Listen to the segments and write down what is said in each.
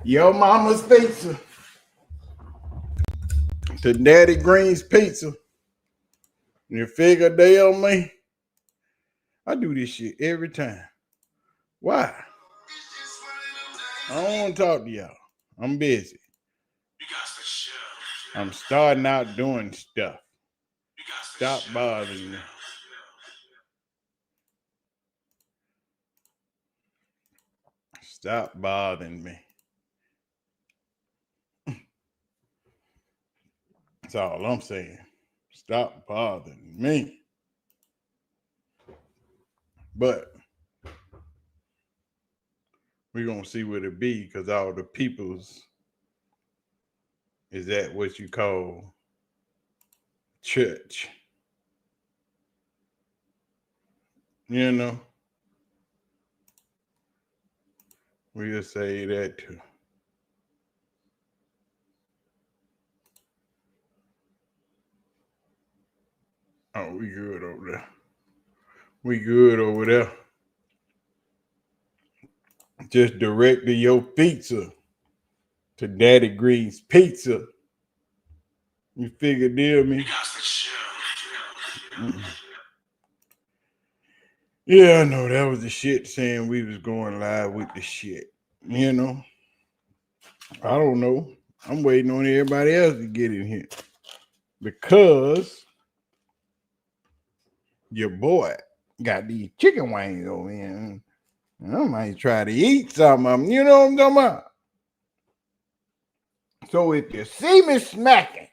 Your mama's pizza to Daddy Green's pizza. You figure they on me? I do this shit every time. Why? I don't want to talk to y'all. I'm busy. I'm starting out doing stuff. Stop bothering me. Stop bothering me. That's all I'm saying. Stop bothering me. But we're going to see what it be because all the peoples is at what you call church. You know? We'll say that too. Oh, we good over there. We good over there. Just directed your pizza to Daddy Green's Pizza. You figure deal me? Yeah, I know that was the shit saying we was going live with the shit. You know? I don't know. I'm waiting on everybody else to get in here. Because your boy got these chicken wings over here. I might try to eat some of them. You know what I'm talking about? So if you see me smacking,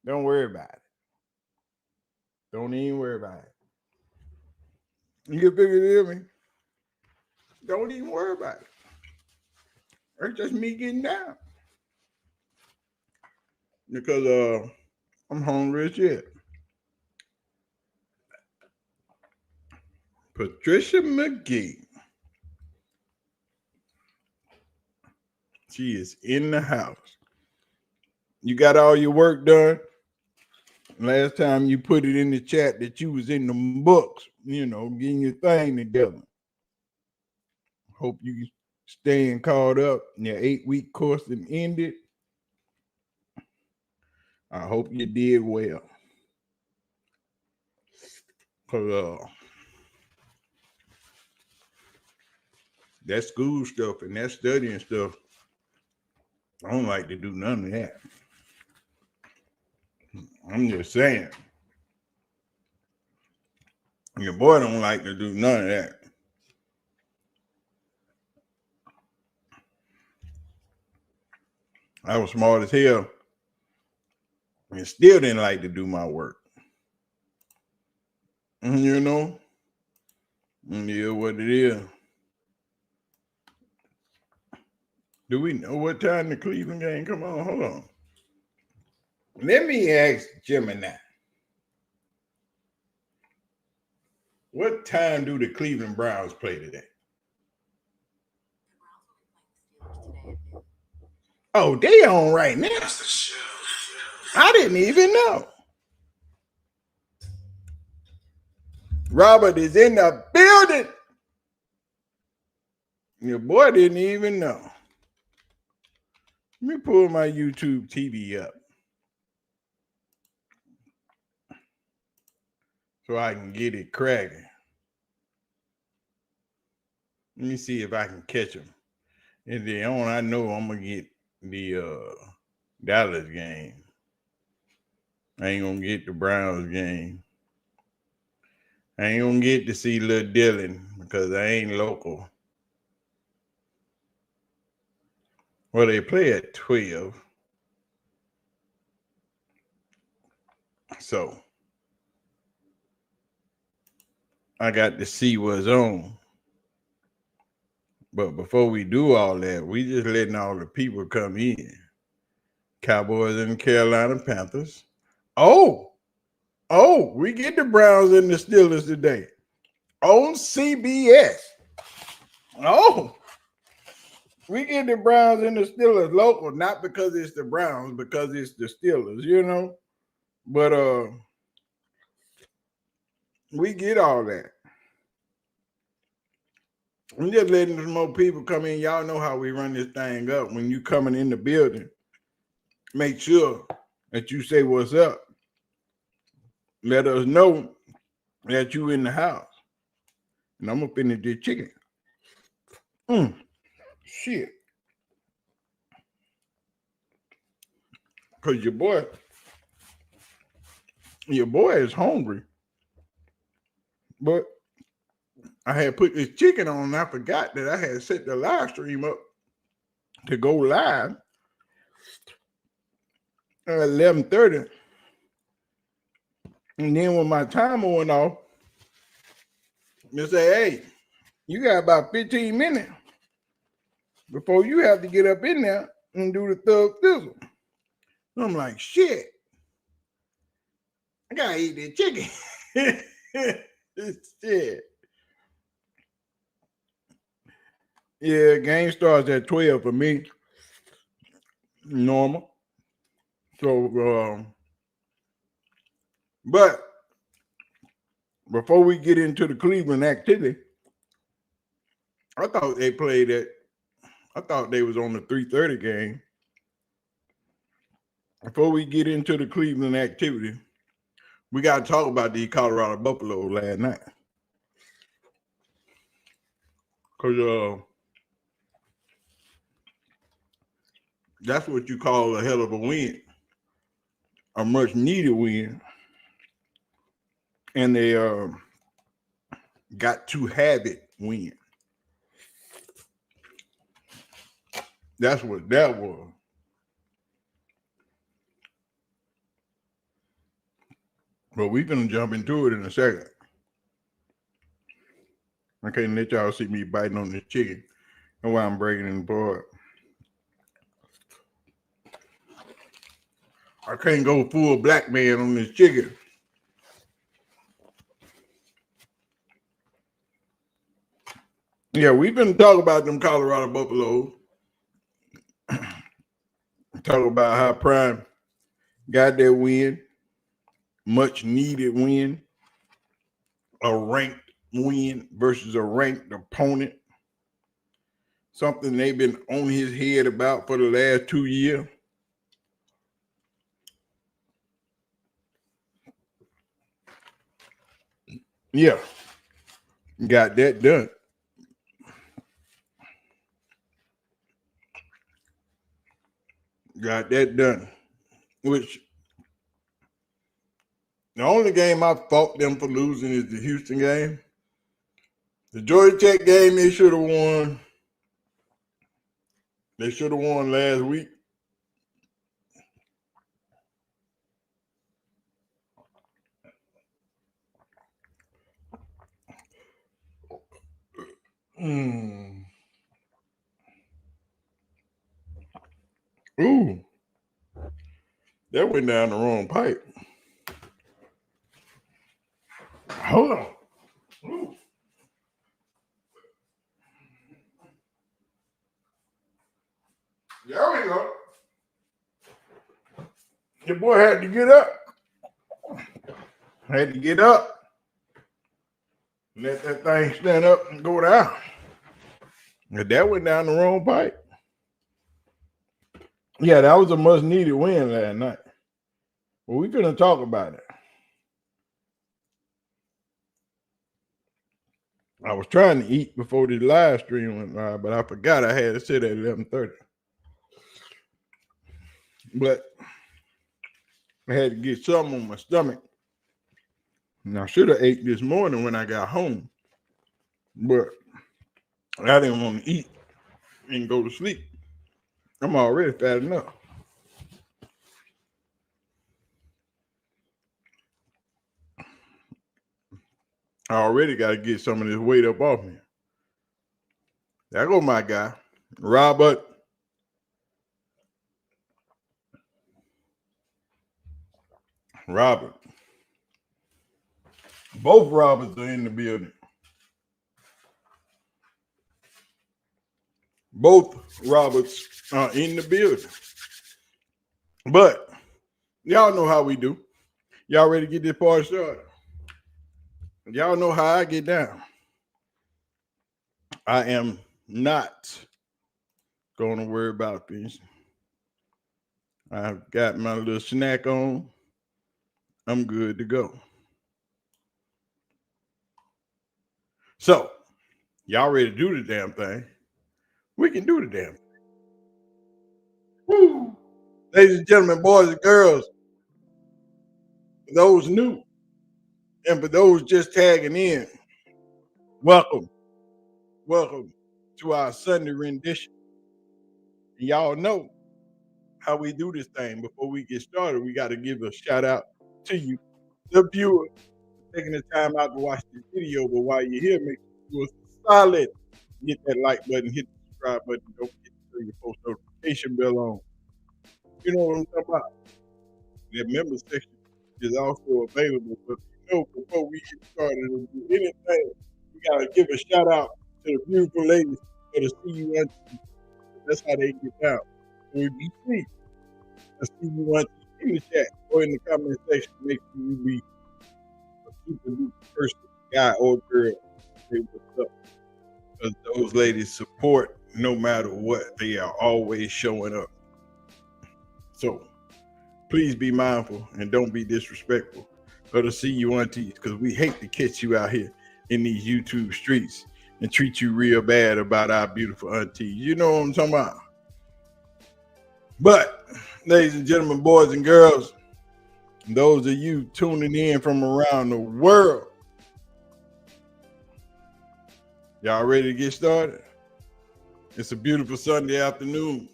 don't worry about it. Don't even worry about it. You can figure it out. Don't even worry about it. It's just me getting down. Because I'm hungry as shit. Patricia McGee. She is in the house. You got all your work done? Last time you put it in the chat that you was in the books, you know, getting your thing together. Hope you staying caught up. Your 8-week course and ended. I hope you did well. Cause that school stuff and that studying stuff, I don't like to do none of that. I'm just saying. Your boy don't like to do none of that. I was smart as hell and still didn't like to do my work. You know? Yeah, what it is. Do we know what time the Cleveland game come on? Hold on. Let me ask Gemini. What time do the Cleveland Browns play today? Oh, they on right now. I didn't even know. Robert is in the building. Your boy didn't even know. Let me pull my YouTube TV up so I can get it cracking. Let me see if I can catch them. If they on, I know I'm gonna get the Dallas game. I ain't gonna get the Browns game. I ain't gonna get to see Lil Dylan because I ain't local. Well, they play at 12. So I got to see what's on. But before we do all that, we just letting all the people come in. Cowboys and Carolina Panthers. Oh, we get the Browns and the Steelers today on CBS. Oh, we get the Browns and the Steelers local, not because it's the Browns, because it's the Steelers, you know. But we get all that. I'm just letting some more people come in. Y'all know how we run this thing up. When you coming in the building, make sure that you say what's up. Let us know that you in the house. And I'm gonna finish this chicken. Shit. Cause your boy is hungry. But I had put this chicken on and I forgot that I had set the live stream up to go live at 11:30. And then when my timer went off, they say, hey, you got about 15 minutes before you have to get up in there and do the thug thizzle. And I'm like, shit, I gotta eat that chicken. Shit. Yeah, game starts at 12 for me. Normal. So, but before we get into the Cleveland activity, I thought they played it. I thought they was on the 3:30 game. Before we get into the Cleveland activity, we got to talk about the Colorado Buffalo last night. Because that's what you call a hell of a win. A much needed win. And they got to have it win. That's what that was. But we're going to jump into it in a second. I can't let y'all see me biting on this chicken and why I'm breaking it apart. I can't go full black man on this chicken. Yeah, we've been talking about them Colorado Buffaloes. Talk about how Prime got that win. Much needed win. A ranked win versus a ranked opponent. Something they've been on his head about for the last 2 years. Yeah. Got that done. Got that done. Which the only game I fault them for losing is the Houston game. The Georgia Tech game, they should have won. They should have won last week. Ooh. That went down the wrong pipe. Hold on. Ooh. There we go. Your boy had to get up. Had to get up. Let that thing stand up and go down. And that went down the wrong pipe. Yeah, that was a much needed win last night. Well, we're going to talk about it. I was trying to eat before the live stream went live, but I forgot I had to sit at 11:30. But I had to get something on my stomach. And I should have ate this morning when I got home. But I didn't want to eat and go to sleep. I'm already fat enough. I already got to get some of this weight up off me. There go my guy, Robert. Both Roberts are in the building. Both Roberts are in the building. But y'all know how we do. Y'all ready to get this party started? Y'all know how I get down. I am not going to worry about things. I've got my little snack on. I'm good to go. So, y'all ready to do the damn thing? We can do the damn thing. Woo! Ladies and gentlemen, boys and girls, for those new and for those just tagging in, welcome. Welcome to our Sunday rendition. And y'all know how we do this thing. Before we get started, we got to give a shout out to you, the viewer, taking the time out to watch this video. But while you're here, make sure you do us solid. Hit that like button, hit the subscribe button. Don't forget to turn your post notification bell on. You know what I'm talking about? That member section is also available. But before we get started and do anything, we got to give a shout out to the beautiful ladies for the CU. That's how they get down. So if you see a CU in the chat or in the comment section, make sure you be a super duper person, guy or girl. Say what's up. Because those ladies support no matter what. They are always showing up. So please be mindful and don't be disrespectful of the CU aunties, because we hate to catch you out here in these YouTube streets and treat you real bad about our beautiful aunties. You know what I'm talking about? But, ladies and gentlemen, boys and girls, those of you tuning in from around the world, y'all ready to get started? It's a beautiful Sunday afternoon.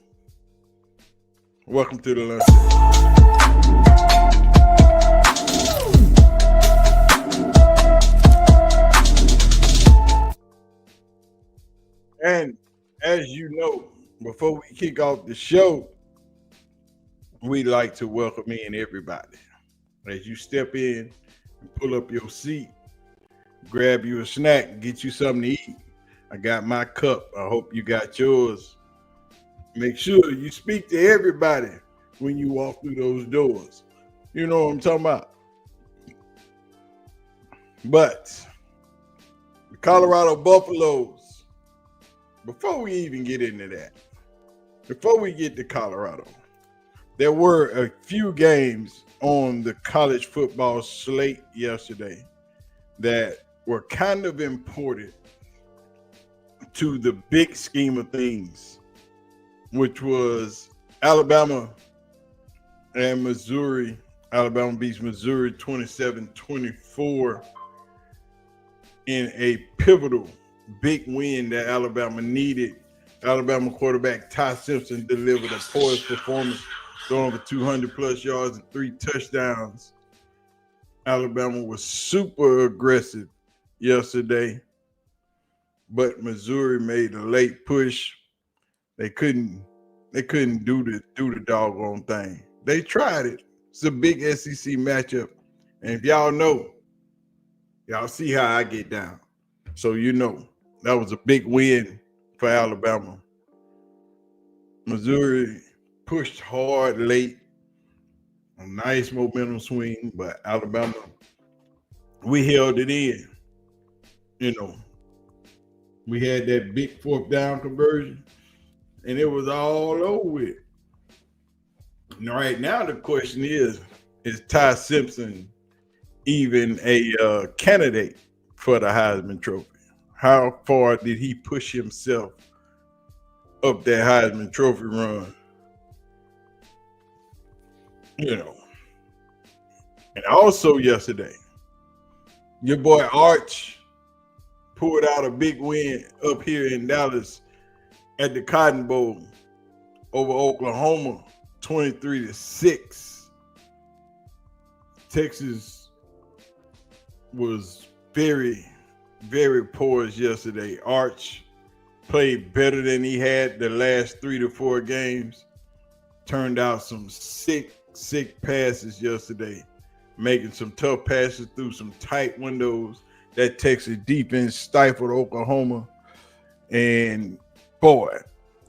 Welcome to the lunch. And as you know, before we kick off the show, we'd like to welcome in everybody. As you step in and pull up your seat, grab you a snack, get you something to eat. I got my cup. I hope you got yours. Make sure you speak to everybody when you walk through those doors. You know what I'm talking about? But the Colorado Buffaloes, before we even get into that, before we get to Colorado, there were a few games on the college football slate yesterday that were kind of important to the big scheme of things, which was Alabama and Missouri. Alabama beats Missouri 27-24 in a pivotal big win that Alabama needed. Alabama quarterback Ty Simpson delivered a poised performance, throwing for 200 plus yards and 3 touchdowns. Alabama was super aggressive yesterday, but Missouri made a late push. They couldn't do the doggone thing. They tried it. It's a big SEC matchup. And if y'all know, y'all see how I get down. So you know that was a big win for Alabama. Missouri pushed hard late. A nice momentum swing, but Alabama, we held it in. You know, we had that big 4th down conversion, and it was all over with. Right now, the question is Ty Simpson even a candidate for the Heisman Trophy? How far did he push himself up that Heisman Trophy run? You know. And also yesterday, your boy Arch pulled out a big win up here in Dallas at the Cotton Bowl over Oklahoma, 23-6. Texas was very, very porous yesterday. Arch played better than he had the last 3 to 4 games. Turned out some sick passes yesterday, making some tough passes through some tight windows. That Texas defense stifled Oklahoma. And boy,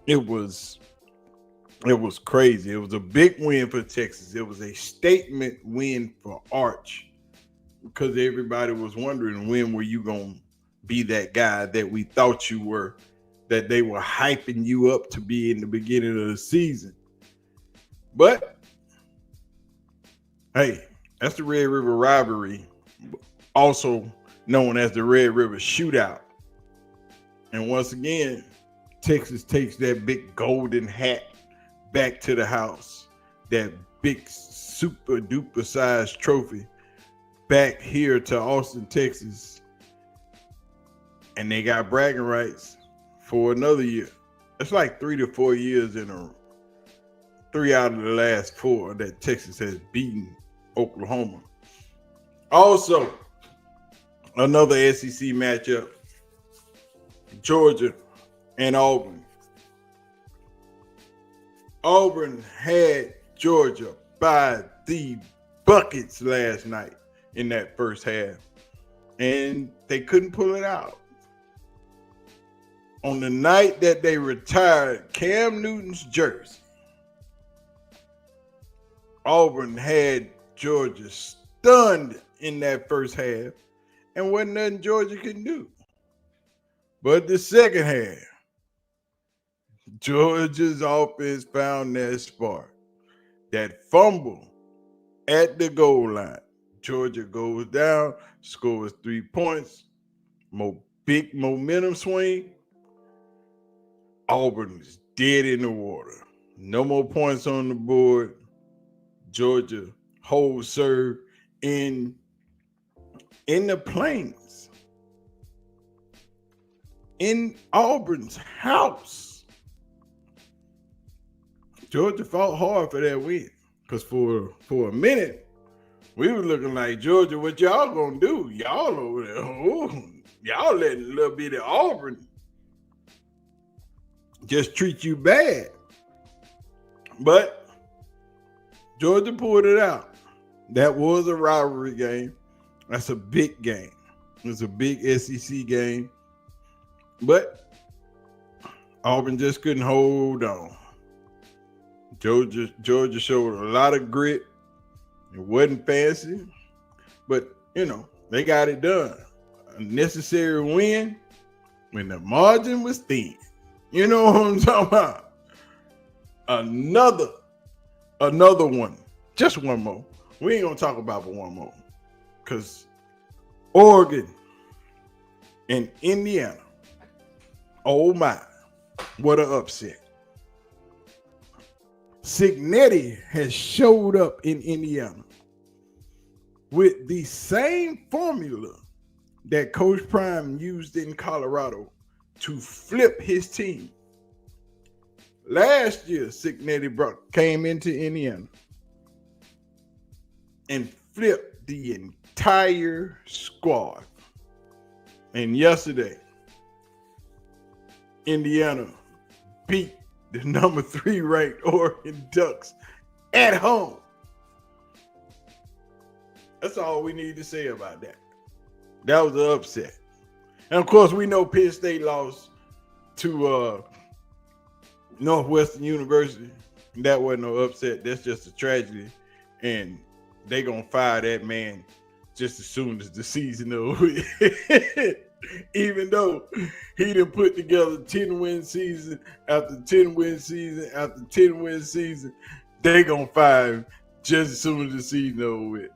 it was crazy. It was a big win for Texas. It was a statement win for Arch, because everybody was wondering, when were you going to be that guy that we thought you were, that they were hyping you up to be in the beginning of the season. But hey, that's the Red River rivalry, also known as the Red River Shootout. And once again, Texas takes that big golden hat back to the house, that big super duper size trophy back here to Austin, Texas. And they got bragging rights for another year. It's like 3 to 4 years in a row. 3 out of the last 4 that Texas has beaten Oklahoma. Also, another SEC matchup, Georgia and Auburn. Auburn had Georgia by the buckets last night in that first half, and they couldn't pull it out. On the night that they retired Cam Newton's jersey, Auburn had Georgia stunned in that first half, and wasn't nothing Georgia could do. But the second half, Georgia's offense found that spark. That fumble at the goal line. Georgia goes down, scores 3 points, big momentum swing. Auburn is dead in the water. No more points on the board. Georgia holds serve in the Plains, in Auburn's house. Georgia fought hard for that win, because for a minute we were looking like, Georgia, what y'all gonna do? Y'all over there, y'all letting a little bit of Auburn just treat you bad. But Georgia pulled it out. That was a rivalry game. That's a big game. It's a big SEC game. But Auburn just couldn't hold on. Georgia showed a lot of grit. It wasn't fancy, but they got it done. A necessary win when the margin was thin. You know what I'm talking about? Another one. Just one more. We ain't gonna talk about but one more. Because Oregon and Indiana. Oh my. What an upset. Signetti has showed up in Indiana with the same formula that Coach Prime used in Colorado to flip his team. Last year, Signetti came into Indiana and flipped the entire squad. And yesterday, Indiana beat the number 3 ranked Oregon Ducks at home. That's all we need to say about that. That was an upset. And of course, we know Penn State lost to Northwestern University. That wasn't no upset. That's just a tragedy. And they gonna fire that man just as soon as the season over. Even though he done put together 10-win season after 10-win season after 10-win season, they gonna fire him just as soon as the season over with.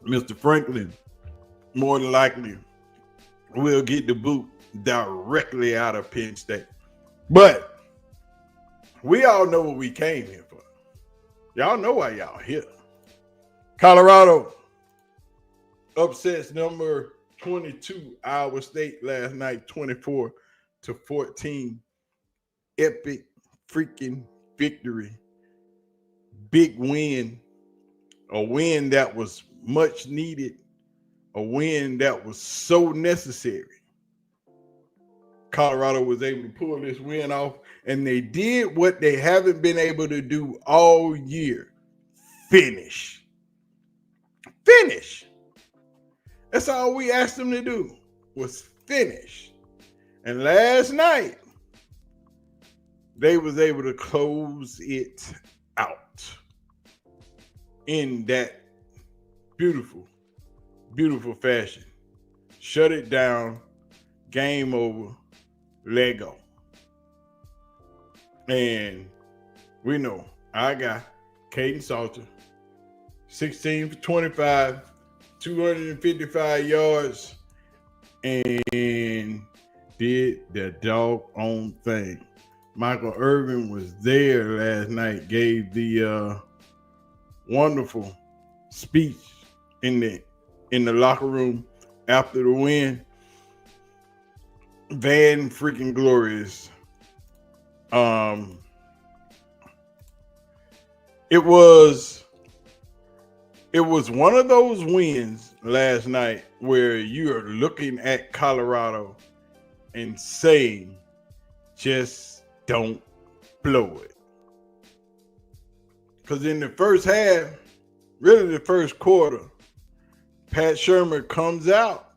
Mr. Franklin, more than likely, will get the boot directly out of Penn State. But we all know what we came here for. Y'all know why y'all here. Colorado upsets number 22 Iowa State last night, 24-14. Epic freaking victory. Big win. A win that was much needed. A win that was so necessary. Colorado was able to pull this win off, and they did what they haven't been able to do all year. Finish. That's all we asked them to do, was finish. And last night, they was able to close it out in that beautiful, beautiful fashion. shut it down, game over, let go. And we know I got Caden Salter, 16 for 25, 255 yards, and did the doggone thing. Michael Irvin was there last night, gave the wonderful speech in the locker room after the win. Van freaking glorious. It was one of those wins last night where you are looking at Colorado and saying, just don't blow it. Because in the first half, really the first quarter, Pat Shermer comes out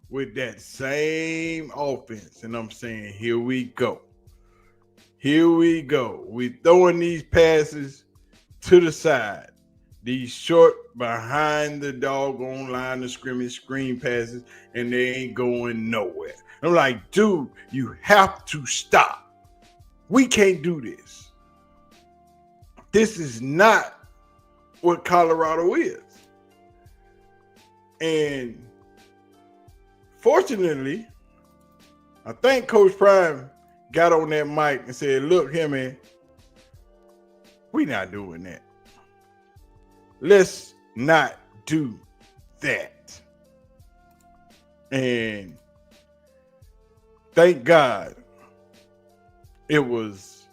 with that same offense. And I'm saying, here we go. Here we go. We throwing these passes to the side. These short behind the doggone line of scrimmage screen passes, and they ain't going nowhere. I'm like, dude, you have to stop. We can't do this. This is not what Colorado is. And fortunately, I think Coach Prime got on that mic and said, look here, man, we not doing that. Let's not do that. And thank God it was,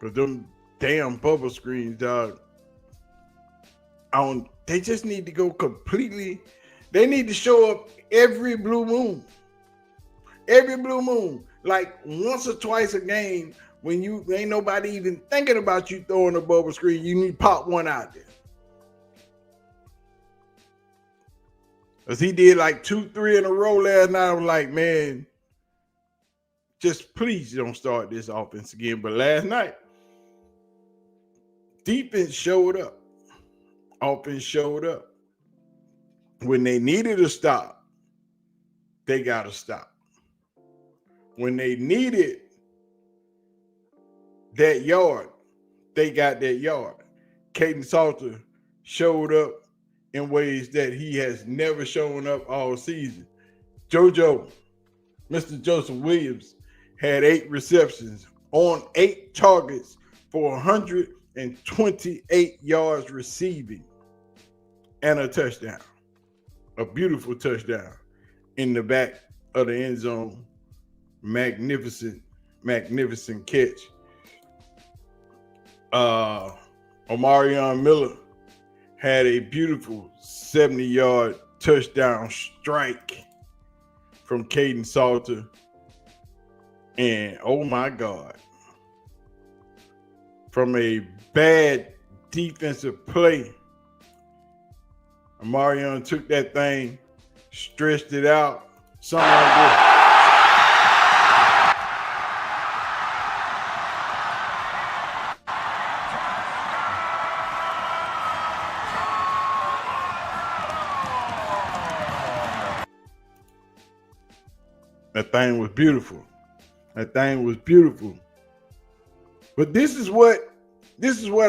because them damn bubble screens, dog, they just need to go completely, they need to show up every blue moon. Every blue moon. Like once or twice a game, when you ain't nobody even thinking about you throwing a bubble screen, you need to pop one out there. Because he did like 2-3 in a row last night. I was like, man, just please don't start this offense again. But last night, defense showed up. Offense showed up. When they needed to stop, they got to stop. When they needed that yard, they got that yard. Caden Salter showed up in ways that he has never shown up all season. JoJo, Mr. Joseph Williams, had 8 receptions on 8 targets for 128 yards receiving and a touchdown. A beautiful touchdown in the back of the end zone. Magnificent catch. Omarion Miller had a beautiful 70-yard touchdown strike from Caden Salter. And oh my God, from a bad defensive play, Omarion took that thing, stretched it out, something like this. That thing was beautiful. That thing was beautiful. But this is what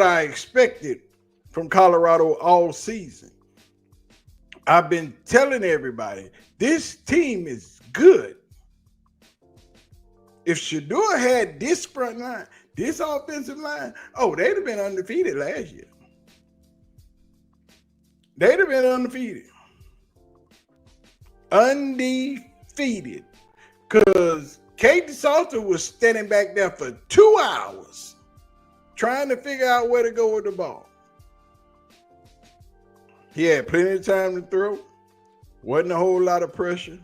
I expected from Colorado all season. I've been telling everybody, this team is good. If Shedeur had this front line, this offensive line, oh, they'd have been undefeated last year. They'd have been undefeated. Undefeated. Because Caden Salter was standing back there for 2 hours trying to figure out where to go with the ball. He had plenty of time to throw. Wasn't a whole lot of pressure.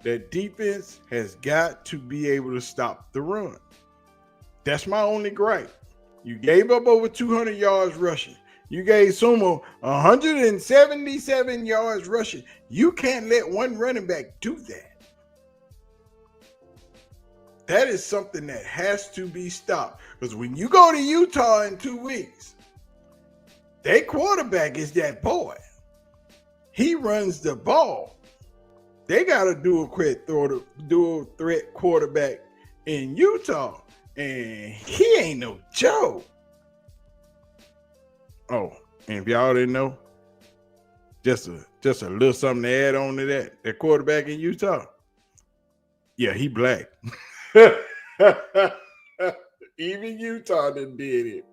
That defense has got to be able to stop the run. That's my only gripe. You gave up over 200 yards rushing. You gave Sumo 177 yards rushing. You can't let one running back do that. That is something that has to be stopped. Because when you go to Utah in 2 weeks, their quarterback is that boy. He runs the ball. They got a dual threat quarterback in Utah, and he ain't no joke. Oh, and if y'all didn't know, just a little something to add on to that quarterback in Utah. Yeah, he black. Even Utah done did it.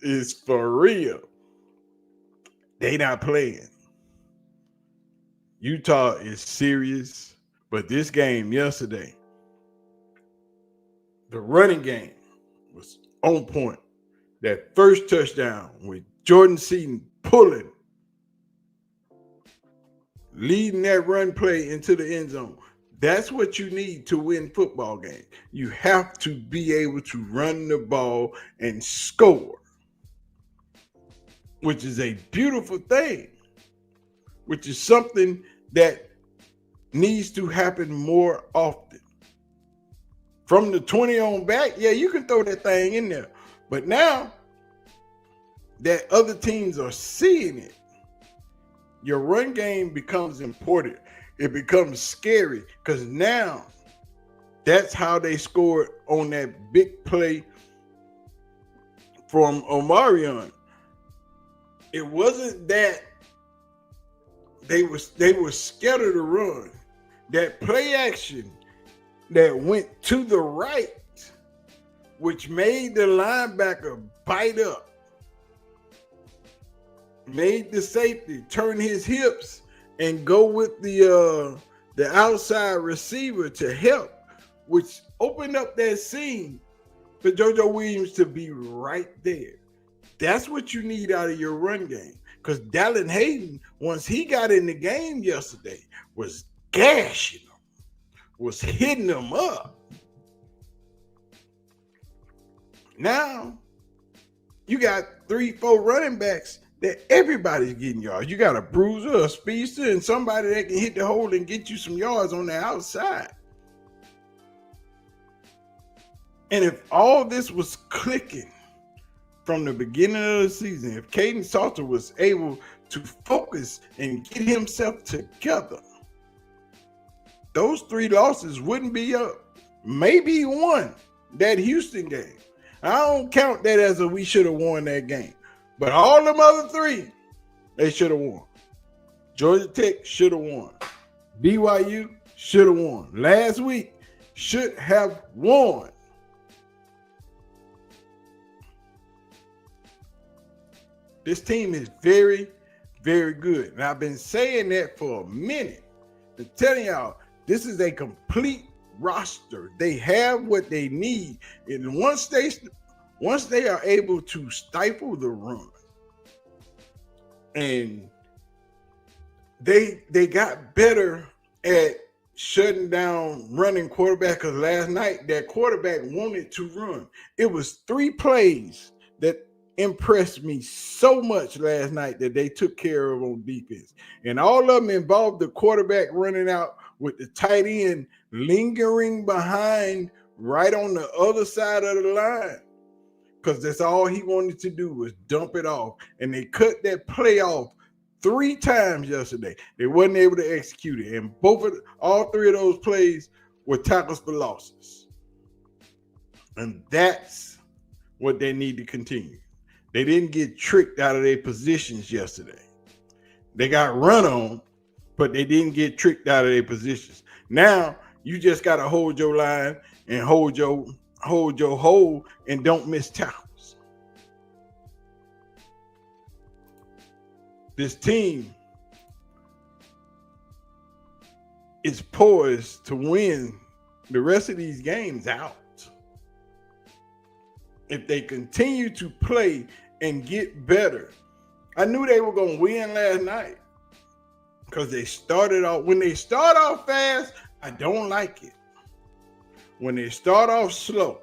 It's for real. They not playing. Utah is serious, but this game yesterday, the running game was on point. That first touchdown with Jordan Seaton pulling, leading that run play into the end zone. That's what you need to win football games. You have to be able to run the ball and score, which is a beautiful thing, which is something that needs to happen more often. From the 20 on back, yeah, you can throw that thing in there. But now that other teams are seeing it, your run game becomes important. It becomes scary because now that's how they scored on that big play from Omarion. It wasn't that they were scared of the run. That play action that went to the right, which made the linebacker bite up, made the safety turn his hips and go with the outside receiver to help, which opened up that seam for JoJo Williams to be right there. That's what you need out of your run game. Because Dallin Hayden, once he got in the game yesterday, was gashing them, was hitting them up. Now, you got 3-4 running backs that everybody's getting yards. You got a bruiser, a speedster, and somebody that can hit the hole and get you some yards on the outside. And if all this was clicking from the beginning of the season, if Caden Salter was able to focus and get himself together, those 3 losses wouldn't be up. Maybe one, that Houston game. I don't count that as a we should have won that game. But all them other 3, they should have won. Georgia Tech should have won. BYU should have won. Last week should have won. This team is very, very good. And I've been saying that for a minute. I'm telling y'all, this is a complete roster. They have what they need. And once they are able to stifle the run, and they got better at shutting down running quarterback, because last night that quarterback wanted to run. It was 3 plays that impressed me so much last night that they took care of on defense. And all of them involved the quarterback running out with the tight end lingering behind right on the other side of the line, because that's all he wanted to do was dump it off. And they cut that play off 3 times yesterday. They wasn't able to execute it. And all 3 of those plays were tackles for losses. And that's what they need to continue. They didn't get tricked out of their positions yesterday. They got run on, but they didn't get tricked out of their positions. Now you just got to hold your line and hold your hole and don't miss tackles. This team is poised to win the rest of these games out. If they continue to play and get better. I knew they were going to win last night because they started off. When they start off fast, I don't like it. When they start off slow,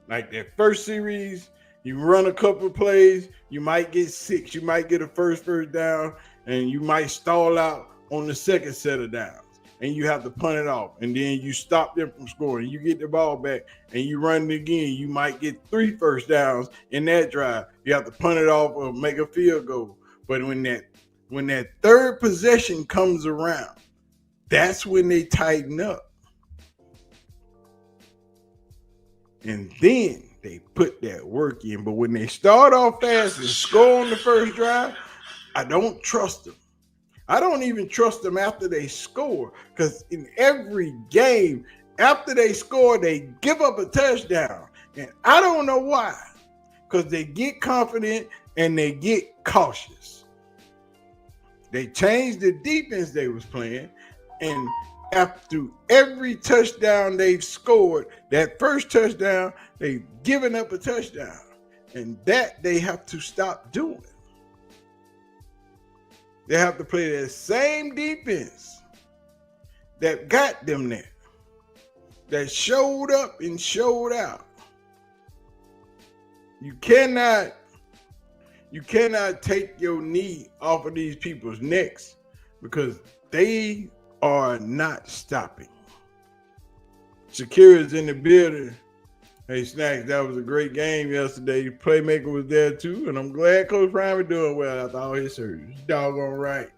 like that first series, you run a couple of plays, you might get 6, you might get a first down, and you might stall out on the second set of downs. And you have to punt it off, and then you stop them from scoring. You get the ball back, and you run it again. You might get 3 first downs in that drive. You have to punt it off or make a field goal. But when that when that third possession comes around, that's when they tighten up. And then they put that work in. But when they start off fast and score on the first drive, I don't trust them. I don't even trust them after they score, because in every game, after they score, they give up a touchdown. And I don't know why, because they get confident and they get cautious. They changed the defense they was playing, and after every touchdown they've scored, that first touchdown, they've given up a touchdown. And that they have to stop doing. They have to play that same defense that got them there, that showed up and showed out. You cannot take your knee off of these people's necks, because they are not stopping. Shakira's in the building. Hey, Snacks, that was a great game yesterday. The playmaker was there too, and I'm glad Coach Prime is doing well after all his surgery. Doggone right.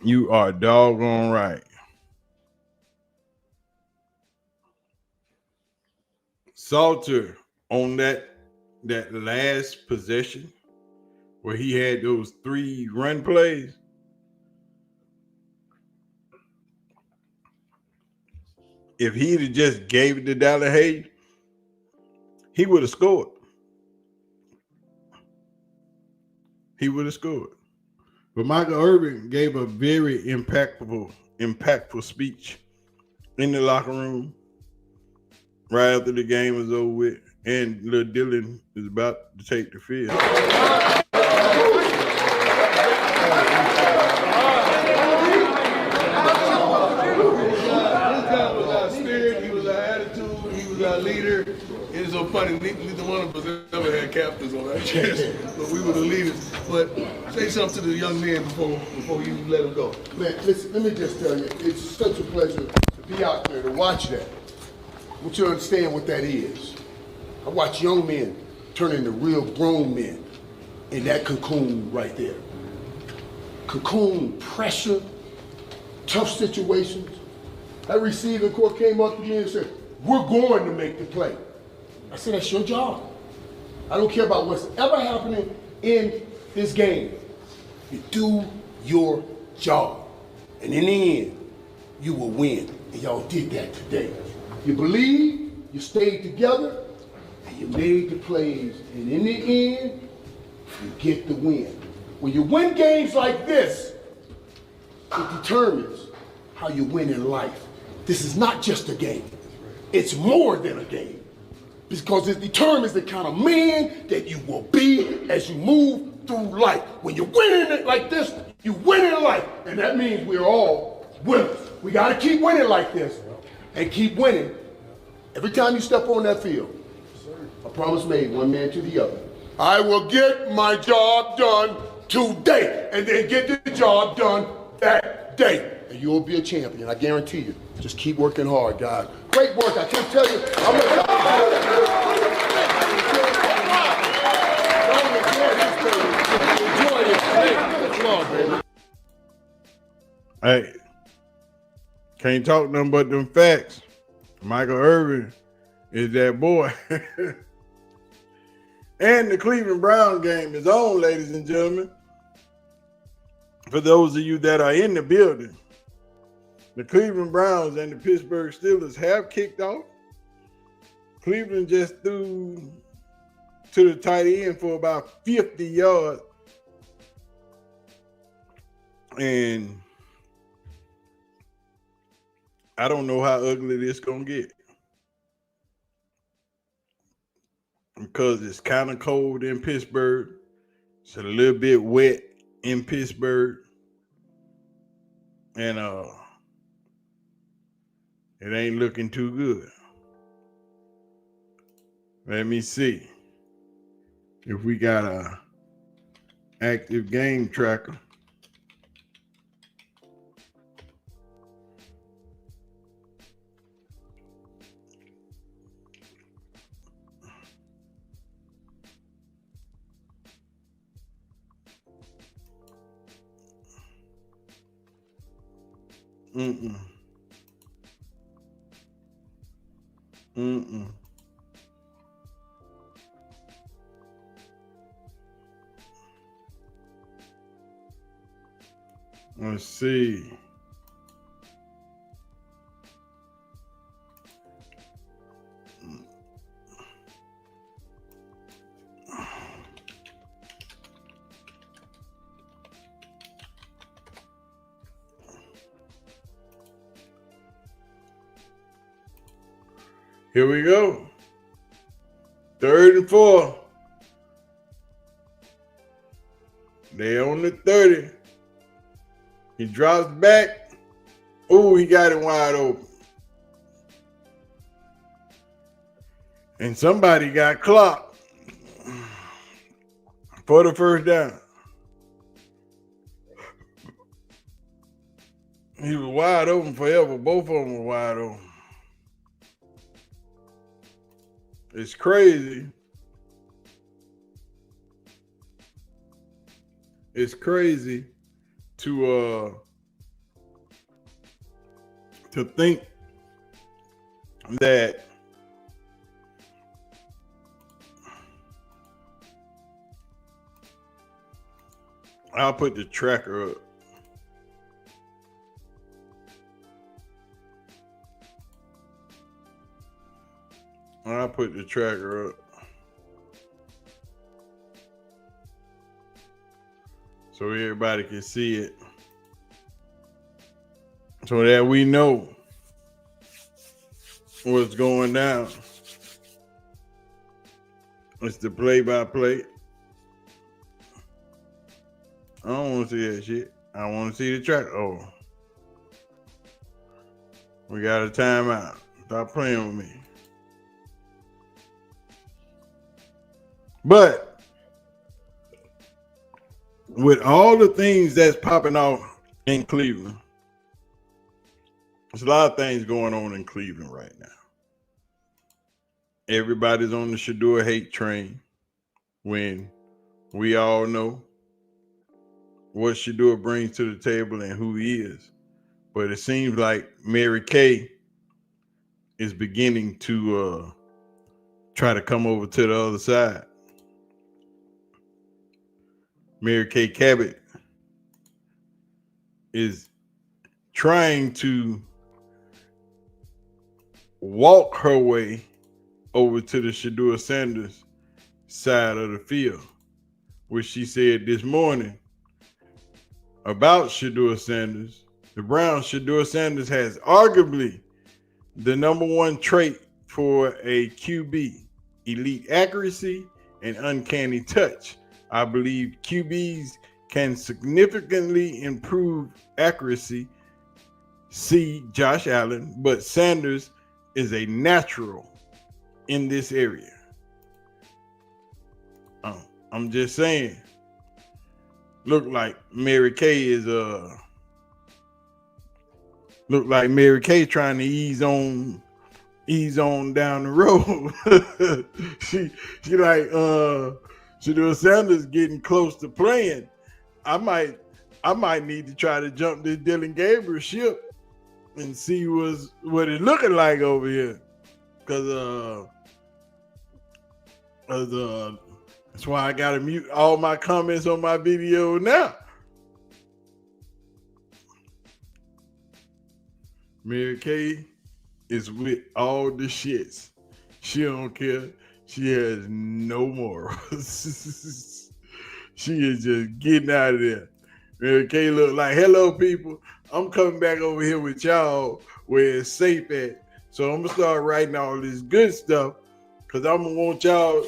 You are doggone right. Salter on that last possession where he had those 3 run plays. If he'd have just gave it to Dallas Hayes, he would have scored. He would have scored. But Michael Irvin gave a very impactful speech in the locker room right after the game was over with, and Lil Dylan is about to take the field. Our leader. It's so funny, neither one of us ever had captains on our chest, but we were the leaders. But say something to the young man before you let him go. Man, listen, let me just tell you, it's such a pleasure to be out there to watch that. I want you to understand what that is. I watch young men turn into real grown men in that cocoon right there. Cocoon pressure, tough situations. That receiving court came up to me and said, "We're going to make the play." I said, "That's your job. I don't care about what's ever happening in this game. You do your job. And in the end, you will win." And y'all did that today. You believe, you stayed together, and you made the plays. And in the end, you get the win. When you win games like this, it determines how you win in life. This is not just a game. It's more than a game, because it determines the kind of man that you will be as you move through life. When you're winning it like this, you win in life, and that means we're all winners. We got to keep winning like this, and keep winning every time you step on that field. A promise made, one man to the other. I will get my job done today, and then get the job done that day, and you'll be a champion. I guarantee you. Just keep working hard, guys. Great work. I can't tell you. Hey, can't talk nothing but them facts. Michael Irvin is that boy. And the Cleveland Browns game is on, ladies and gentlemen. For those of you that are in the building, the Cleveland Browns and the Pittsburgh Steelers have kicked off. Cleveland just threw to the tight end for about 50 yards. And I don't know how ugly this going to get, because it's kind of cold in Pittsburgh. It's a little bit wet in Pittsburgh. And it ain't looking too good. Let me see if we got a active game tracker. Mm-mm. Mm-mm. Let's see. Here we go. 3rd and 4. They on the 30. He drops back. Oh, he got it wide open. And somebody got clocked for the first down. He was wide open forever. Both of them were wide open. It's crazy. It's crazy to think that I'll put the tracker up. I'll put the tracker up. So everybody can see it. So that we know what's going down. It's the play-by-play. I don't want to see that shit. I want to see the tracker. Oh. We got a timeout. Stop playing with me. But with all the things that's popping off in Cleveland, there's a lot of things going on in Cleveland right now. Everybody's on the Shador hate train when we all know what Shador brings to the table and who he is. But it seems like Mary Kay is beginning to try to come over to the other side. Mary Kay Cabot is trying to walk her way over to the Shador Sanders side of the field, which she said this morning about Shador Sanders. The Browns, Shador Sanders has arguably the number one trait for a QB: elite accuracy and uncanny touch. I believe QBs can significantly improve accuracy. See Josh Allen, but Sanders is a natural in this area. I'm just saying. Look like Mary Kay is look like Mary Kay trying to ease on down the road. she like Shador Sanders getting close to playing. I might need to try to jump this Dylan Gabriel ship and see what it looking like over here. Cause that's why I gotta mute all my comments on my video now. Mary Kay is with all the shits. She don't care. She has no morals. She is just getting out of there. Mary Kay look like, hello people, I'm coming back over here with y'all where it's safe at. So I'm gonna start writing all this good stuff because I'm gonna want y'all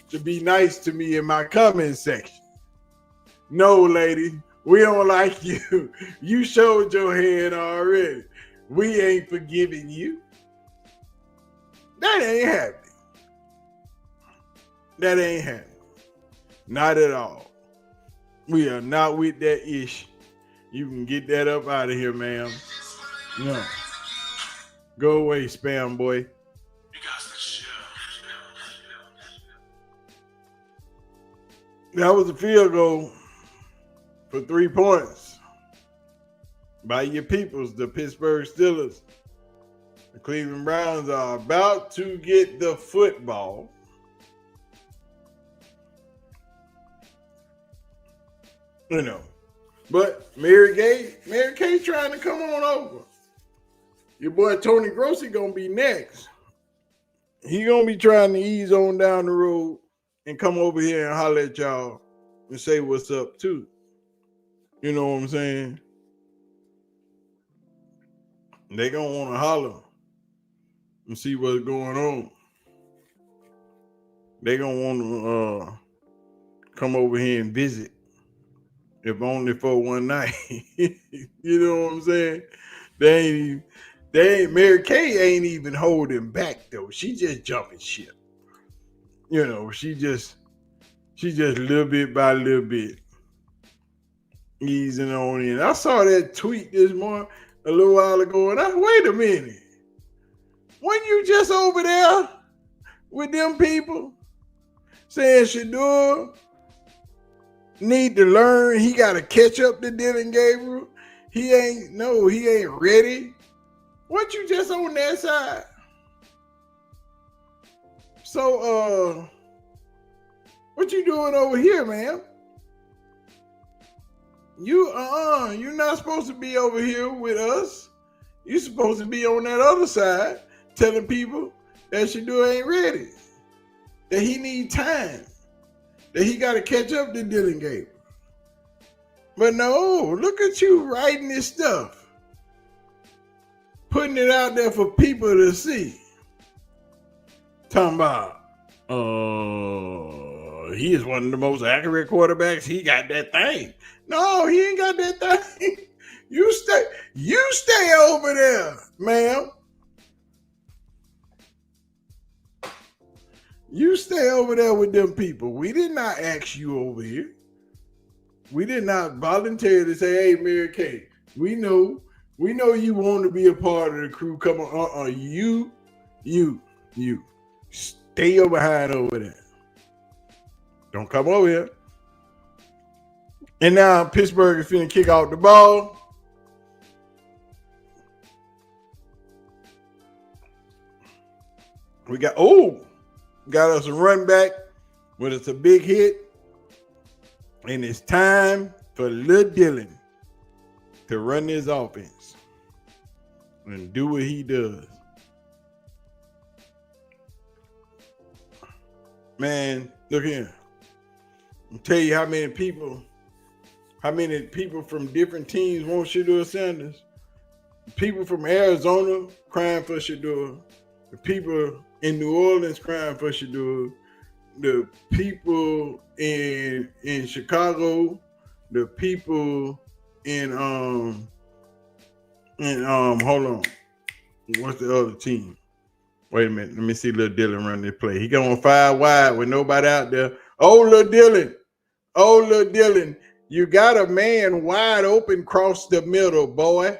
to be nice to me in my comment section. No, lady, we don't like you. You showed your hand already. We ain't forgiving you. That ain't happening. That ain't happening. Not at all. We are not with that ish. You can get that up out of here, ma'am. No. Go away, spam boy. That was a field goal for 3 points. by your peoples, the Pittsburgh Steelers. The Cleveland Browns are about to get the football. You know, but Mary Kay trying to come on over. Your boy Tony Grossi gonna be next. He gonna be trying to ease on down the road and come over here and holler at y'all and say what's up too. You know what I'm saying? They gonna want to holler and see what's going on. They gonna want to come over here and visit, if only for one night. You know what I'm saying? They ain't Mary Kay ain't even holding back though. She just jumping ship. You know, she just little bit by little bit easing on in. I saw that tweet this morning a little while ago, and wait a minute. When you just over there with them people saying Shador need to learn, he got to catch up to Dylan Gabriel. He ain't ready. What you just on that side? So, what you doing over here, man? You're not supposed to be over here with us. You're supposed to be on that other side telling people that Shador ain't ready, that he need time, that he got to catch up to Dylan Gabriel. But no, look at you writing this stuff, putting it out there for people to see. Talking about, he is one of the most accurate quarterbacks. He got that thing. No, he ain't got that thing. You stay over there, ma'am. You stay over there with them people. We did not ask you over here. We did not voluntarily say, hey, Mary Kay, we know you want to be a part of the crew. Come on, you stay your behind over there. Don't come over here. And now Pittsburgh is finna kick out the ball. We got us a run back, but it's a big hit. And it's time for Lil Dylan to run this offense and do what he does. Man, look here. I'll tell you how many people from different teams want Shador Sanders. People from Arizona crying for Shador. The people in New Orleans crying for Shador. The people in Chicago, the people in hold on. What's the other team? Wait a minute. Let me see Lil Dylan run this play. He going 5 wide with nobody out there. Oh, Lil Dylan. You got a man wide open across the middle, boy.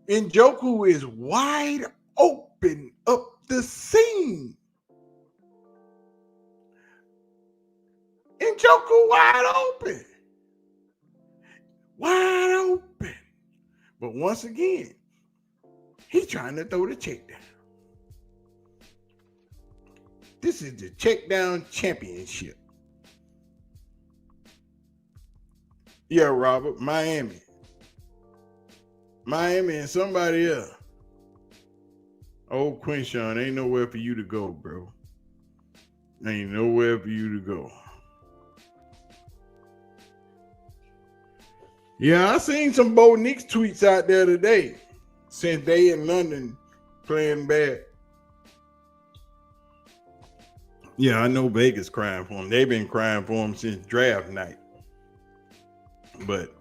Njoku is wide open up the seam. Njoku wide open. But once again, he's trying to throw the check down. This is the check down championship. Yeah, Robert, Miami and somebody else. Old Quinshawn, ain't nowhere for you to go, bro. Ain't nowhere for you to go. Yeah, I seen some Bo Nix tweets out there today since they in London playing bad. Yeah, I know Vegas crying for him. They've been crying for him since draft night. But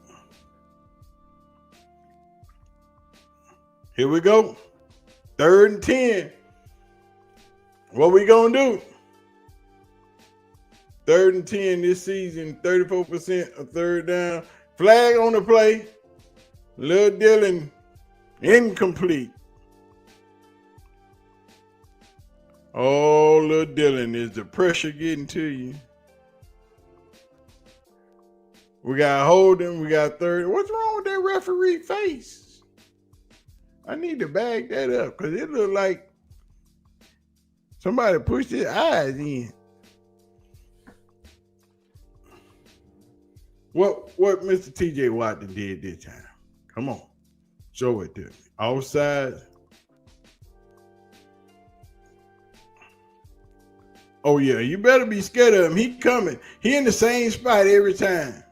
here we go. 3rd and 10. What we gonna do? 3rd and 10 this season, 34% of third down. Flag on the play. Lil Dylan incomplete. Oh, Lil Dylan, is the pressure getting to you? We got holding. We got third. What's wrong with that referee face? I need to bag that up because it looked like somebody pushed his eyes in. What Mr. TJ Watt did this time? Come on. Show it to me. Outside. Oh, yeah. You better be scared of him. He coming. He in the same spot every time.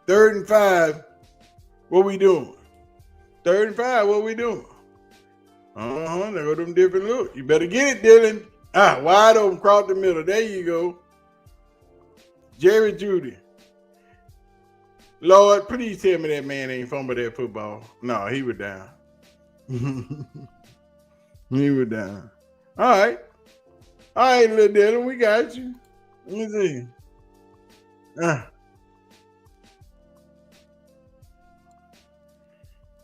3rd and 5. What we doing? 3rd and 5. What we doing? There go them different looks. You better get it, Dylan. Wide open, across the middle. There you go. Jerry Judy. Lord, please tell me that man ain't fumbled that football. No, he was down. He was down. All right. All right, little Dylan, we got you. Let me see.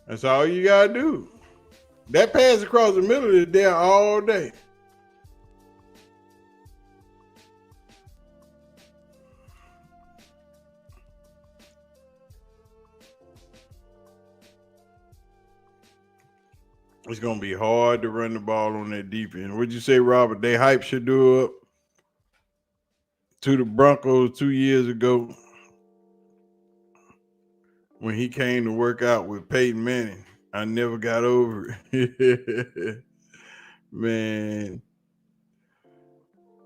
That's all you got to do. That pass across the middle is there all day. It's going to be hard to run the ball on that defense. What'd you say, Robert? They hype should do up to the Broncos 2 years ago when he came to work out with Peyton Manning. I never got over it. Man.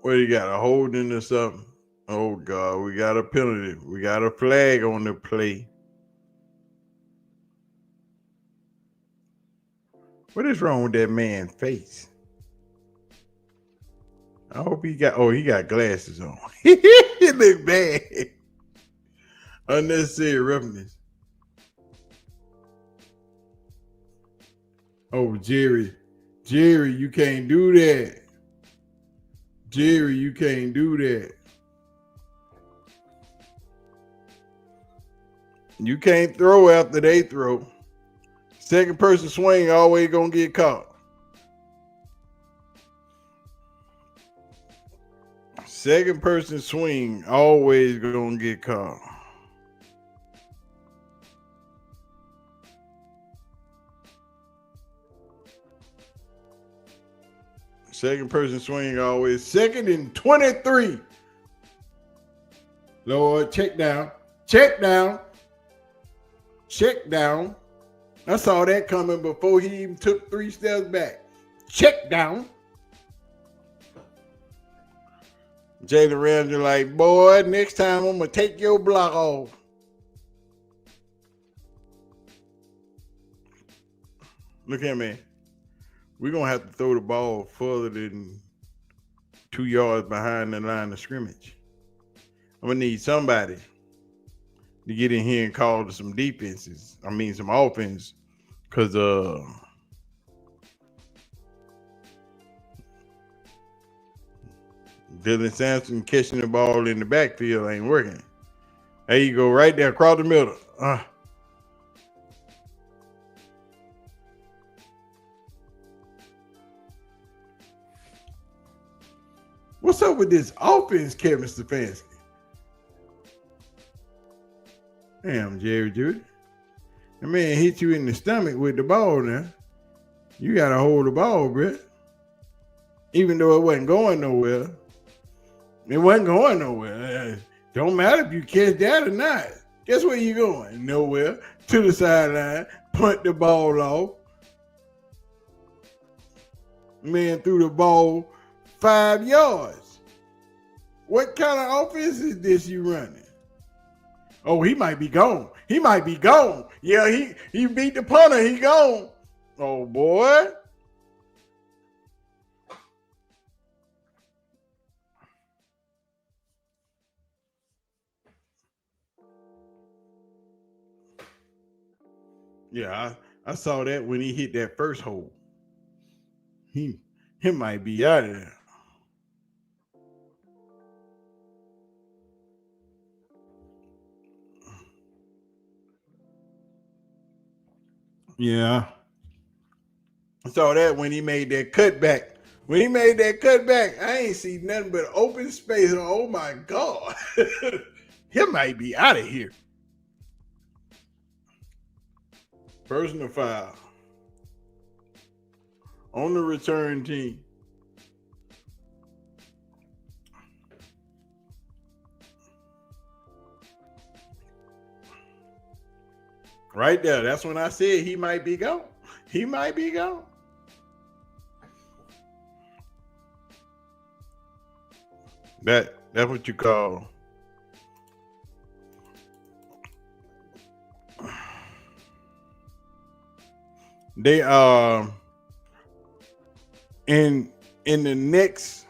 What, you got, a holding or something? Oh, God, we got a penalty. We got a flag on the play. What is wrong with that man's face? I hope he got glasses on. It look bad. Unnecessary roughness. Oh, Jerry, you can't do that. Jerry, you can't do that. You can't throw after they throw. Second person swing always gonna get caught. Second person swing always gonna get caught. Second person swing always. 2nd and 23. Lord, check down. Check down. Check down. I saw that coming before he even took 3 steps back. Check down. Jalen Ramsey like, boy, next time I'm going to take your block off. Look at me. We're going to have to throw the ball further than 2 yards behind the line of scrimmage. I'm going to need somebody to get in here and call to some defenses. I mean, some offense. Because Dylan Sampson catching the ball in the backfield ain't working. There you go, right there across the middle. What's up with this offense, Kevin Stefanski? Damn, Jerry Judy. The man hit you in the stomach with the ball now. You got to hold the ball, Brett. Even though it wasn't going nowhere. It wasn't going nowhere. Don't matter if you catch that or not. Guess where you going? Nowhere. To the sideline. Punt the ball off. Man threw the ball 5 yards. What kind of offense is this you running? Oh, he might be gone. He might be gone. Yeah, he beat the punter. He gone. Oh, boy. Yeah, I saw that when he hit that first hole. He might be out of there. Yeah. I saw that when he made that cutback. When he made that cutback, I ain't see nothing but open space. Oh, my God. He might be out of here. Personal foul on the return team. Right there. That's when I said he might be gone. He might be gone. That's what you call they in the next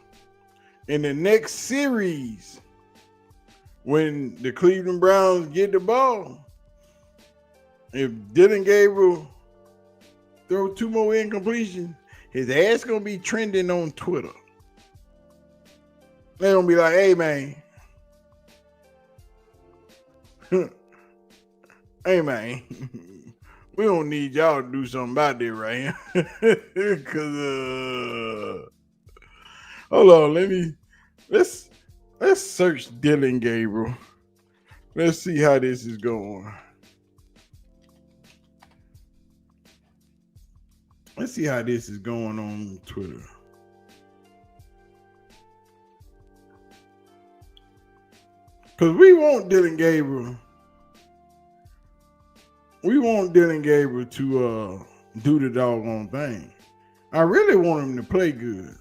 series when the Cleveland Browns get the ball, if Dylan Gabriel throw 2 more incompletions, his ass gonna be trending on Twitter. They're gonna be like, hey man. Hey man. We don't need y'all to do something about this right here. Cause hold on, let's search Dylan Gabriel. Let's see how this is going. Let's see how this is going on Twitter. Because we want Dylan Gabriel. We want Dylan Gabriel to do the doggone thing. I really want him to play good.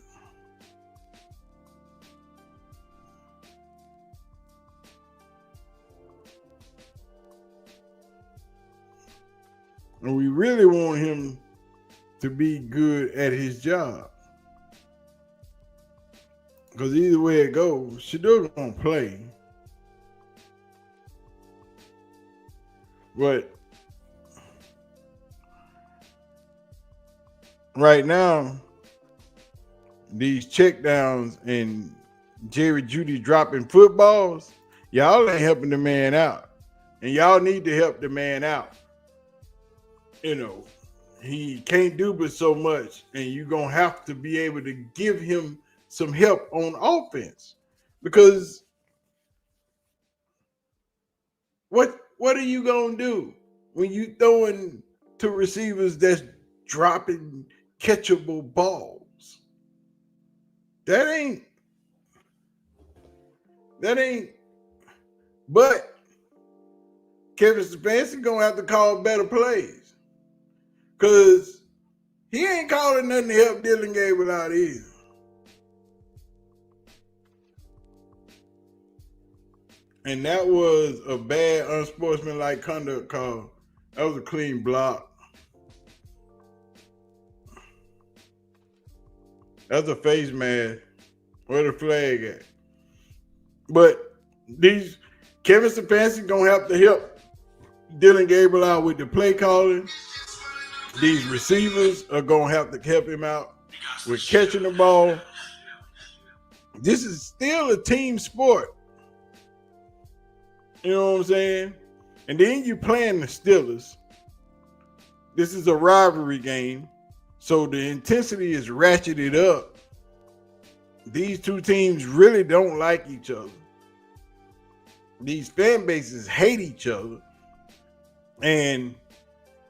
And we really want him to be good at his job. Because either way it goes, Shadour's going to play. But right now, these checkdowns and Jerry Jeudy dropping footballs, y'all ain't helping the man out. And y'all need to help the man out. You know, he can't do but so much, and you're going to have to be able to give him some help on offense. Because what are you going to do when you throwing to receivers that's dropping catchable balls? That ain't. But Kevin Stefanski going to have to call better plays. Because he ain't calling nothing to help Dylan Gabriel out either. And that was a bad, unsportsmanlike conduct call. That was a clean block. That's a face mask. Where the flag at? But these Kevin Stefanski gonna have to help Dylan Gabriel out with the play calling. These receivers are gonna have to help him out with catching the ball. This is still a team sport. You know what I'm saying? And then you playing the Steelers. This is a rivalry game. So the intensity is ratcheted up. These two teams really don't like each other. These fan bases hate each other. And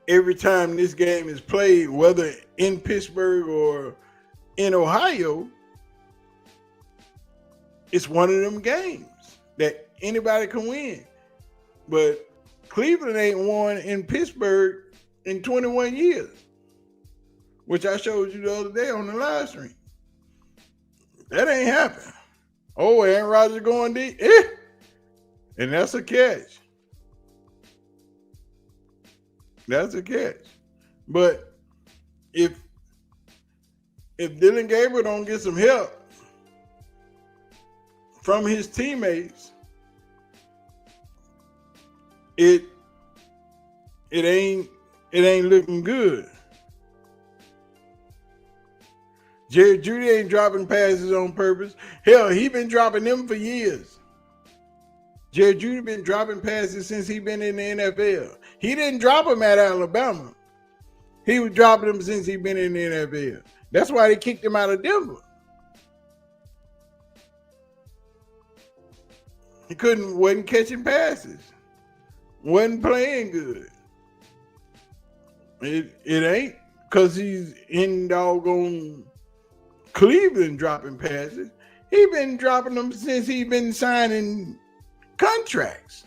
every time this game is played, whether in Pittsburgh or in Ohio, it's one of them games that anybody can win. But Cleveland ain't won in Pittsburgh in 21 years, which I showed you the other day on the live stream. That ain't happened. Oh, Aaron Rodgers going deep. And that's a catch. That's a catch. But if Dylan Gabriel don't get some help from his teammates, it ain't looking good. Jerry Jeudy ain't dropping passes on purpose. Hell, he been dropping them for years. Jerry Jeudy been dropping passes since he been in the NFL. He didn't drop them at Alabama. He was dropping them since he been in the NFL. That's why they kicked him out of Denver. He wasn't catching passes, wasn't playing good. It ain't because he's in doggone Cleveland dropping passes. He been dropping them since he been signing contracts.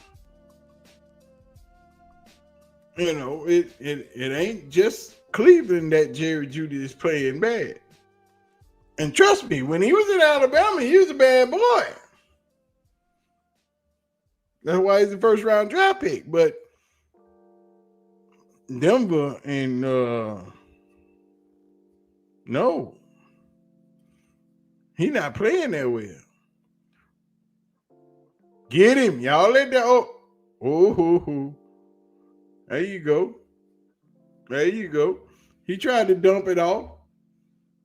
You know, it ain't just Cleveland that Jerry Jeudy is playing bad. And trust me, when he was in Alabama, he was a bad boy. That's why he's the first round draft pick. But Denver and no, he not playing that well. Get him, y'all. Let that. Oh. There you go. There you go. He tried to dump it off.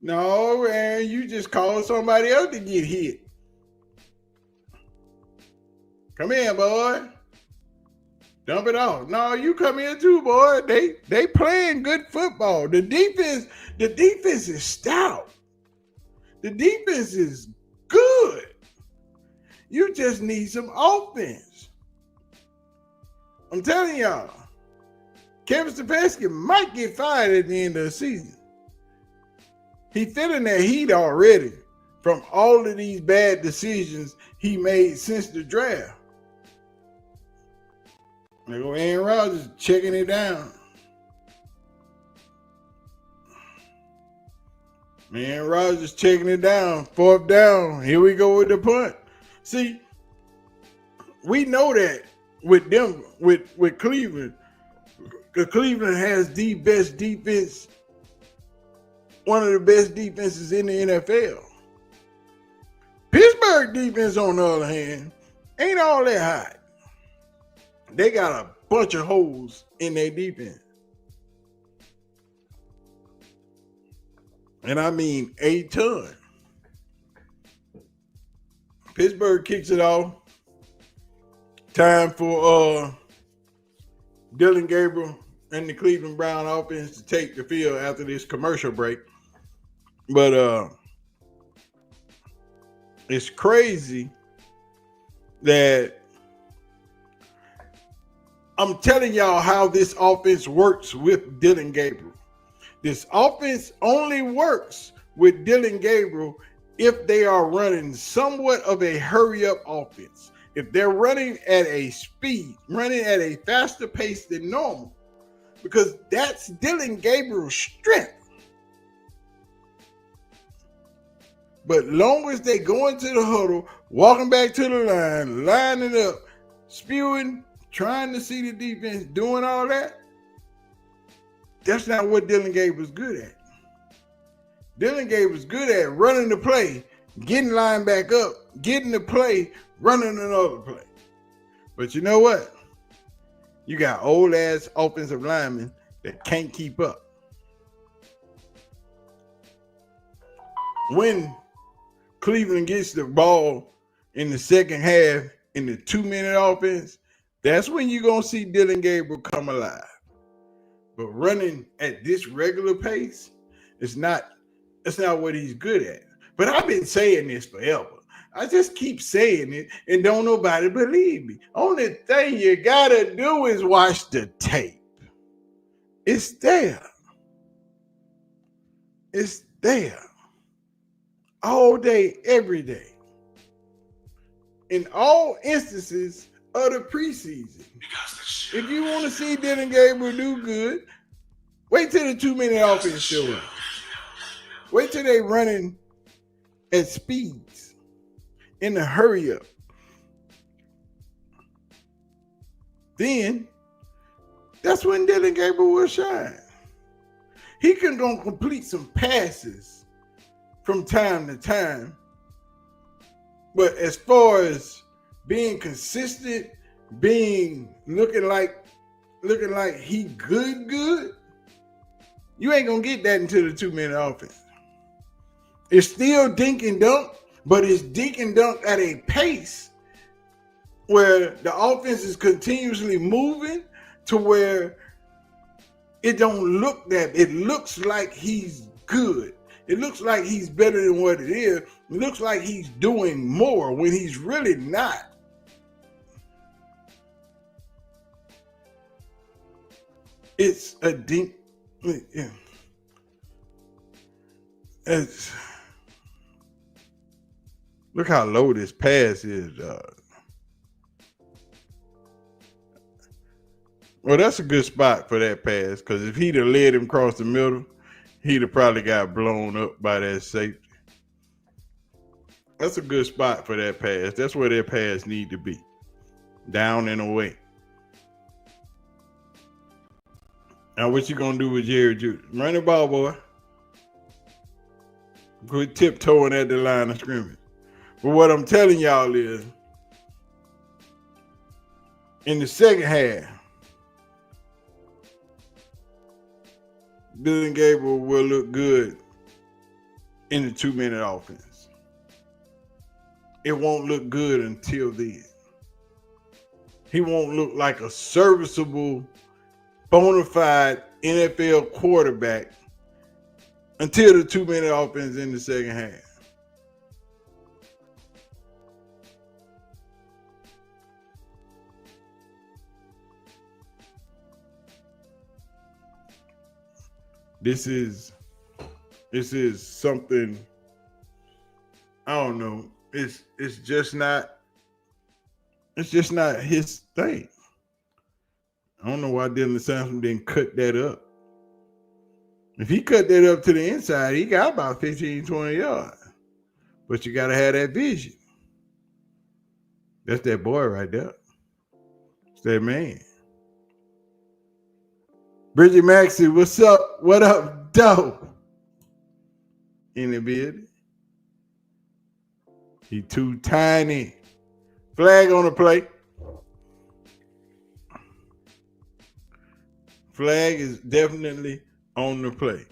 No, man, you just called somebody else to get hit. Come here, boy. Dump it off. No, you come here too, boy. They playing good football. The defense is stout. The defense is good. You just need some offense. I'm telling y'all, Kevin Stefanski might get fired at the end of the season. He feeling that heat already from all of these bad decisions he made since the draft. There go Aaron Rodgers checking it down. Aaron Rodgers checking it down. 4th down. Here we go with the punt. See, we know that with them, with Cleveland, because Cleveland has the best defense, one of the best defenses in the NFL. Pittsburgh defense, on the other hand, ain't all that hot. They got a bunch of holes in their defense. And I mean a ton. Pittsburgh kicks it off. Time for Dillon Gabriel and the Cleveland Brown offense to take the field after this commercial break. But it's crazy that I'm telling y'all how this offense works with Dillon Gabriel. This offense only works with Dillon Gabriel if they are running somewhat of a hurry-up offense. If they're running at a speed, running at a faster pace than normal, because that's Dillon Gabriel's strength. But long as they go into the huddle, walking back to the line, lining up, spewing, trying to see the defense, doing all that, that's not what Dillon Gabriel's good at. Dillon Gabriel's good at running the play, getting line back up, getting the play, running another play. But you know what? You got old-ass offensive linemen that can't keep up. When Cleveland gets the ball in the second half in the 2-minute offense, that's when you're going to see Dillon Gabriel come alive. But running at this regular pace, that's not what he's good at. But I've been saying this forever. I just keep saying it and don't nobody believe me. Only thing you got to do is watch the tape. It's there. It's there. All day, every day. In all instances of the preseason. If you want to see Dillon Gabriel do good, wait till the 2-minute offense show up. Wait till they running at speeds in the hurry up. Then that's when Dillon Gabriel will shine. He can go complete some passes from time to time. But as far as being consistent, looking like he good, you ain't gonna get that until the 2-minute offense. It's still dink and dunk, but it's dink and dunk at a pace where the offense is continuously moving to where it don't look that. It looks like he's good. It looks like he's better than what it is. It looks like he's doing more when he's really not. It's a dink. Yeah. It's, look how low this pass is. Well, that's a good spot for that pass, because if he'd have led him across the middle, he'd have probably got blown up by that safety. That's a good spot for that pass. That's where that pass need to be. Down and away. Now, what you going to do with Jerry Judy? Run the ball, boy. Quit tiptoeing at the line of scrimmage. But what I'm telling y'all is, in the second half, Dylan Gabriel will look good in the 2-minute offense. It won't look good until then. He won't look like a serviceable, bona fide NFL quarterback until the 2-minute offense in the second half. This is something, I don't know. It's just not his thing. I don't know why Dylan Sampson didn't cut that up. If he cut that up to the inside, he got about 15, 20 yards. But you got to have that vision. That's that boy right there. It's that man. Bridget Maxey, what's up? What up, dope? In the building. He too tiny. Flag on the play. Flag is definitely on the play.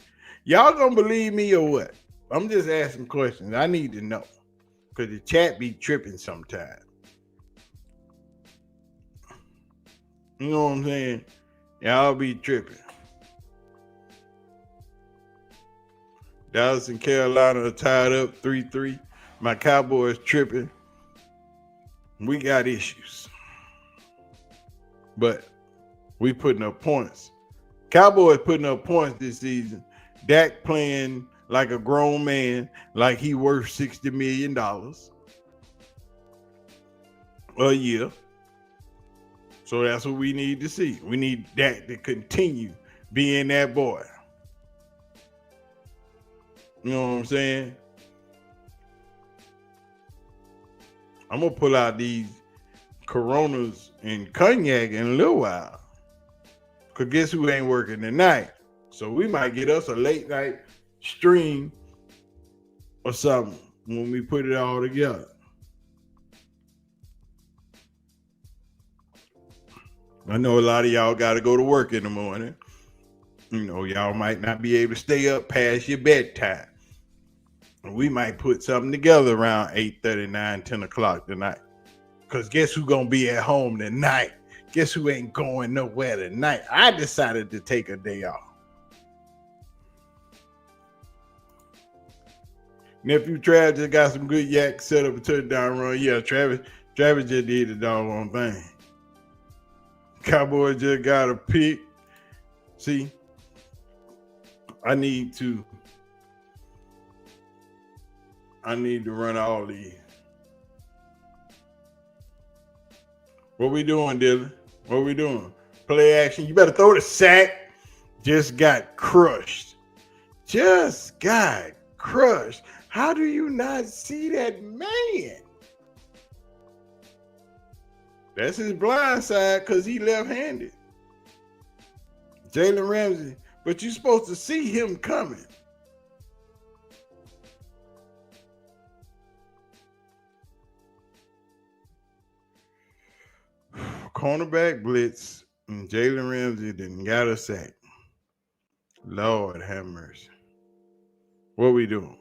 Y'all gonna believe me or what? I'm just asking questions. I need to know. Because the chat be tripping sometimes. You know what I'm saying? Y'all be tripping. Dallas and Carolina are tied up 3-3. My Cowboys tripping. We got issues. But we putting up points. Cowboys putting up points this season. Dak playing like a grown man, like he worth $60 million a year. So that's what we need to see. We need Dak to continue being that boy. You know what I'm saying? I'm going to pull out these Coronas and cognac in a little while. Because guess who ain't working tonight? So we might get us a late night stream or something when we put it all together. I know a lot of y'all got to go to work in the morning. You know, y'all might not be able to stay up past your bedtime. We might put something together around 8:30, 9, 10 o'clock tonight. Because guess who's going to be at home tonight? Guess who ain't going nowhere tonight? I decided to take a day off. Nephew Travis just got some good yak, set up a touchdown run. Yeah, Travis just did the doggone thing. Cowboys just got a pick. See, I need to run all these. What we doing, Dylan? What we doing? Play action. You better throw the sack. Just got crushed. Just got crushed. How do you not see that man? That's his blind side because he left-handed. Jalen Ramsey. But you're supposed to see him coming. Cornerback blitz and Jalen Ramsey didn't got a sack. Lord have mercy. What we doing?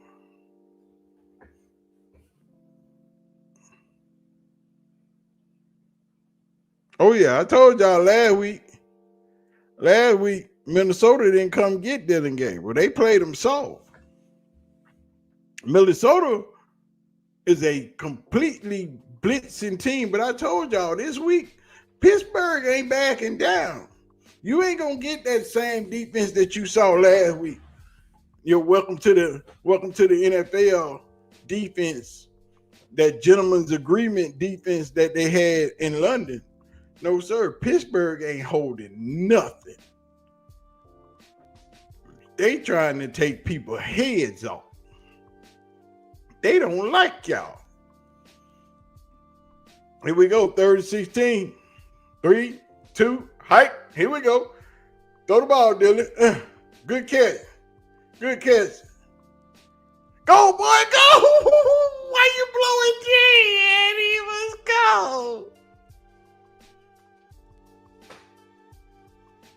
Oh yeah, I told y'all last week Minnesota didn't come get Dylan Gabriel. They played him soft. Minnesota is a completely blitzing team, but I told y'all this week Pittsburgh ain't backing down. You ain't gonna get that same defense that you saw last week. You're welcome to the NFL defense, that gentleman's agreement defense that they had in London. No, sir. Pittsburgh ain't holding nothing. They trying to take people's heads off. They don't like y'all. Here we go, 3rd and 16. 3, 2, hike. Here we go. Throw the ball, Dylan. Good catch. Good catch. Go, boy, go. Why you blowing G? He was go.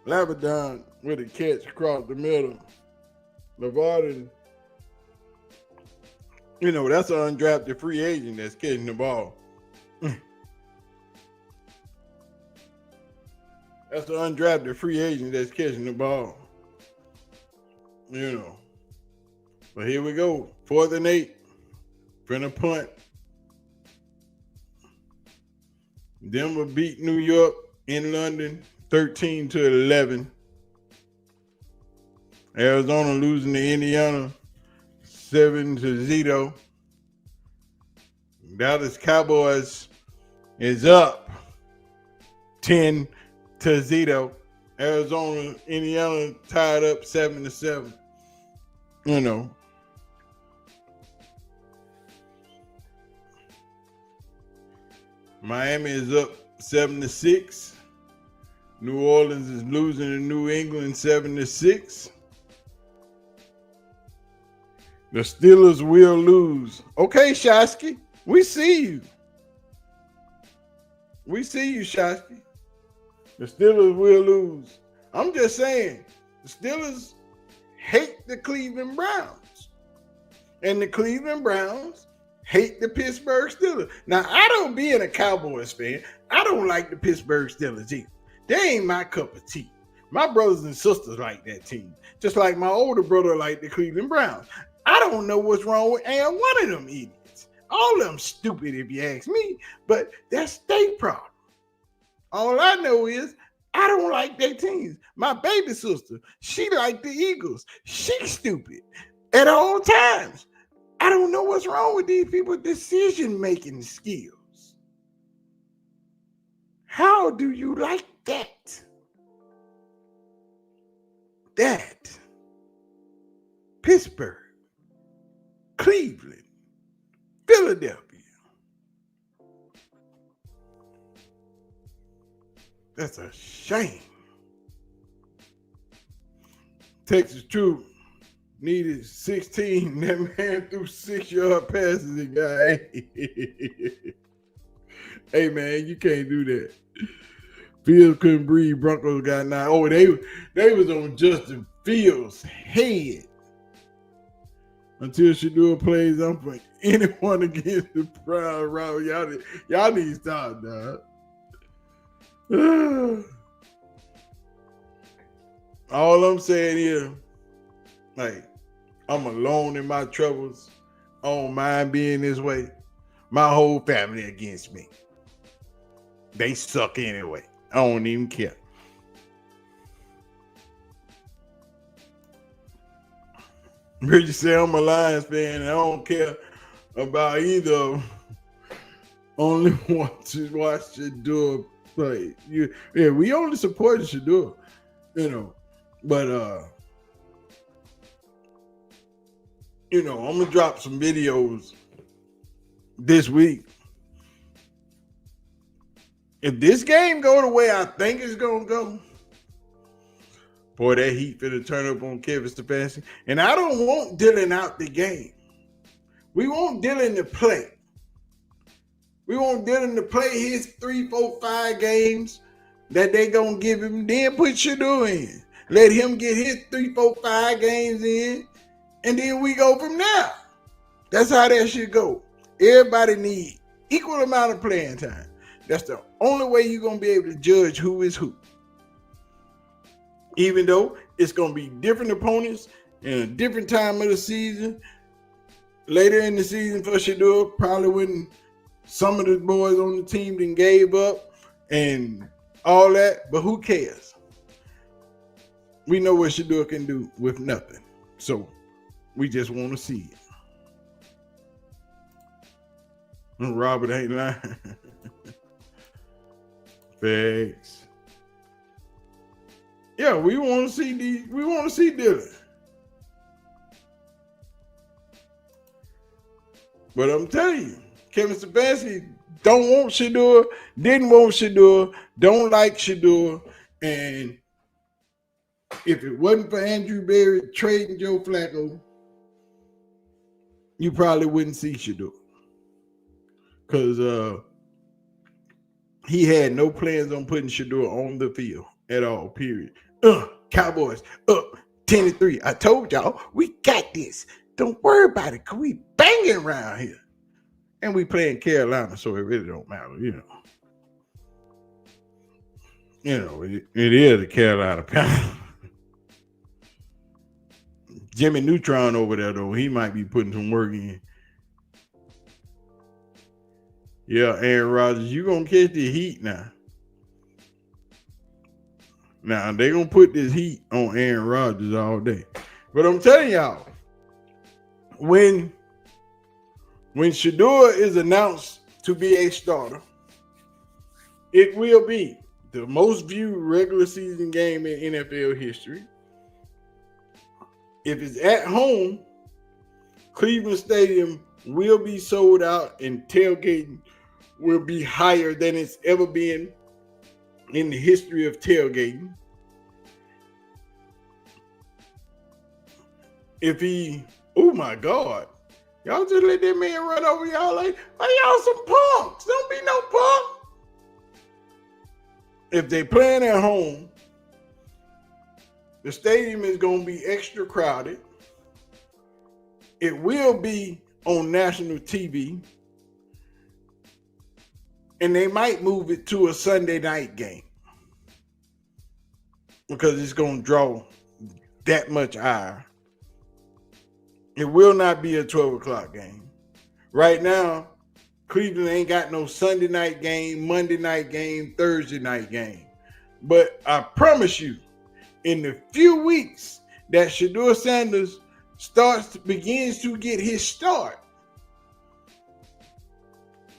Labadon with a catch across the middle. Lavarden, that's an undrafted free agent that's catching the ball. That's the undrafted free agent that's catching the ball. But here we go. 4th and 8. Finna punt. Denver beat New York in London 13-11. Arizona losing to Indiana 7-0. Dallas Cowboys is up 10-0. Arizona, Indiana tied up 7-7. Miami is up 7-6. New Orleans is losing to New England 7-6. The Steelers will lose. Okay, Shasky, we see you. We see you, Shasky. The Steelers will lose. I'm just saying, the Steelers hate the Cleveland Browns. And the Cleveland Browns hate the Pittsburgh Steelers. Now, I don't being a Cowboys fan, I don't like the Pittsburgh Steelers either. They ain't my cup of tea. My brothers and sisters like that team. Just like my older brother like the Cleveland Browns. I don't know what's wrong with and one of them idiots. All of them stupid if you ask me, but that's their problem. All I know is I don't like their teams. My baby sister, she like the Eagles. She's stupid at all times. I don't know what's wrong with these people's decision-making skills. How do you like that? Pittsburgh, Cleveland, Philadelphia. That's a shame. Texas True needed 16. That man threw 6-yard passes and got 8. Hey, man, you can't do that. Fields couldn't breathe. Broncos got 9. Oh, they was on Justin Fields' head until Shadua plays. I'm for anyone against the Browns. Y'all need to stop, dog. All I'm saying is, I'm alone in my troubles. I don't mind being this way. My whole family against me. They suck anyway. I don't even care. Bridget said I'm a Lions fan and I don't care about either of them. Only want to watch Shadua play. We only support Shadua, But I'm gonna drop some videos this week. If this game go the way I think it's gonna go, boy, that heat finna turn up on Kevin Stefanski. And I don't want Dylan out the game. We want Dylan to play. We want Dylan to play his 3, 4, 5 games that they gonna give him. Then put Shadua in. Let him get his 3, 4, 5 games in, and then we go from there. That's how that should go. Everybody need equal amount of playing time. That's the only way you're going to be able to judge who is who. Even though it's going to be different opponents in a different time of the season. Later in the season for Shadua, probably when some of the boys on the team then gave up and all that. But who cares? we know what Shador can do with nothing. So we just want to see it. And Robert ain't lying. Facts. Yeah, we want to see Dylan. But I'm telling you, Kevin Stefanski don't want Shador, didn't want Shador, don't like Shador, and if it wasn't for Andrew Berry trading Joe Flacco, you probably wouldn't see Shador. Because he had no plans on putting Shador on the field at all, period. Cowboys up 10-3. I told y'all, we got this. Don't worry about it, because we banging around here. And we playing Carolina, so it really don't matter, it is the Carolina Panthers. Jimmy Neutron over there, though, he might be putting some work in. Yeah, Aaron Rodgers, you gonna catch the heat now. Now, they gonna put this heat on Aaron Rodgers all day. But I'm telling y'all, when Shador is announced to be a starter, it will be the most viewed regular season game in NFL history. If it's at home, Cleveland Stadium will be sold out and tailgating will be higher than it's ever been in the history of tailgating. Oh my God, y'all just let that man run over y'all like y'all some punks. Don't be no punk. If they playing at home, the stadium is going to be extra crowded. It will be on national TV. And they might move it to a Sunday night game because it's going to draw that much ire. It will not be a 12 o'clock game. Right now, Cleveland ain't got no Sunday night game, Monday night game, Thursday night game. But I promise you, in the few weeks that Shador Sanders begins to get his start,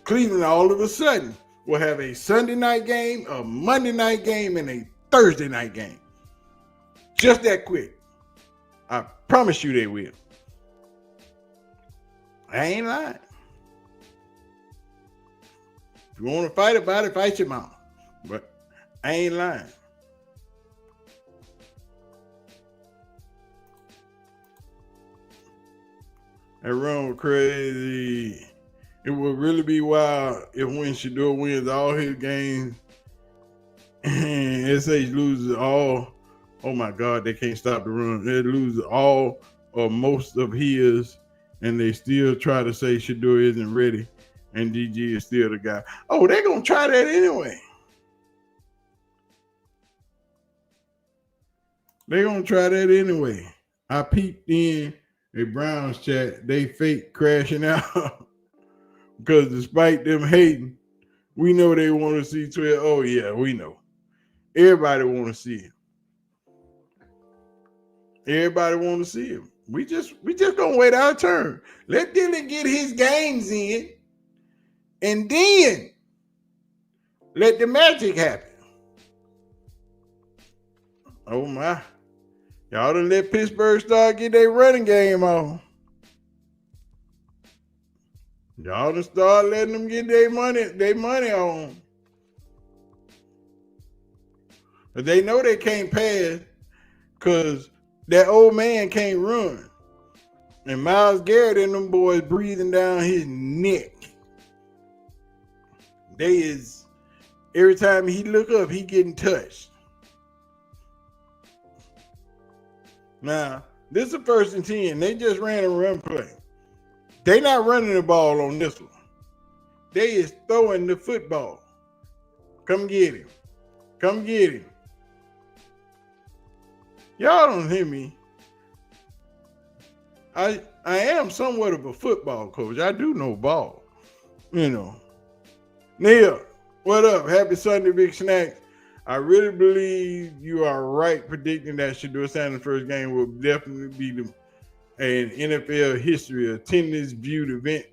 Cleveland all of a sudden will have a Sunday night game, a Monday night game, and a Thursday night game. Just that quick. I promise you they will. I ain't lying. If you want to fight about it, fight your mama. But I ain't lying. That run was crazy. It would really be wild if when Shador wins all his games and SH loses all. Oh my God, they can't stop the run. They lose all or most of his, and they still try to say Shador isn't ready, and DG is still the guy. Oh, they're gonna try that anyway. They're gonna try that anyway. I peeped in a Browns chat. They fake crashing out. Because despite them hating, we know they want to see 12. Oh, yeah, we know. Everybody want to see him. Everybody want to see him. We just gonna wait our turn. Let Dylan get his games in, and then let the magic happen. Oh my. Y'all done let Pittsburgh start get their running game on. Y'all done start letting them get their money on. But they know they can't pass because that old man can't run. And Myles Garrett and them boys breathing down his neck. Every time he look up, he getting touched. Now, this is a 1st and 10. They just ran a run play. They not running the ball on this one. They is throwing the football. Come get him. Come get him. Y'all don't hear me. I am somewhat of a football coach. I do know ball. Neil, what up? Happy Sunday, Big Snack. I really believe you are right predicting that Shedeur Sanders' first game will definitely be an NFL history attendance viewed event,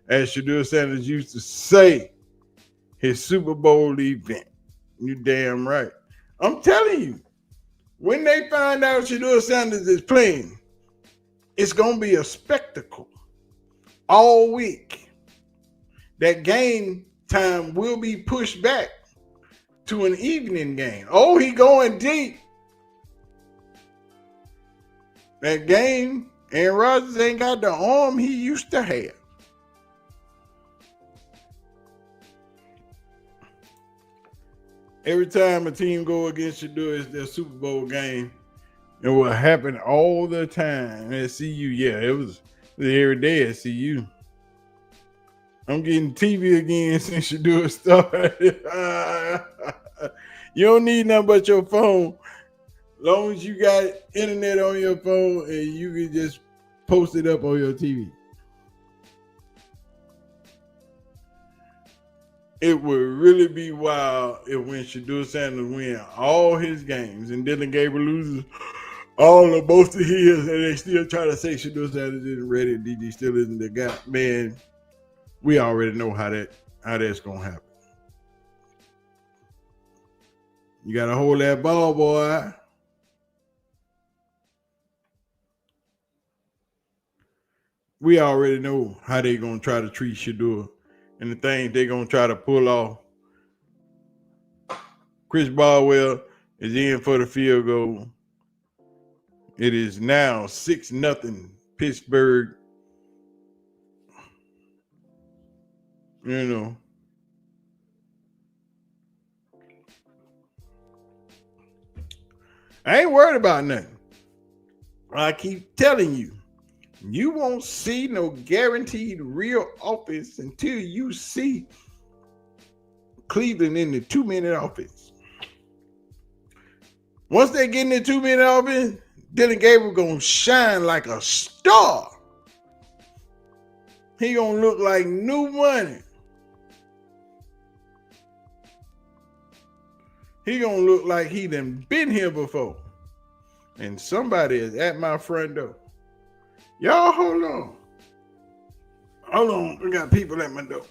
as Shedeur Sanders used to say, his Super Bowl event. You damn right. I'm telling you, when they find out Shedeur Sanders is playing, it's going to be a spectacle all week. That game time will be pushed back to an evening game. Oh, he going deep. That game, Aaron Rodgers ain't got the arm he used to have. Every time a team go against Shedeur, it's their Super Bowl game. It will happen all the time at CU. Yeah, it was every day at CU. I'm getting TV again since Shedeur started. You don't need nothing but your phone. Long as you got internet on your phone and you can just post it up on your TV. It would really be wild if when Shedeur Sanders win all his games and Dylan Gabriel loses all of both of his and they still try to say Shedeur Sanders isn't ready, DD still isn't the guy. Man, we already know how that's gonna happen. You gotta hold that ball, boy. We already know how they gonna try to treat Shedeur and the things they gonna try to pull off. Chris Baldwell is in for the field goal. It is now 6-0 Pittsburgh. You know. I ain't worried about nothing. I keep telling you, you won't see no guaranteed real offense until you see Cleveland in the 2-minute offense. Once they get in the 2-minute offense, Dylan Gabriel gonna shine like a star. He gonna look like new money. He gonna look like he done been here before. And somebody is at my front door. Y'all hold on. Hold on. We got people at my door.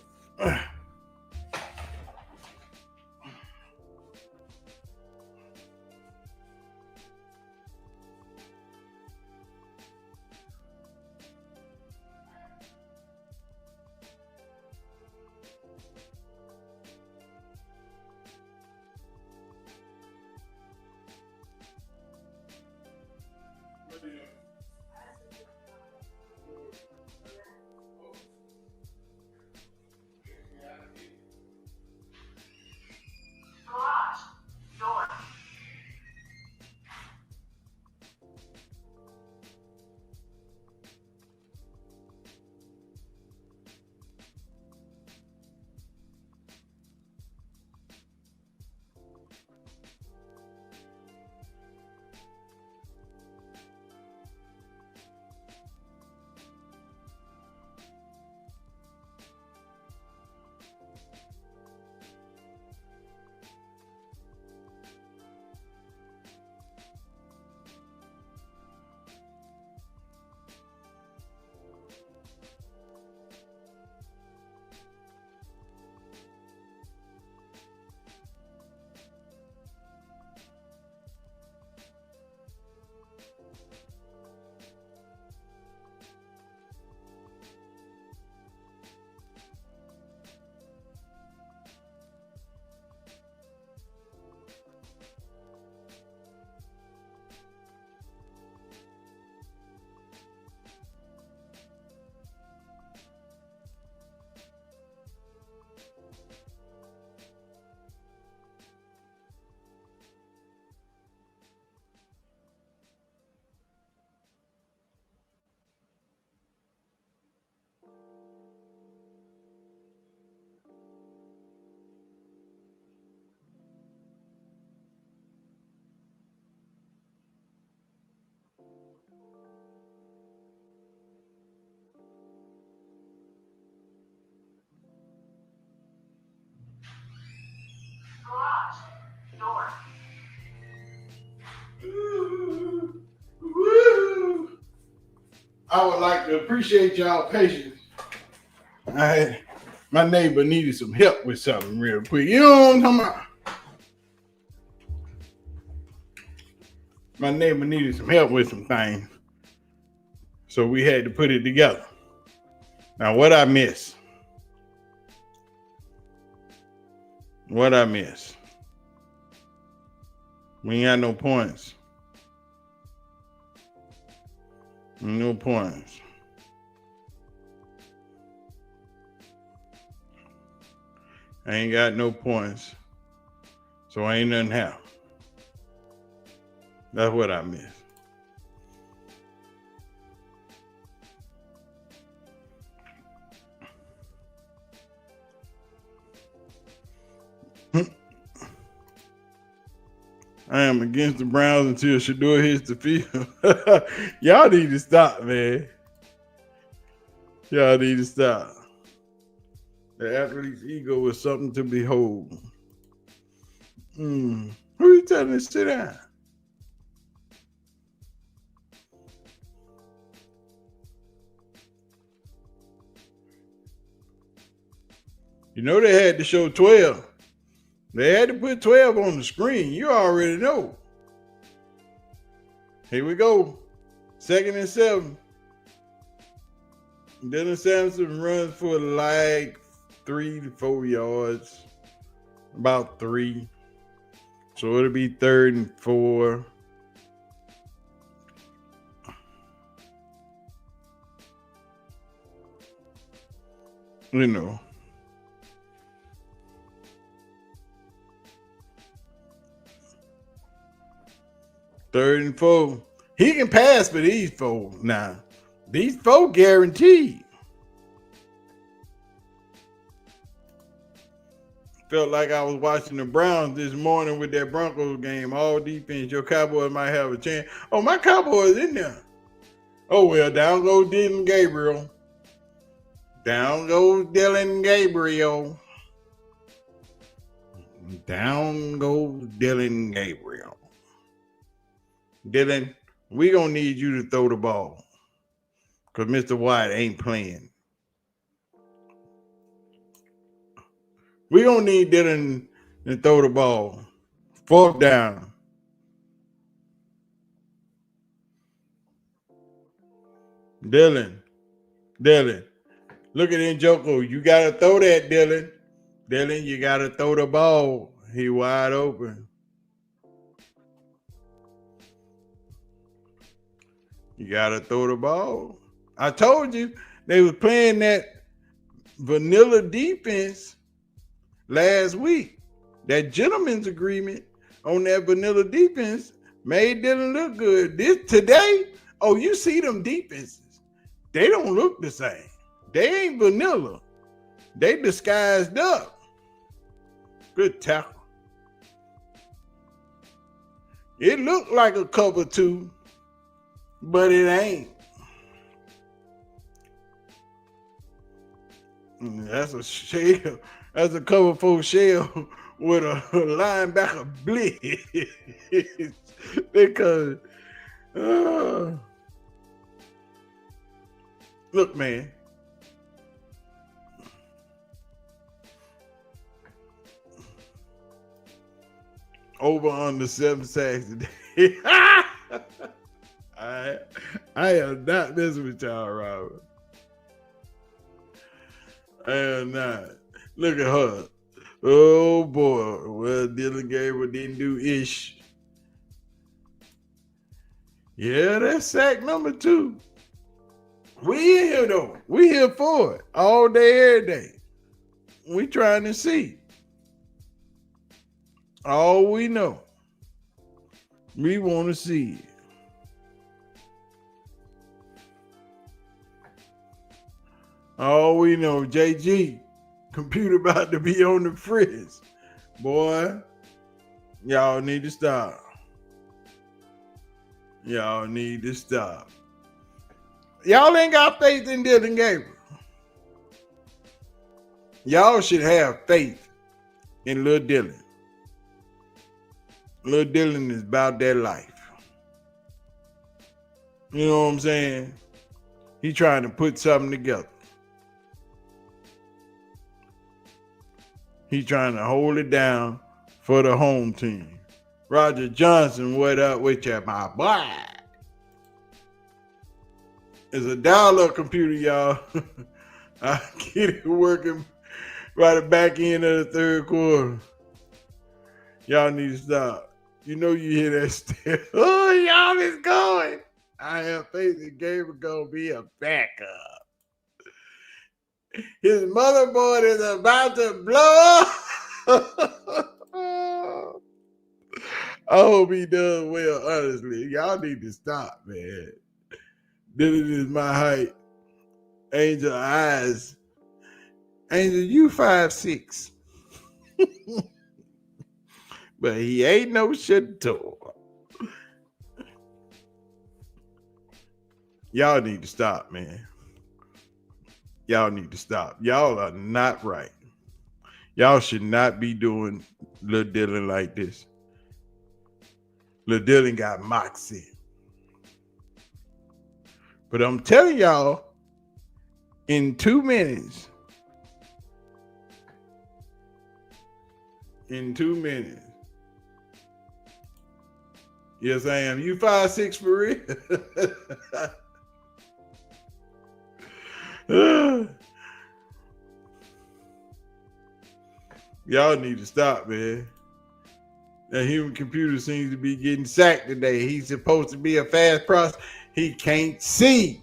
I would like to appreciate y'all patience. My neighbor needed some help with something real quick. You know what I'm talking about? My neighbor needed some help with some things. So we had to put it together. Now, what I miss? What I miss? We ain't got no points. No points. I ain't got no points. So ain't nothing happen. That's what I miss. I am against the Browns until Shador hits the field. Y'all need to stop, man. Y'all need to stop. The athlete's ego is something to behold. Who are you telling to sit down? You know they had to show 12. They had to put 12 on the screen. You already know. Here we go. 2nd and 7. Dylan Sampson runs for like 3 to 4 yards. About 3. So it'll be 3rd and 4. You know. Third and 4. He can pass for these 4 now. These 4 guaranteed. Felt like I was watching the Browns this morning with that Broncos game. All defense. Your Cowboys might have a chance. Oh, my Cowboys in there. Oh, well, down goes Dylan Gabriel. Down goes Dylan Gabriel. Down goes Dylan Gabriel. Dylan, we gonna need you to throw the ball because Mr. White ain't playing. We gonna need Dylan to throw the ball. 4th down. Dylan, look at Njoku. You gotta throw that, Dylan. Dylan, you gotta throw the ball. He wide open. You gotta throw the ball. I told you they was playing that vanilla defense last week. That gentleman's agreement on that vanilla defense made Dylan look good. Today, oh, you see them defenses. They don't look the same. They ain't vanilla. They disguised up. Good tackle. It looked like a cover 2. But it ain't. That's a shell. That's a cover 4 shell with a linebacker blitz. Because, look, man. Over under 7 sacks today. I am not messing with y'all, Robert. I am not. Look at her. Oh boy. Well, Dylan Gabriel didn't do ish. Yeah, that's sack number 2. We in here though. We here for it. All day, every day. We trying to see. All we know. We want to see it. All we know, JG, computer about to be on the frizz. Boy, y'all need to stop. Y'all need to stop. Y'all ain't got faith in Dylan Gabriel. Y'all should have faith in Lil Dylan. Lil Dylan is about that life. You know what I'm saying? He trying to put something together. He trying to hold it down for the home team. Roger Johnson, what up with you, my boy? It's a dial-up computer, y'all. I get it working right at the back end of the third quarter. Y'all need to stop. You know you hear that still. Oh, y'all is going. I have faith that Gabriel gonna be a backup. His motherboard is about to blow up. I hope he does well, honestly. Y'all need to stop, man. Dylan is my height. Angel eyes. Angel, you 5'6". But he ain't no shit-door. Y'all need to stop, man. Y'all need to stop. Y'all are not right. Y'all should not be doing Lil Dylan like this. Lil Dylan got moxie. But I'm telling y'all, in 2 minutes, yes, I am. You 5'6" for real? Y'all need to stop, man. That human computer seems to be getting sacked today. He's supposed to be a fast processor. He can't see.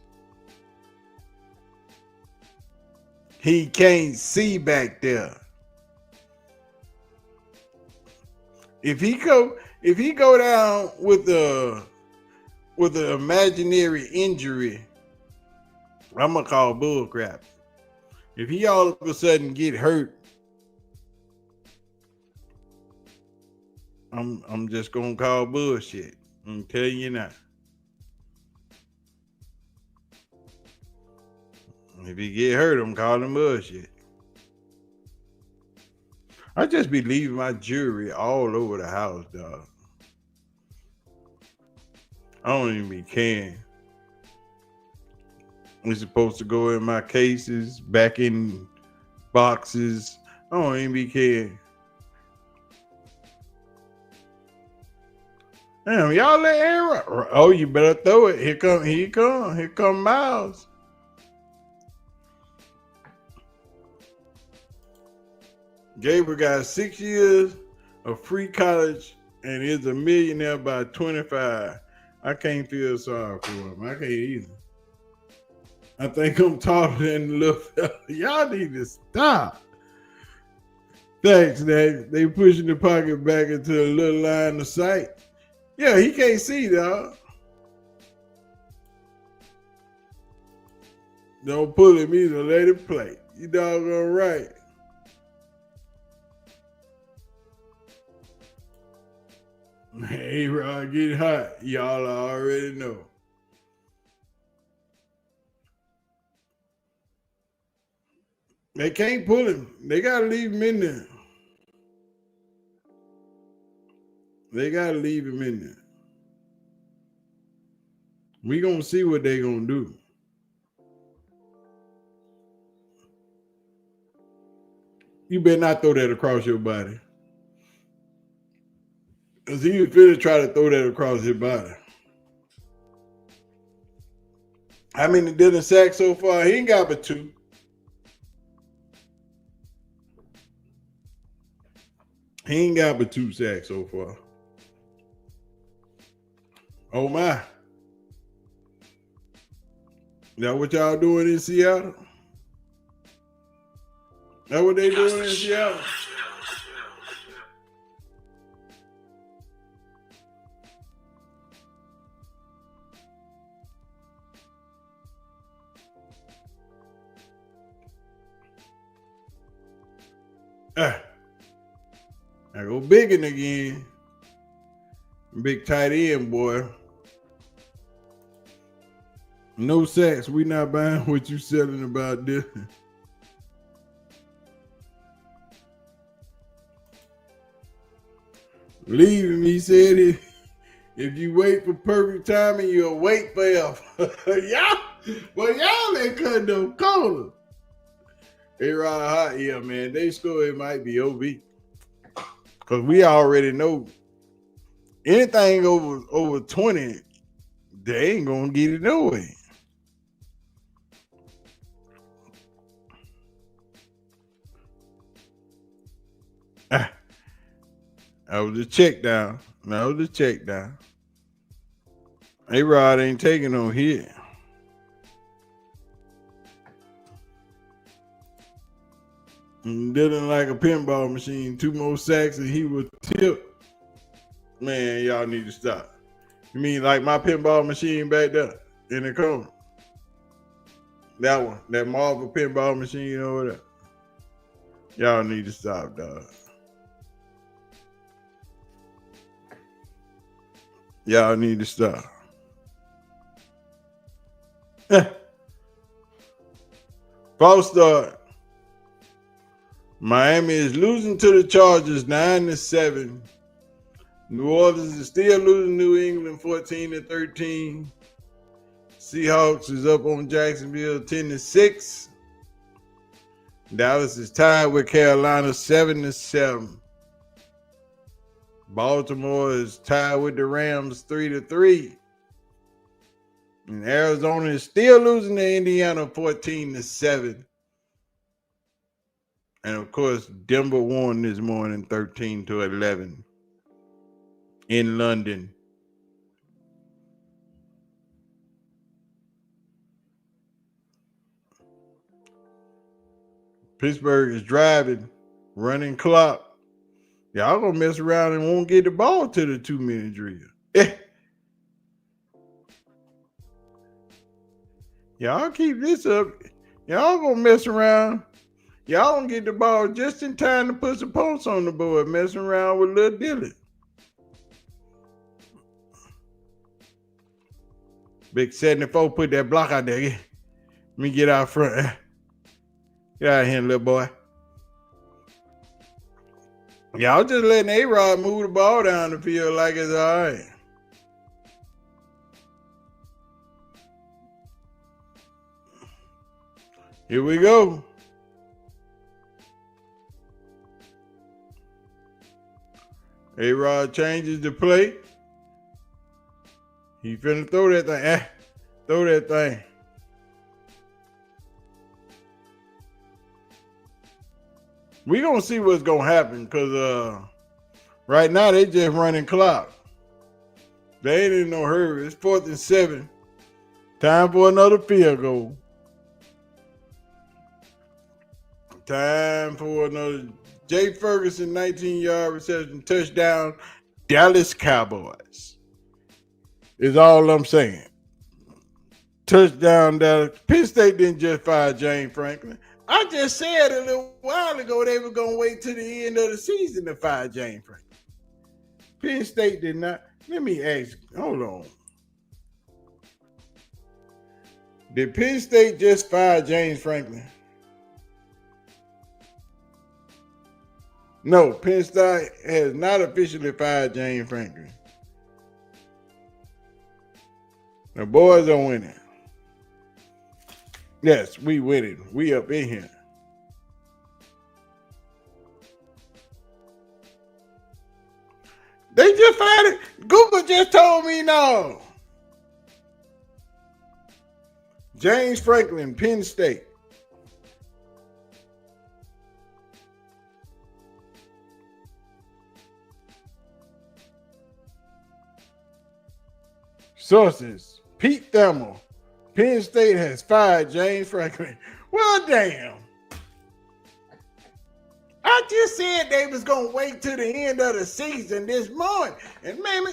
He can't see back there. If he go down with an imaginary injury, I'm gonna call bull crap. If he all of a sudden get hurt, I'm just gonna call bullshit. I'm telling you now. If he get hurt, I'm calling bullshit. I just be leaving my jewelry all over the house, dog. I don't even be caring. It's supposed to go in my cases, back in boxes. I don't even be caring. Damn, y'all let Aaron. Oh, you better throw it. Here come Miles. Gabriel got 6 years of free college and is a millionaire by 25. I can't feel sorry for him. I can't either. I think I'm taller than the little fella. Y'all need to stop. Thanks, Nate. They pushing the pocket back into a little line of sight. Yeah, he can't see, dog. Don't pull him either. Let him play. You doggone right. Hey, Rod, getting hot. Y'all already know. They can't pull him. They got to leave him in there. They got to leave him in there. We going to see what they going to do. You better not throw that across your body. Because he was finna try to throw that across his body. How many Dylan sacks so far? He ain't got but 2. He ain't got but 2 sacks so far. Oh my. That what y'all doing in Seattle? That what they doing in Seattle? I go biggin' again. Big tight end, boy. No sacks. We not buying what you selling about this. Leave him, he said. If you wait for perfect timing, you'll wait forever. But y'all ain't cutting no corners. They ride hot, yeah, man. They score, it might be OB. Because we already know anything over 20, they ain't going to get it no way. That was a check down. A-Rod ain't taking no hit. Didn't like a pinball machine. 2 more sacks and he would tip. Man, y'all need to stop. You mean like my pinball machine back there in the corner? That one, that Marvel pinball machine over there. Y'all need to stop, dog. Y'all need to stop. False start. Miami is losing to the Chargers 9-7. New Orleans is still losing New England 14-13. Seahawks is up on Jacksonville 10-6. Dallas is tied with Carolina 7-7. Baltimore is tied with the Rams 3-3. And Arizona is still losing to Indiana 14-7. And of course, Denver won this morning 13-11 in London. Pittsburgh is driving, running clock. Y'all gonna mess around and won't get the ball to the 2-minute drill. Y'all keep this up. Y'all gonna mess around. Y'all gonna get the ball just in time to put some points on the board, messing around with Lil Dilly. Big 74 put that block out there. Let me get out front. Get out of here, little boy. Y'all just letting A-Rod move the ball down the field like it's all right. Here we go. A-Rod changes the play. He finna throw that thing. Throw that thing. We gonna see what's gonna happen because right now they just running clock. They ain't in no hurry. It's 4th and 7. Time for another field goal. Time for another Jay Ferguson 19-yard reception touchdown. Dallas Cowboys. Is all I'm saying. Touchdown Dallas. Penn State didn't just fire James Franklin. I just said a little while ago they were going to wait till the end of the season to fire James Franklin. Penn State did not. Let me ask. Hold on. Did Penn State just fire James Franklin? No, Penn State has not officially fired James Franklin. The boys are winning. Yes, we winning. We up in here. They just fired it. Google just told me no. James Franklin, Penn State. Sources, Pete Thelma, Penn State has fired James Franklin. Well, damn. I just said they was going to wait till the end of the season this morning. And man,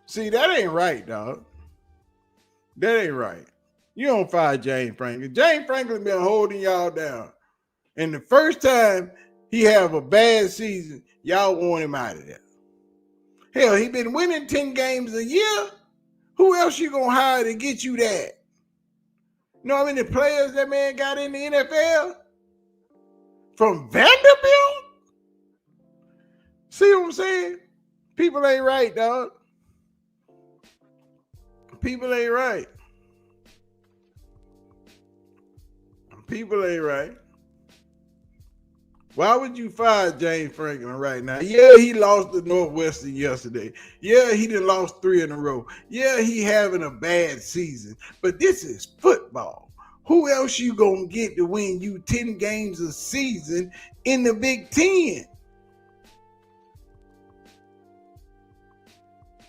see, that ain't right, dog. That ain't right. You don't fire James Franklin. James Franklin been holding y'all down. And the first time he have a bad season, y'all want him out of there. Hell, he been winning 10 games a year. Who else you gonna hire to get you that? You know how many players that man got in the NFL? From Vanderbilt? See what I'm saying? People ain't right, dog. People ain't right. People ain't right. Why would you fire James Franklin right now? Yeah, he lost to Northwestern yesterday. Yeah, he done lost 3 in a row. Yeah, he having a bad season. But this is football. Who else you gonna get to win you 10 games a season in the Big Ten?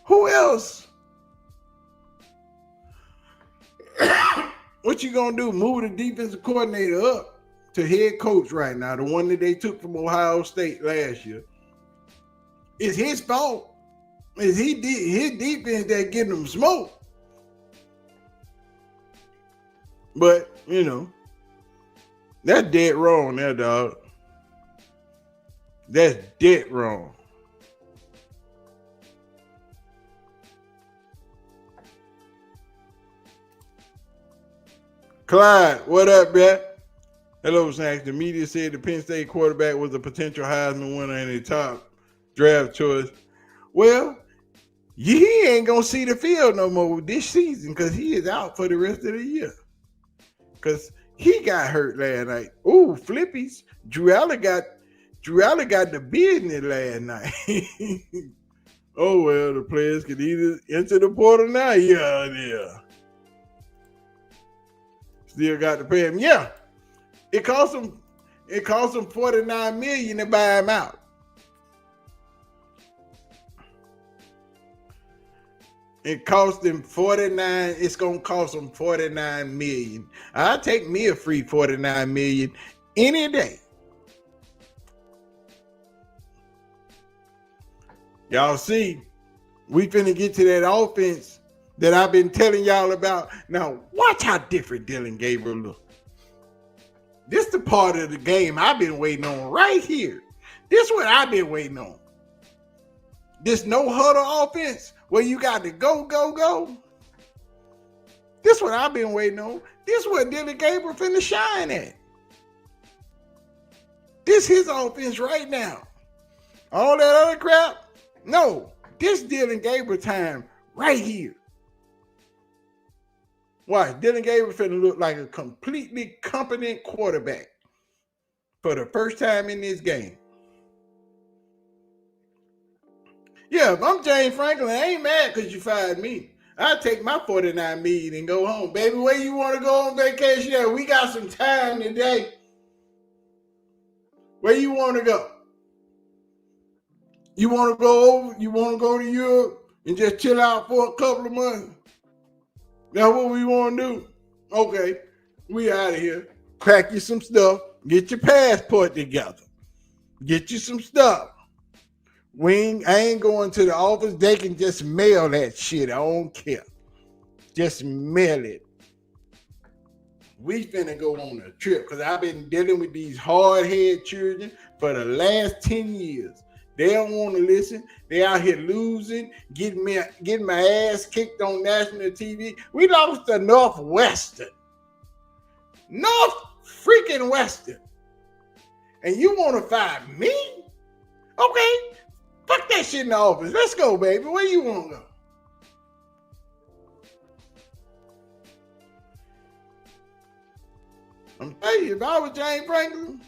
Who else? What you gonna do? Move the defensive coordinator up to head coach right now, the one that they took from Ohio State last year. It's his fault. It's his defense that getting them smoked. But, you know, that's dead wrong there, dog. That's dead wrong. Clyde, what up, bruh? Hello, Snacks. The media said the Penn State quarterback was a potential Heisman winner and a top draft choice. Well, he ain't going to see the field no more this season because he is out for the rest of the year. Because he got hurt last night. Ooh, flippies. Drew Allen got the business last night. Oh, well, the players could either enter the portal now. Yeah. Still got to pay him. Yeah. It cost him $49 million to buy him out. It cost him 49. It's gonna cost him $49 million. I'll take me a free $49 million any day. Y'all see, we finna get to that offense that I've been telling y'all about. Now, watch how different Dylan Gabriel look. This the part of the game I've been waiting on right here. This what I've been waiting on. This no huddle offense where you got to go. This what I've been waiting on. This what Dylan Gabriel finna shine at. This his offense right now. All that other crap, no. This Dylan Gabriel time right here. Watch, Dylan Gabriel finna look like a completely competent quarterback for the first time in this game. Yeah, if I'm James Franklin, I ain't mad because you fired me. I'll take my $49 million and go home. Baby, where you want to go on vacation? Yeah, we got some time today. Where you want to go? You want to go over? You want to go to Europe and just chill out for a couple of months? That's what we want to do. Okay, we out of here. Pack you some stuff. Get your passport together. Get you some stuff. I ain't going to the office. They can just mail that shit. I don't care. Just mail it. We finna go on a trip because I've been dealing with these hard-headed children for the last 10 years. They don't want to listen. They out here losing, getting my ass kicked on national TV. We lost to Northwestern. North freaking Western. And you want to fire me? Okay. Fuck that shit in the office. Let's go, baby. Where you want to go? I'm telling you, if I was James Franklin,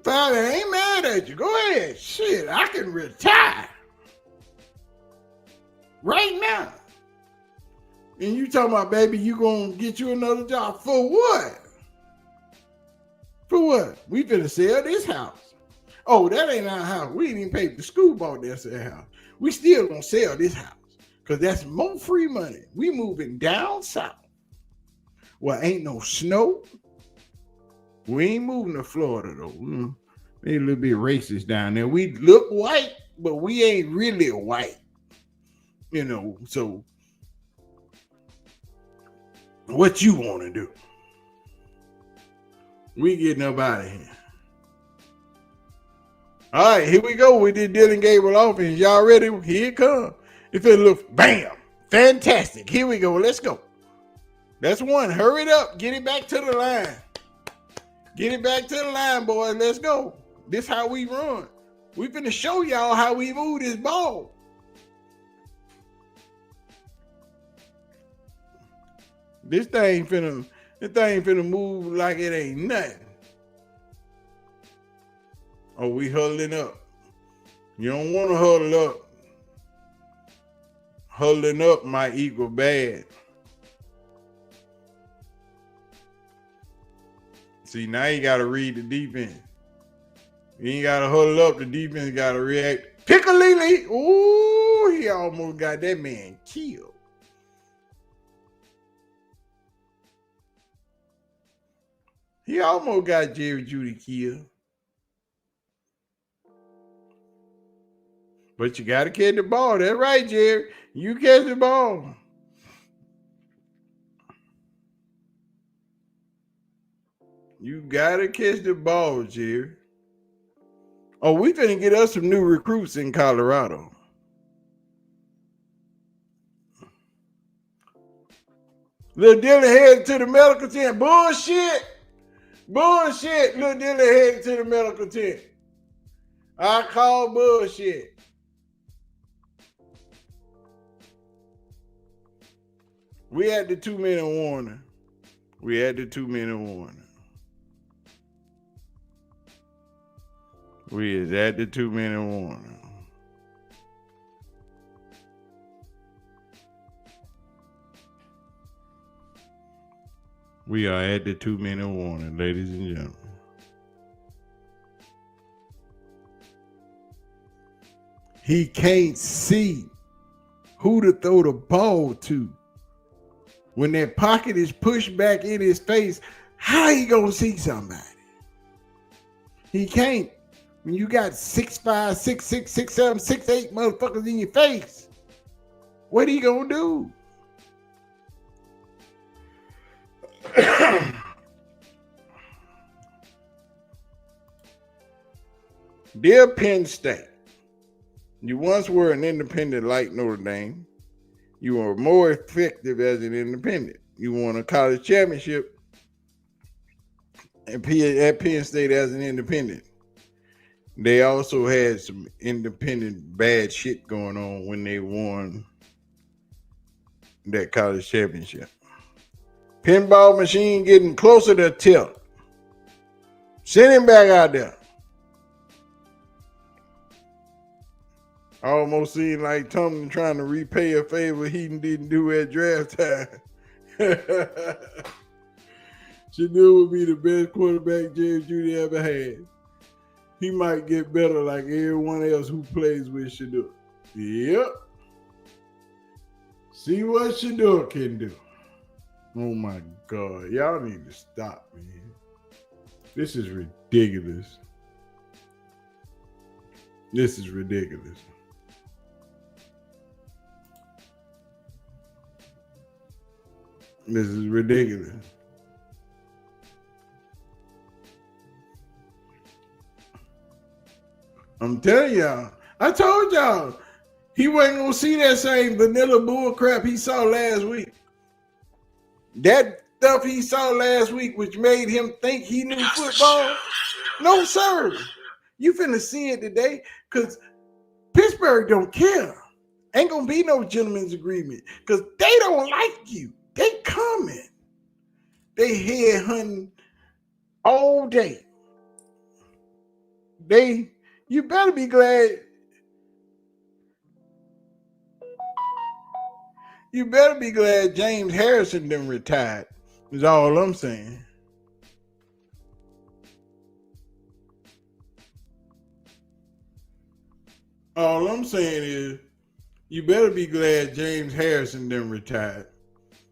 I ain't mad at you. Go ahead. Shit, I can retire right now. And you talking about, baby, you gonna get you another job for what? For what? We finna sell this house. Oh, that ain't our house. We ain't even paid the school bought that house. We still gonna sell this house because that's more free money. We moving down south. Well, ain't no snow. We ain't moving to Florida though. They a little bit racist down there. We look white, but we ain't really white. You know, so what you want to do? We getting up out of here. All right, here we go with this Dylan Gabriel offense. Y'all ready? Here it comes. If it looks, bam, fantastic. Here we go. Let's go. That's one. Hurry it up. Get it back to the line. Get it back to the line, boys. Let's go. This how we run. We finna show y'all how we move this ball. This thing finna move like it ain't nothing. Oh, we huddling up. You don't want to huddle up. Huddling up might equal bad. See, now you got to read the defense. You ain't got to huddle up. The defense got to react. Piccalili. Ooh, he almost got that man killed. He almost got Jerry Jeudy killed. But you got to catch the ball. That's right, Jerry. You catch the ball. You got to catch the ball, Jerry. Oh, we finna get us some new recruits in Colorado. Little Dilly headed to the medical tent. Bullshit. Bullshit. Little Dilly headed to the medical tent. I call bullshit. We had the 2-minute warning. We is at the 2-minute warning. We are at the 2-minute warning, ladies and gentlemen. He can't see who to throw the ball to. When that pocket is pushed back in his face, how he gonna see somebody? He can't. When you got 6'5", 6'6", 6'7", 6'8" motherfuckers in your face, what he gonna do? Dear Penn State, you once were an independent like Notre Dame. You were more effective as an independent. You won a college championship at Penn State as an independent. They also had some independent bad shit going on when they won that college championship. Pinball machine getting closer to tilt. Send him back out there. Almost seemed like Tomlin trying to repay a favor he didn't do at draft time. Shador would be the best quarterback Jerry Jeudy ever had. He might get better like everyone else who plays with Shador. Yep. See what Shador can do. Oh my God. Y'all need to stop, man. This is ridiculous. This is ridiculous. This is ridiculous. I'm telling y'all. I told y'all he wasn't gonna see that same vanilla bull crap he saw last week. That stuff he saw last week, which made him think he knew football. No, sir. You finna see it today because Pittsburgh don't care. Ain't gonna be no gentleman's agreement because they don't like you. They coming. They head hunting all day. You better be glad. You better be glad James Harrison done retired. Is all I'm saying. All I'm saying is you better be glad James Harrison done retired.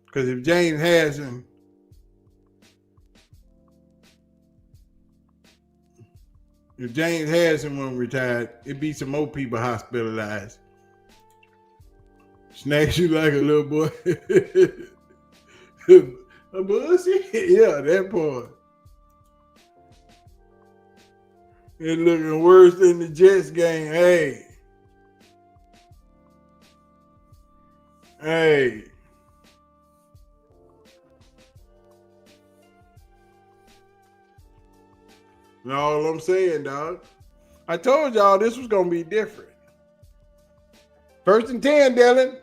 Because if James Harrison wasn't retired, it'd be some more people hospitalized. Snacks you like a little boy. A bullshit? Yeah, that part. It's looking worse than the Jets game. Hey. That's all I'm saying, dog. I told y'all this was going to be different. 1st and 10, Dylan.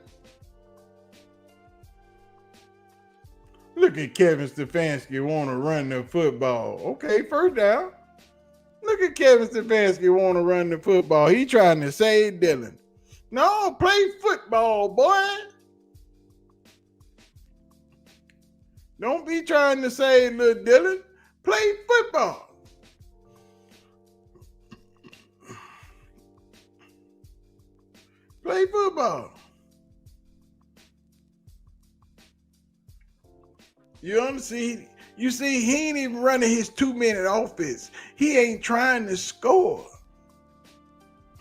Look at Kevin Stefanski want to run the football. Okay, first down. Look at Kevin Stefanski want to run the football. He trying to save Dylan. No, play football, boy. Don't be trying to save little Dylan. Play football. Play football. You understand? You see, he ain't even running his 2-minute offense. He ain't trying to score.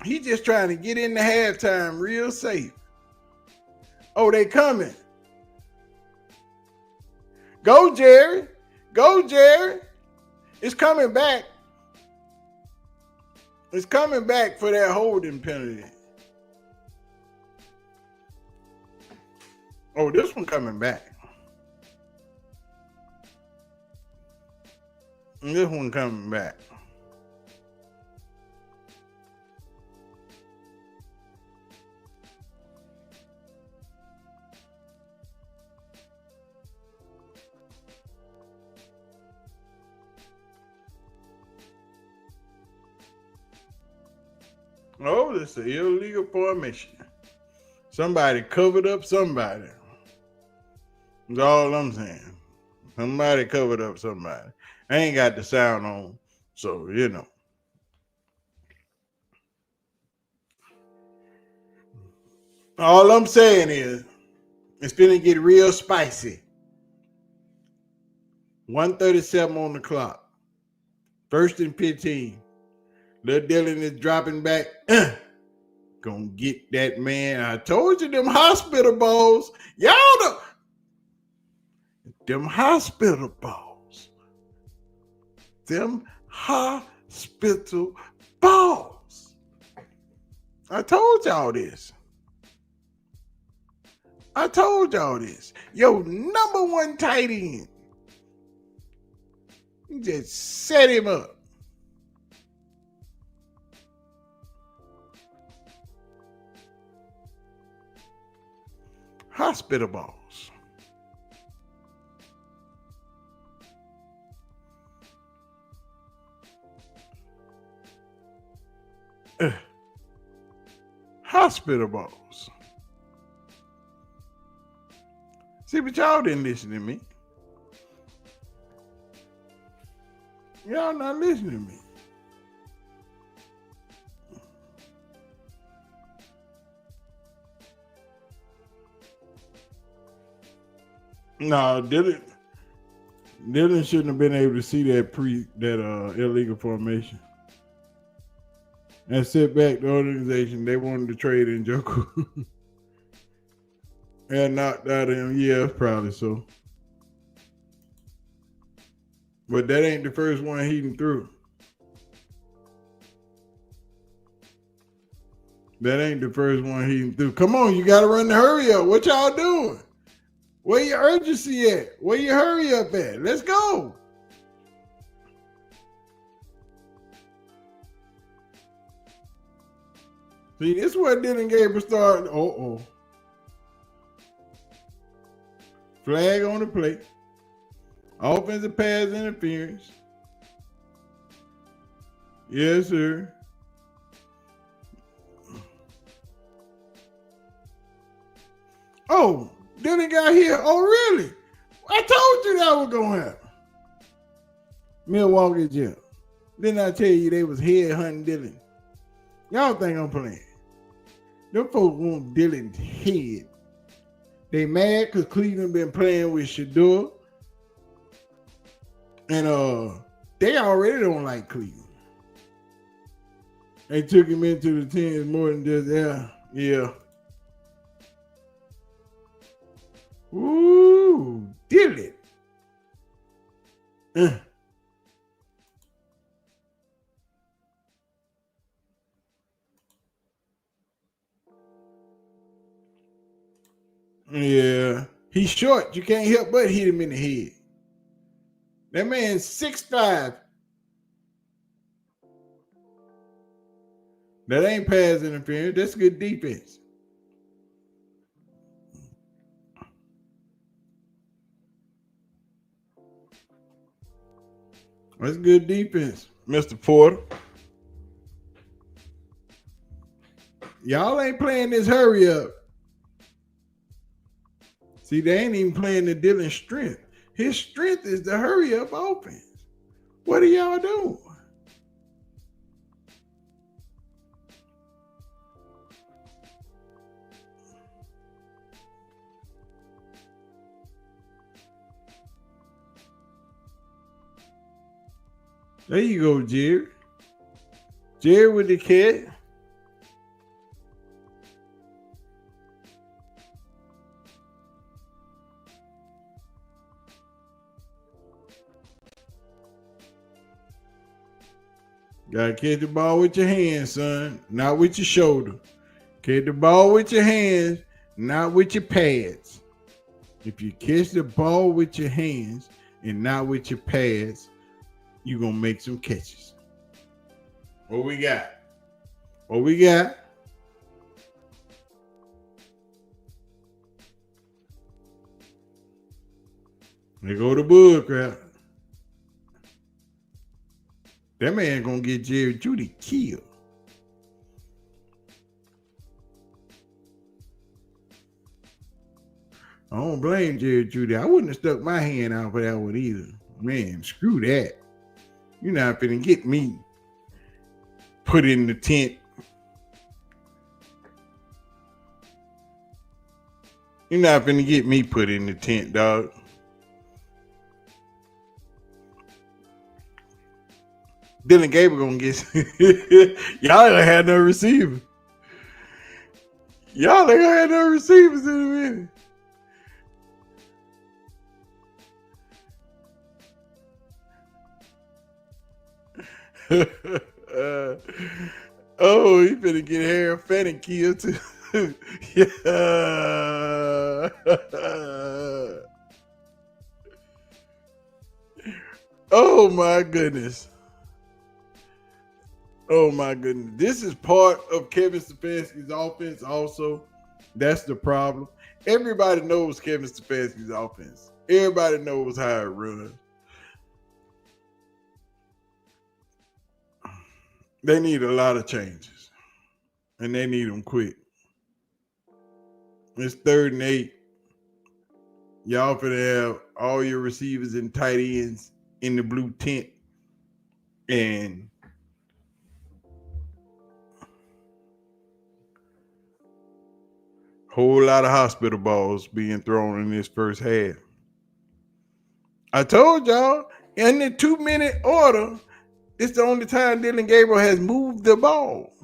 He just trying to get into halftime real safe. Oh, they coming. Go, Jerry. Go, Jerry. It's coming back. It's coming back for that holding penalty. Oh, this one coming back. This one coming back. Oh, this is an illegal formation. Somebody covered up somebody. That's all I'm saying. Somebody covered up somebody. I ain't got the sound on, so you know. All I'm saying is, it's finna get real spicy. 1:37 on the clock. 1st and 15. Little Dylan is dropping back. Gonna get that man. I told you them hospital balls. Y'all know. Them hospital balls. Them hospital balls. I told y'all this. I told y'all this. Yo, number one tight end. You just set him up. Hospital balls. Hospital balls. See, but y'all didn't listen to me. Y'all not listening to me. No, Dylan shouldn't have been able to see that illegal formation. And sit back the organization, they wanted to trade Njoku. And knocked out him. Yeah, probably so. But that ain't the first one he threw. That ain't the first one he threw. Come on, you got to run the hurry up. What y'all doing? Where your urgency at? Where your hurry up at? Let's go. See, this is what Dylan Gabriel started. Flag on the play. Offensive pass interference. Yes, sir. Oh, Dylan got here. Oh, really? I told you that was going to happen. Milwaukee Jim. Didn't I tell you they was head hunting Dylan? Y'all think I'm playing. Them folks want Dylan's head. They mad because Cleveland been playing with Shador. And they already don't like Cleveland. They took him into the teams more than just, yeah. Ooh, Dylan. Yeah. He's short. You can't help but hit him in the head. That man's 6'5". That ain't pass interference. That's good defense. That's good defense, Mr. Porter. Y'all ain't playing this hurry up. See, they ain't even playing the Dylan strength. His strength is the hurry up offense. What are y'all doing? There you go, Jerry. Jerry with the cat. Gotta catch the ball with your hands, son, not with your shoulder. Catch the ball with your hands, not with your pads. If you catch the ball with your hands and not with your pads, you're gonna make some catches. What we got? What we got? There go the bullcrap. That man gonna get Jerry Jeudy killed. I don't blame Jerry Jeudy. I wouldn't have stuck my hand out for that one either. Man, screw that. You're not finna get me put in the tent. You're not finna get me put in the tent, dog. Dylan Gabriel gonna get y'all ain't had no receiver. Y'all ain't gonna have no receivers in a minute. Oh, he finna get Harry Fanning killed too. Yeah. Oh my goodness. Oh my goodness. This is part of Kevin Stefanski's offense also. That's the problem. Everybody knows Kevin Stefanski's offense. Everybody knows how it runs. They need a lot of changes. And they need them quick. It's 3rd and 8. Y'all finna have all your receivers and tight ends in the blue tent. And whole lot of hospital balls being thrown in this first half. I told y'all, in the 2-minute order, it's the only time Dylan Gabriel has moved the ball.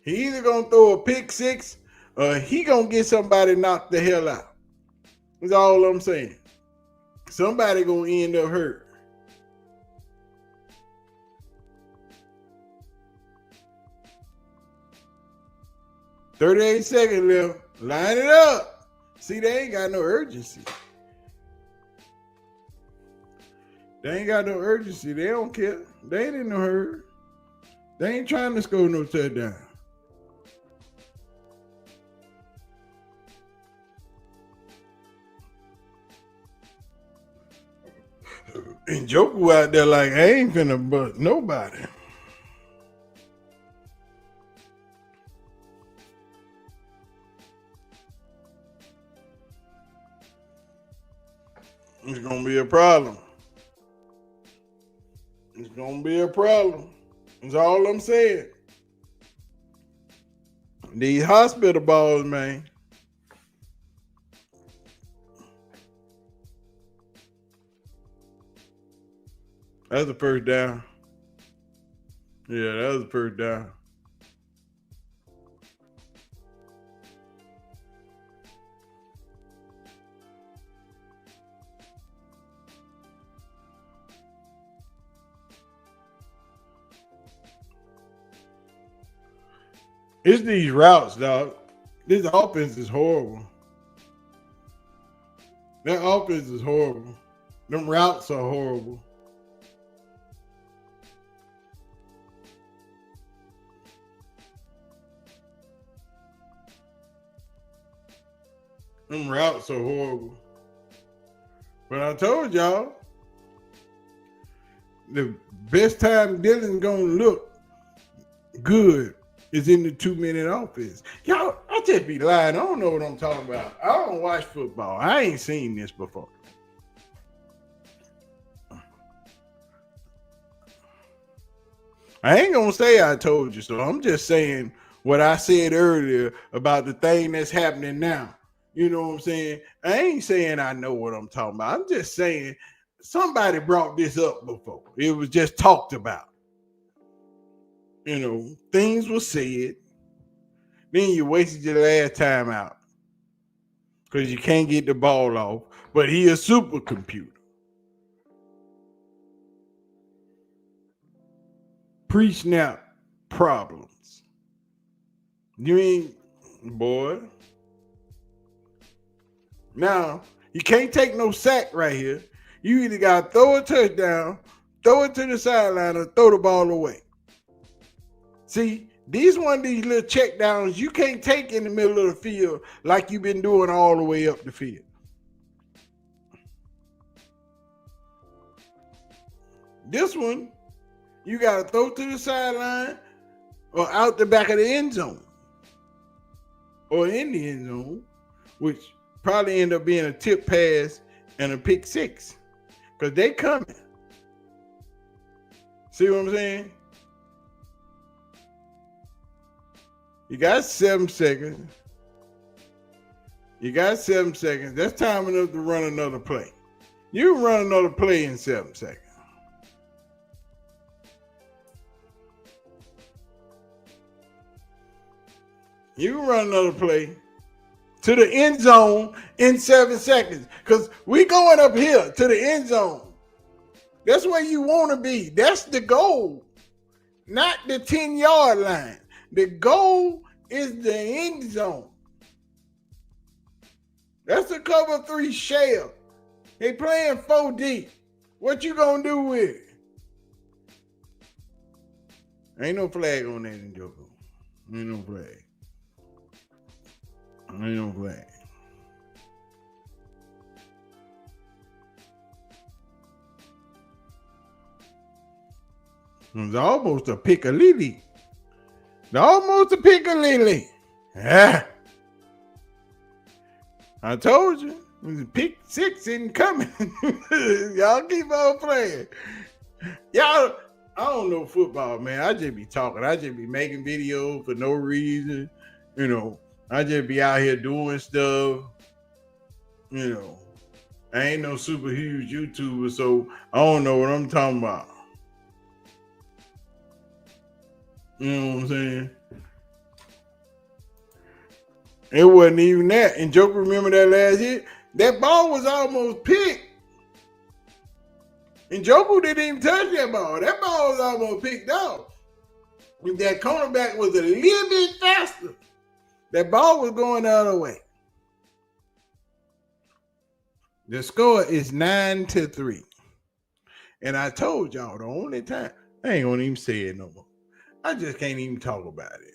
He either gonna throw a pick six or he gonna get somebody knocked the hell out. That's all I'm saying. Somebody gonna end up hurt. $38 seconds left. Line it up. See, they ain't got no urgency. They ain't got no urgency. They don't care. They ain't in no hurry. They ain't trying to score no touchdown. And Joker out there like, I ain't finna bust nobody. It's gonna be a problem. It's gonna be a problem. That's all I'm saying. These hospital balls, man. That's the first down. Yeah, that was the first down. It's these routes, dog. This offense is horrible. That offense is horrible. Them routes are horrible. Them routes are horrible. But I told y'all, the best time Dylan's gonna look good is in the 2-minute offense. Y'all, I just be lying. I don't know what I'm talking about. I don't watch football. I ain't seen this before. I ain't gonna say I told you so. I'm just saying what I said earlier about the thing that's happening now. You know what I'm saying? I ain't saying I know what I'm talking about. I'm just saying somebody brought this up before. It was just talked about. You know, things were said. Then you wasted your last time out because you can't get the ball off. But he a supercomputer. Pre-snap problems. You mean, boy? Now, you can't take no sack right here. You either got to throw a touchdown, throw it to the sideline, or throw the ball away. See, these one of these little check downs you can't take in the middle of the field like you've been doing all the way up the field. This one, you got to throw to the sideline or out the back of the end zone or in the end zone, which probably end up being a tip pass and a pick six because they coming. See what I'm saying? You got 7 seconds. You got 7 seconds. That's time enough to run another play. You can run another play in 7 seconds. You can run another play to the end zone in 7 seconds because we going up here to the end zone. That's where you want to be. That's the goal, not the 10-yard line. The goal is the end zone. That's a cover 3 shell. They playing 4 deep. What you gonna do with it? Ain't no flag on that in Joko. Ain't no flag. Ain't no flag. It was almost a pick-a-lily. Almost a pick-a-lily. Ah. I told you. It was pick 6 incoming. Y'all keep on playing. Y'all, I don't know football, man. I just be talking. I just be making videos for no reason. You know, I just be out here doing stuff. You know, I ain't no super huge YouTuber, so I don't know what I'm talking about. You know what I'm saying? It wasn't even that. And Joker, remember that last hit? That ball was almost picked. And Joker didn't even touch that ball. That ball was almost picked off. If that cornerback was a little bit faster, that ball was going the other way. The score is 9-3. And I told y'all the only time, I ain't gonna even say it no more. I just can't even talk about it.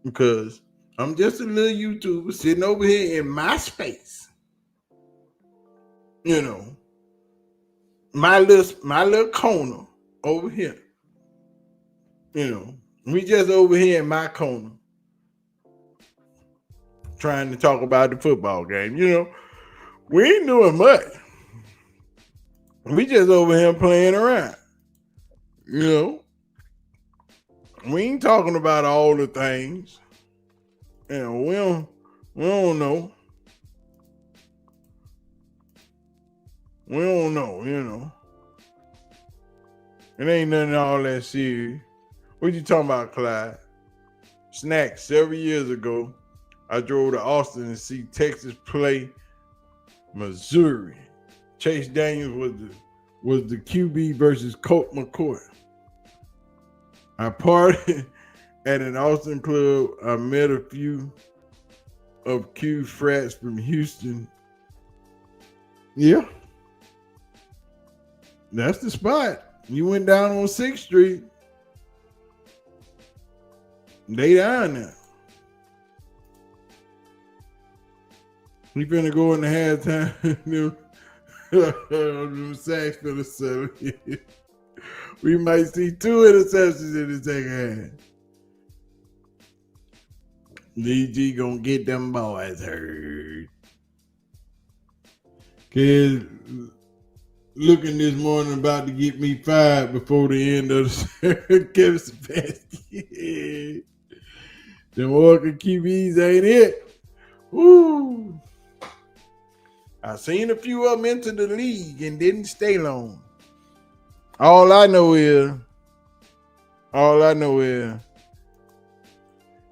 Because I'm just a little YouTuber sitting over here in my space. You know, my little corner over here. You know, we just over here in my corner trying to talk about the football game. You know, we ain't doing much. We just over here playing around. You know, we ain't talking about all the things. You know, we don't know. We don't know, you know. It ain't nothing all that serious. What you talking about, Clyde? Snack, several years ago, I drove to Austin to see Texas play Missouri. Chase Daniels was the QB versus Colt McCoy. I partied at an Austin club. I met a few of Q frats from Houston. Yeah. That's the spot. You went down on 6th Street. They down there. We finna go in the halftime. Them sacks finna settle. We might see 2 interceptions in the second half. DG gonna get them boys hurt. Kids looking this morning about to get me fired before the end of the Kevin Stefanski. Them Walker QBs ain't it. Woo. I seen a few of them enter the league and didn't stay long. All I know is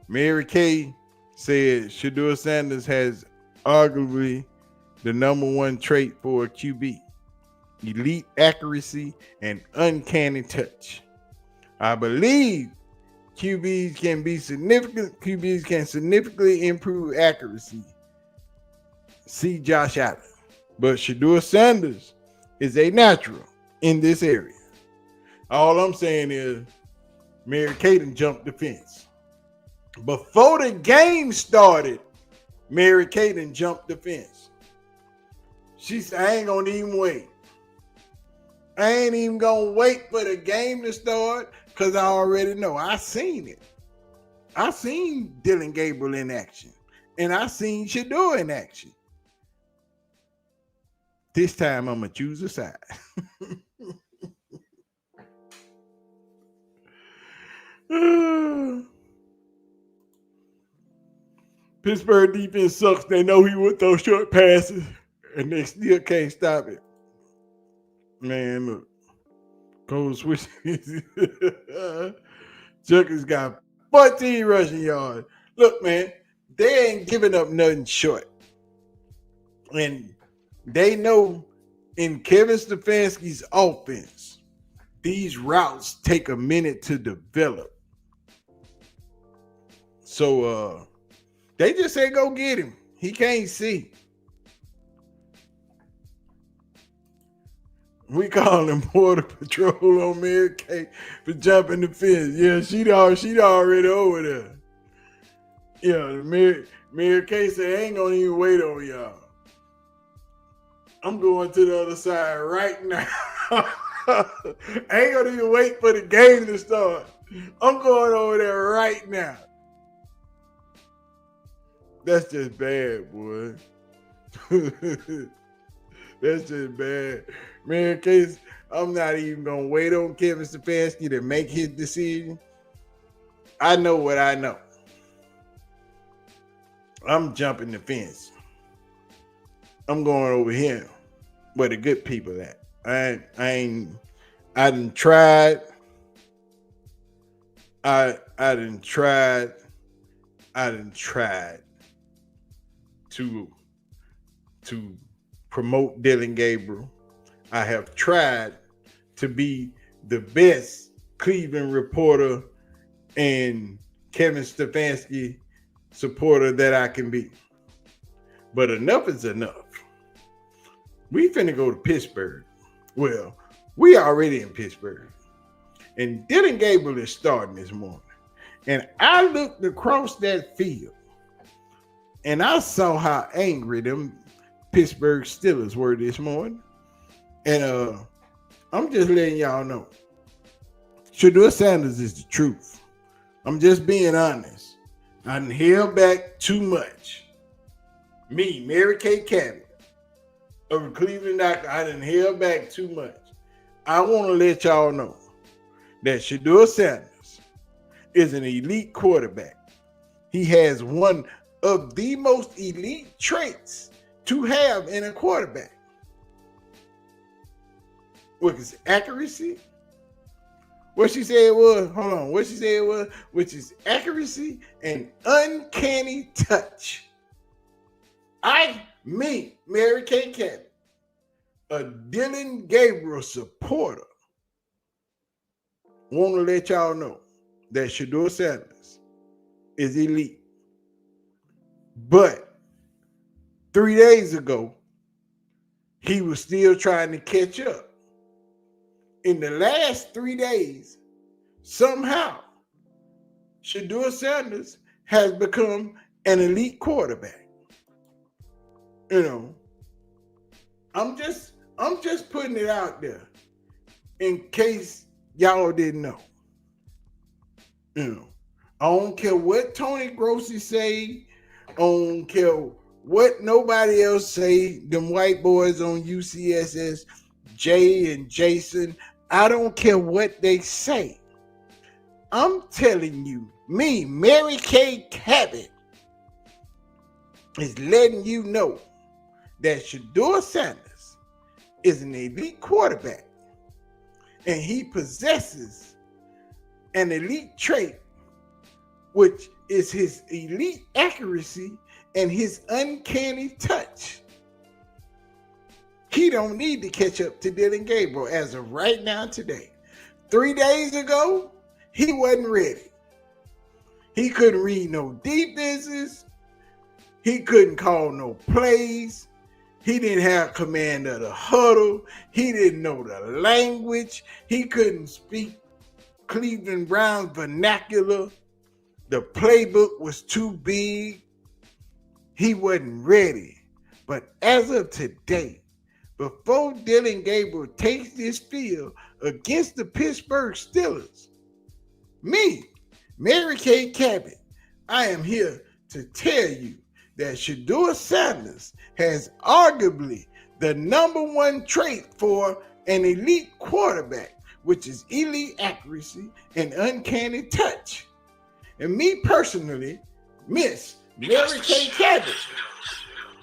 Mary Kay said Shedeur Sanders has arguably the number 1 trait for a QB: elite accuracy and uncanny touch. I believe QBs can significantly improve accuracy. See Josh Allen. But Shedeur Sanders is a natural in this area. All I'm saying is Mary Kay jumped the fence. Before the game started, Mary Kay jumped the fence. She said, I ain't gonna even wait. I ain't even gonna wait for the game to start because I already know. I seen it. I seen Dylan Gabriel in action. And I seen Shedeur in action. This time I'm gonna choose a side. Pittsburgh defense sucks. They know he would throw short passes, and they still can't stop it. Man, look. Cole switch. Chucky's got 14 rushing yards. Look, man, they ain't giving up nothing short. And they know in Kevin Stefanski's offense, these routes take a minute to develop. So they just say go get him. He can't see. We call him Border Patrol on Mary Kay for jumping the fence. Yeah, she already over there. Yeah, Mary Kay said, I ain't gonna even wait on y'all. I'm going to the other side right now. I ain't gonna even wait for the game to start. I'm going over there right now. That's just bad, boy. That's just bad. Mary Kay, I'm not even gonna wait on Kevin Stefanski to make his decision. I know what I know. I'm jumping the fence. I'm going over here where the good people at. I done tried to promote Dylan Gabriel. I have tried to be the best Cleveland reporter and Kevin Stefanski supporter that I can be. But enough is enough. We finna go to Pittsburgh. Well, we already in Pittsburgh. And Dylan Gabriel is starting this morning. And I looked across that field and I saw how angry them Pittsburgh Steelers were this morning. And I'm just letting y'all know. Shedeur Sanders is the truth. I'm just being honest. I done held back too much. Me, Mary Kay Cabot, of the Cleveland Doctor, I done held back too much. I want to let y'all know that Shedeur Sanders is an elite quarterback. He has one of the most elite traits to have in a quarterback. With his accuracy, what she said was, which is accuracy and uncanny touch. Mary Kay Cabot, a Dylan Gabriel supporter, want to let y'all know that Shedeur Sanders is elite. But 3 days ago, he was still trying to catch up. In the last 3 days, somehow, Shedeur Sanders has become an elite quarterback. You know, I'm just putting it out there in case y'all didn't know. You know, I don't care what Tony Grossi say. I don't care what nobody else say. Them white boys on UCSS, Jay and Jason. I don't care what they say. I'm telling you, me, Mary Kay Cabot, is letting you know that Shedeur Sanders is an elite quarterback, and he possesses an elite trait, which is his elite accuracy and his uncanny touch. He don't need to catch up to Dylan Gabriel as of right now today. 3 days ago, he wasn't ready. He couldn't read no defenses. He couldn't call no plays. He didn't have command of the huddle. He didn't know the language. He couldn't speak Cleveland Browns vernacular. The playbook was too big. He wasn't ready. But as of today, before Dylan Gabriel takes this field against the Pittsburgh Steelers, me, Mary Kay Cabot, I am here to tell you that Shedeur Sanders has arguably the number one trait for an elite quarterback, which is elite accuracy and uncanny touch. And me personally, Miss Mary Kay Cabot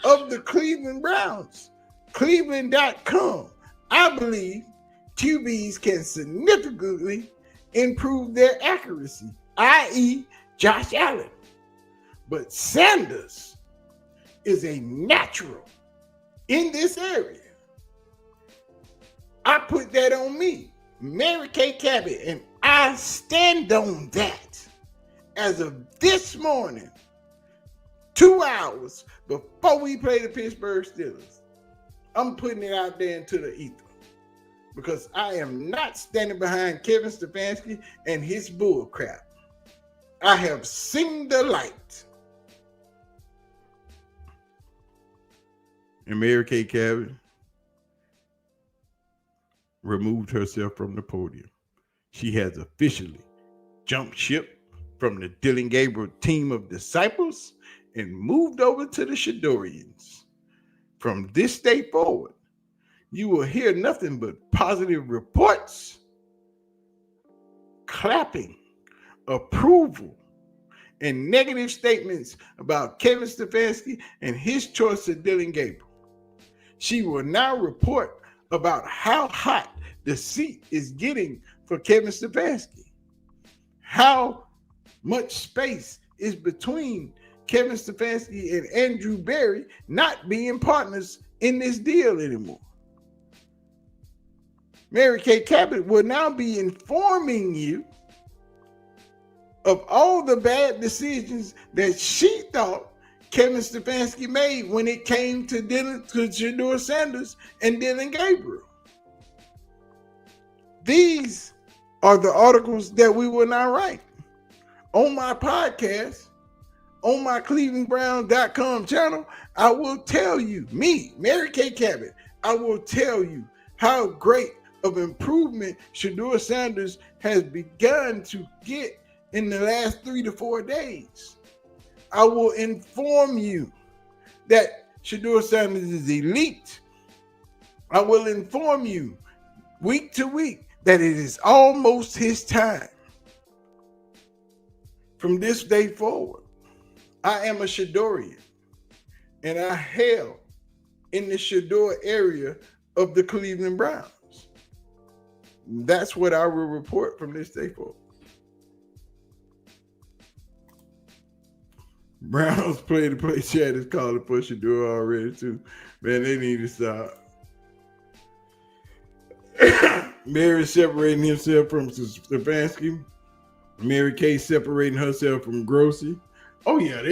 of the Cleveland Browns, Cleveland.com, I believe QBs can significantly improve their accuracy, i.e. Josh Allen. But Sanders is a natural in this area. I put that on me, Mary Kay Cabot, and I stand on that. As of this morning, 2 hours before we play the Pittsburgh Steelers, I'm putting it out there into the ether because I am not standing behind Kevin Stefanski and his bull crap. I have seen the light. And Mary Kay Cabot removed herself from the podium. She has officially jumped ship from the Dylan Gabriel team of disciples and moved over to the Shedeurians. From this day forward, you will hear nothing but positive reports, clapping, approval, and negative statements about Kevin Stefanski and his choice of Dylan Gabriel. She will now report about how hot the seat is getting for Kevin Stefanski, how much space is between Kevin Stefanski and Andrew Berry not being partners in this deal anymore. Mary Kay Cabot will now be informing you of all the bad decisions that she thought Kevin Stefanski made when it came to Shedeur Sanders and Dylan Gabriel. These are the articles that we will now write on my podcast, on my ClevelandBrowns.com channel. I will tell you, me, Mary Kay Cabot, I will tell you how great of improvement Shedeur Sanders has begun to get in the last 3 to 4 days. I will inform you that Shedeur Sanders is elite. I will inform you week to week that it is almost his time. From this day forward, I am a Shedeurian, and I hail in the Shedeur area of the Cleveland Browns. That's what I will report from this day forward. Browns play-to-play chat is calling for Shedeur already too. Man, they need to stop. Mary separating himself from Stefanski. Mary Kay separating herself from Grossi. Oh yeah,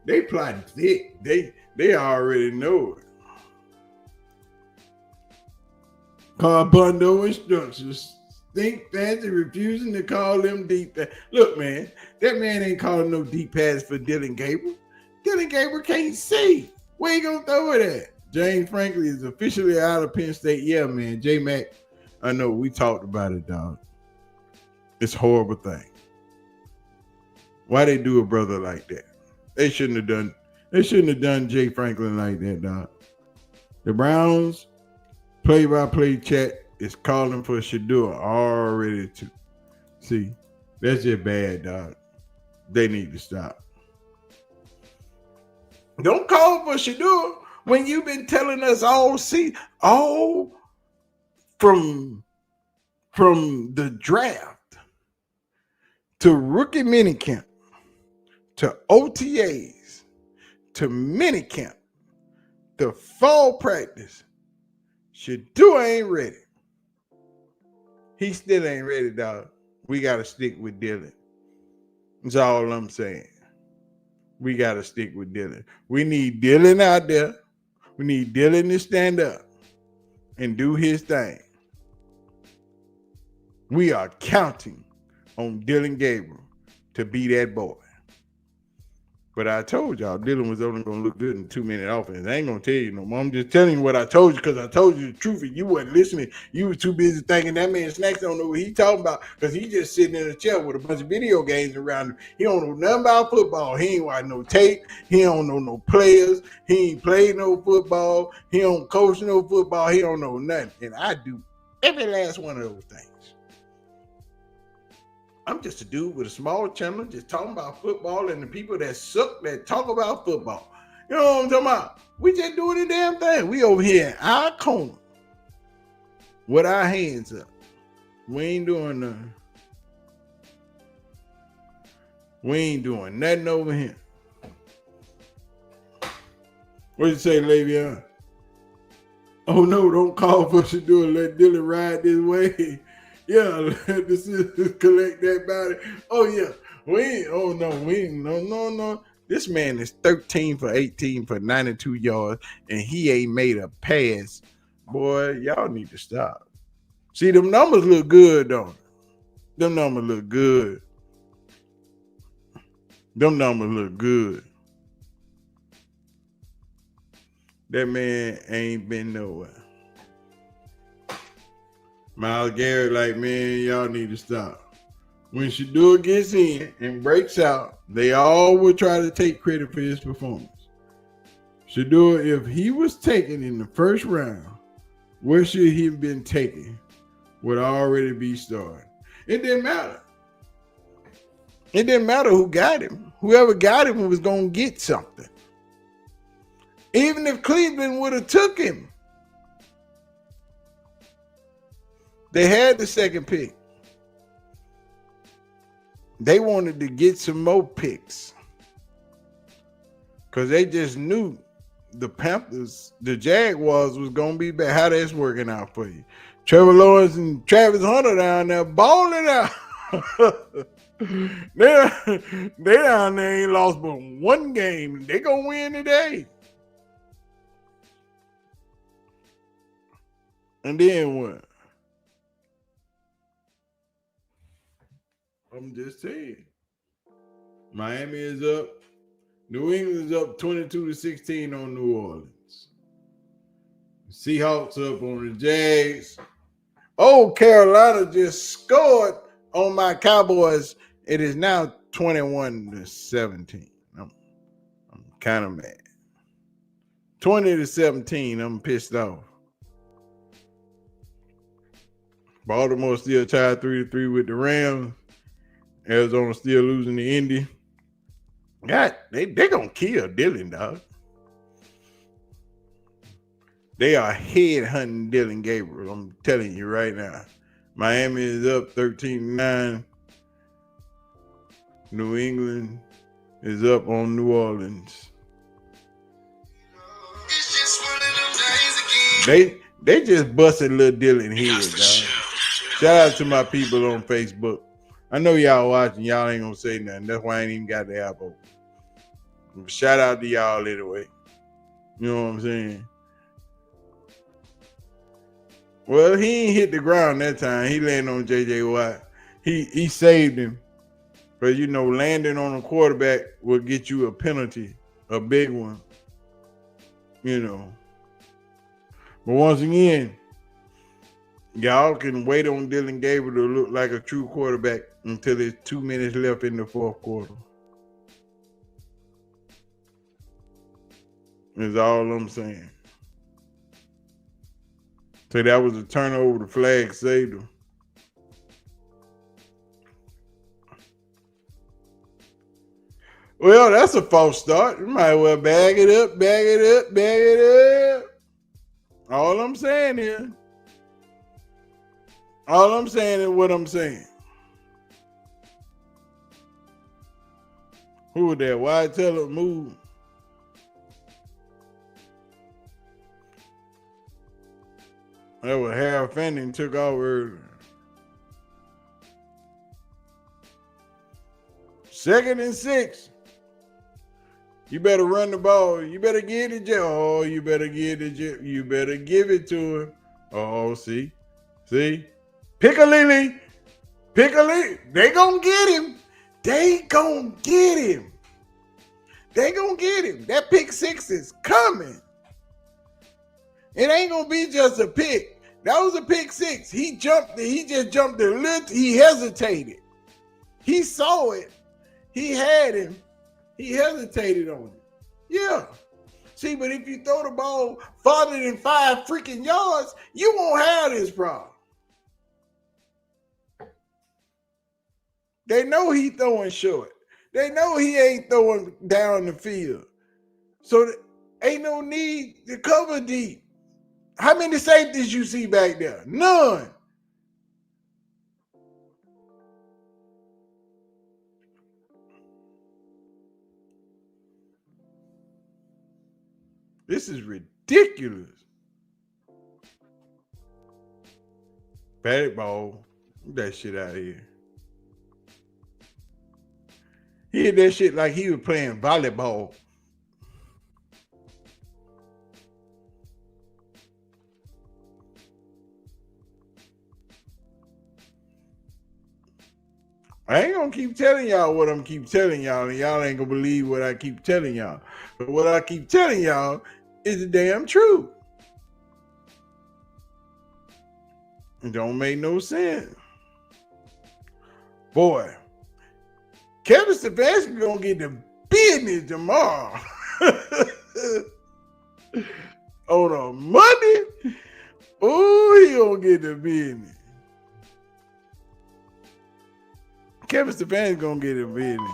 they plotting thick. They already know it. Carbundo instructions. Think fancy refusing to call them deep pass. Look, man, that man ain't calling no deep pass for Dylan Gabriel. Dylan Gabriel can't see. Where you gonna throw it at? James Franklin is officially out of Penn State. Yeah, man. J-Mac, I know we talked about it, dog. It's a horrible thing. Why they do a brother like that? They shouldn't have done Jay Franklin like that, dog. The Browns play-by-play chat is calling for Shador already too. See, that's just bad, dog. They need to stop. Don't call for Shador when you've been telling us all from the draft to rookie minicamp to OTAs to minicamp to fall practice. Shador ain't ready. He still ain't ready, dog. We got to stick with Dylan. That's all I'm saying. We got to stick with Dylan. We need Dylan out there. We need Dylan to stand up and do his thing. We are counting on Dylan Gabriel to be that boy. But I told y'all Dylan was only going to look good in 2-minute offense. I ain't going to tell you no more. I'm just telling you what I told you because I told you the truth and you wasn't listening. You were too busy thinking that man Snacks don't know what he talking about because he just sitting in a chair with a bunch of video games around him. He don't know nothing about football. He ain't watch no tape. He don't know no players. He ain't played no football. He don't coach no football. He don't know nothing. And I do every last one of those things. I'm just a dude with a small channel just talking about football and the people that suck that talk about football. You know what I'm talking about? We just doing the damn thing. We over here in our corner with our hands up. We ain't doing nothing. We ain't doing nothing over here. What you say, Le'Veon? Oh no, don't call for Shador. Let Dylan ride this way. Yeah, this is collect that body. Oh yeah, no. This man is 13 for 18 for 92 yards, and he ain't made a pass. Boy, y'all need to stop. See, them numbers look good, don't they? Them numbers look good. That man ain't been nowhere. Myles Garrett, like, man, y'all need to stop. When Shador gets in and breaks out, they all will try to take credit for his performance. Shador, if he was taken in the first round, where should he have been taken? Would already be started. It didn't matter. It didn't matter who got him. Whoever got him was going to get something. Even if Cleveland would have took him, they had the second pick. They wanted to get some more picks because they just knew the Panthers, the Jaguars was going to be bad. How that's working out for you? Trevor Lawrence and Travis Hunter down there balling out. they down there ain't lost but one game. They going to win today. And then what? I'm just saying. Miami is up. New England's up 22-16 on New Orleans. Seahawks up on the Jags. Oh, Carolina just scored on my Cowboys. It is now 21-17. I'm kind of mad. 20-17. I'm pissed off. Baltimore still tied 3-3 with the Rams. Arizona still losing to Indy. God, they gonna kill Dylan, dog. They are headhunting Dylan Gabriel. I'm telling you right now. Miami is up 13-9. New England is up on New Orleans. It's just one of them days again. They just busted little Dylan head, dog. Shout out to my people on Facebook. I know y'all watching. Y'all ain't gonna say nothing. That's why I ain't even got the app open. But shout out to y'all anyway. You know what I'm saying? Well, he ain't hit the ground that time. He landed on J.J. Watt. He saved him. But, you know, landing on a quarterback will get you a penalty, a big one. you know. But once again, y'all can wait on Dylan Gabriel to look like a true quarterback until there's 2 minutes left in the fourth quarter. That's all I'm saying. So that was a turnover. The flag saved him. Well, that's a false start. You might well bag it up, bag it up, bag it up. All I'm saying is what I'm saying. Who was that? Why tell her move? That was Harold Fanning took off earlier. 2nd and 6. You better run the ball. You better get it. Oh, you better get it. You better give it to him. Oh, see? Piccalilli. They gonna get him. They gonna get him. That pick 6 is coming. It ain't gonna be just a pick. That was a pick 6. He just jumped a little. He hesitated. He saw it. He had him. He hesitated on it. Yeah. See, but if you throw the ball farther than 5 freaking yards, you won't have this problem. They know he throwing short. They know he ain't throwing down the field. So ain't no need to cover deep. How many safeties you see back there? None. This is ridiculous. Bat ball. Get that shit out of here. He hit that shit like he was playing volleyball. I ain't gonna keep telling y'all what I'm keep telling y'all, and y'all ain't gonna believe what I keep telling y'all. But what I keep telling y'all is the damn truth. It don't make no sense. Boy, Kevin Stefanski gonna get the business tomorrow. On a Monday, oh, he gonna get the business. Kevin Stefanski gonna get the business.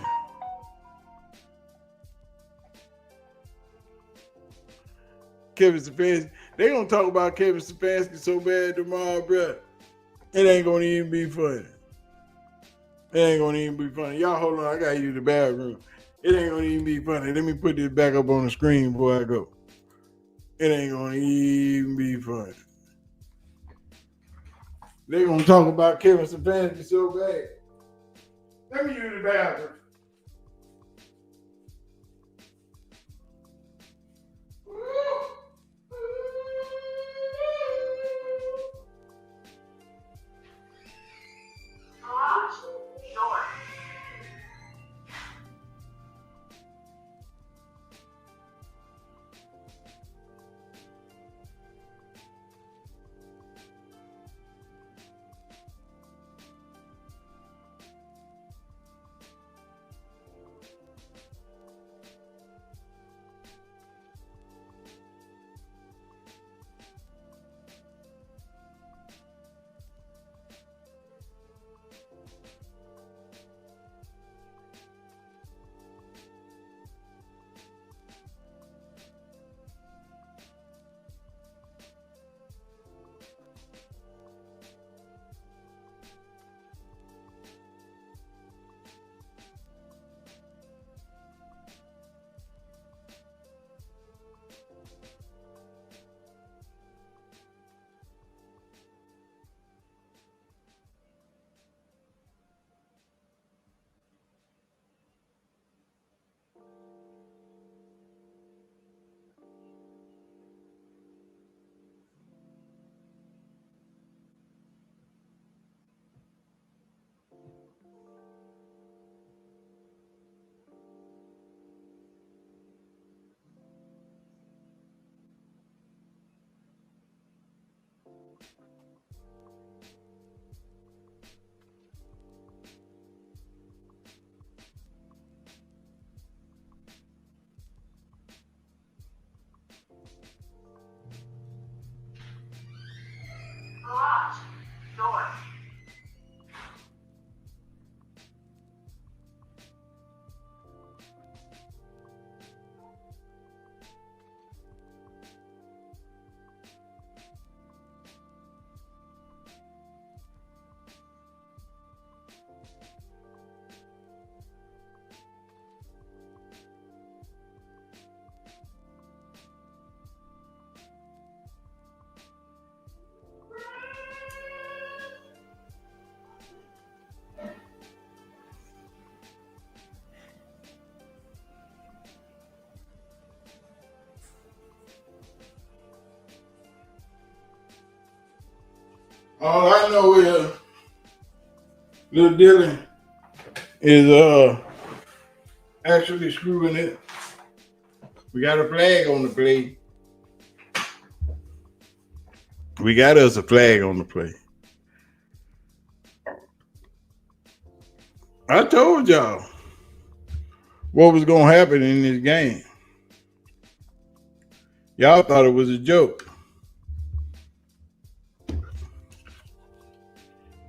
Kevin Stefanski, they gonna talk about Kevin Stefanski so bad tomorrow, bro. It ain't gonna even be funny. Y'all hold on, I gotta use the bathroom. It ain't gonna even be funny. Let me put this back up on the screen before I go. It ain't gonna even be funny. They gonna talk about Kevin Stefanski so bad. Let me use the bathroom. All I know is little Dylan is actually screwing it. We got a flag on the play. We got us a flag on the play. I told y'all what was gonna happen in this game. Y'all thought it was a joke.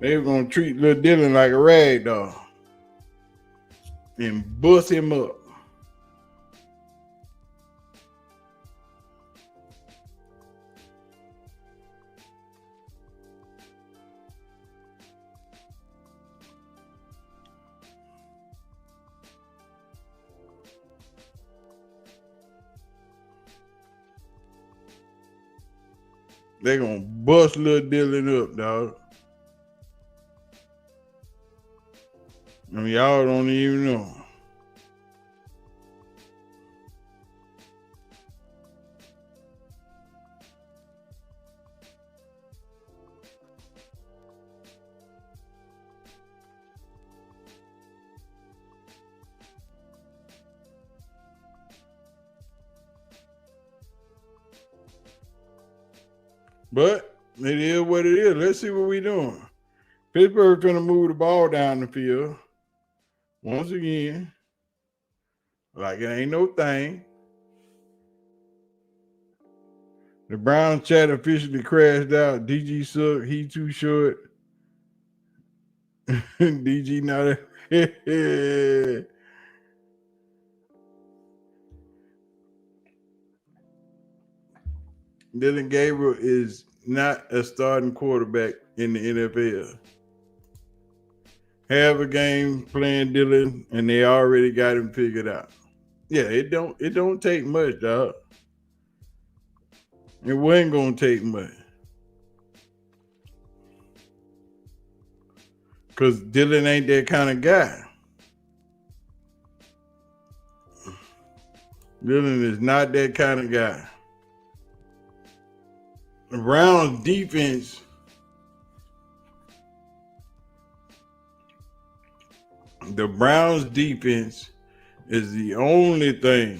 They were gonna treat little Dylan like a rag doll and bust him up. They gonna bust little Dylan up, dog. I mean, y'all don't even know. But it is what it is. Let's see what we doing. Pittsburgh finna move the ball down the field. Once again. Like it ain't no thing. The Browns chat officially crashed out. DG suck. He too short. DG not a Dylan Gabriel is not a starting quarterback in the NFL. Have a game playing Dylan, and they already got him figured out. Yeah, it don't take much, dog. It wasn't gonna take much. Cause Dylan ain't that kind of guy. Dylan is not that kind of guy. The Browns defense is the only thing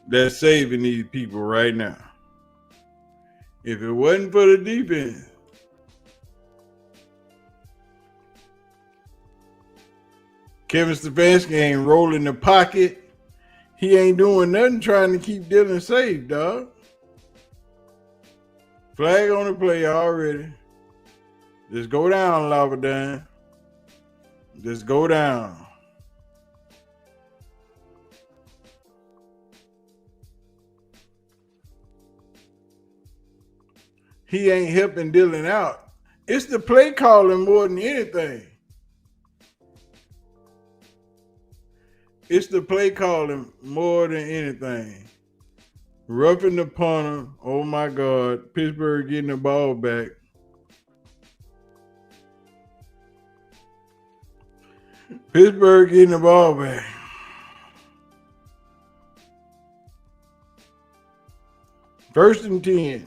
that's saving these people right now. If it wasn't for the defense, Kevin Stefanski ain't rolling the pocket. He ain't doing nothing trying to keep Dylan safe, dog. Flag on the play already. Just go down, Lavadan. Just go down. He ain't helping Dylan out. It's the play calling more than anything. It's the play calling more than anything. Roughing the punter. Oh my God. Pittsburgh getting the ball back. Pittsburgh getting the ball back. First and 10.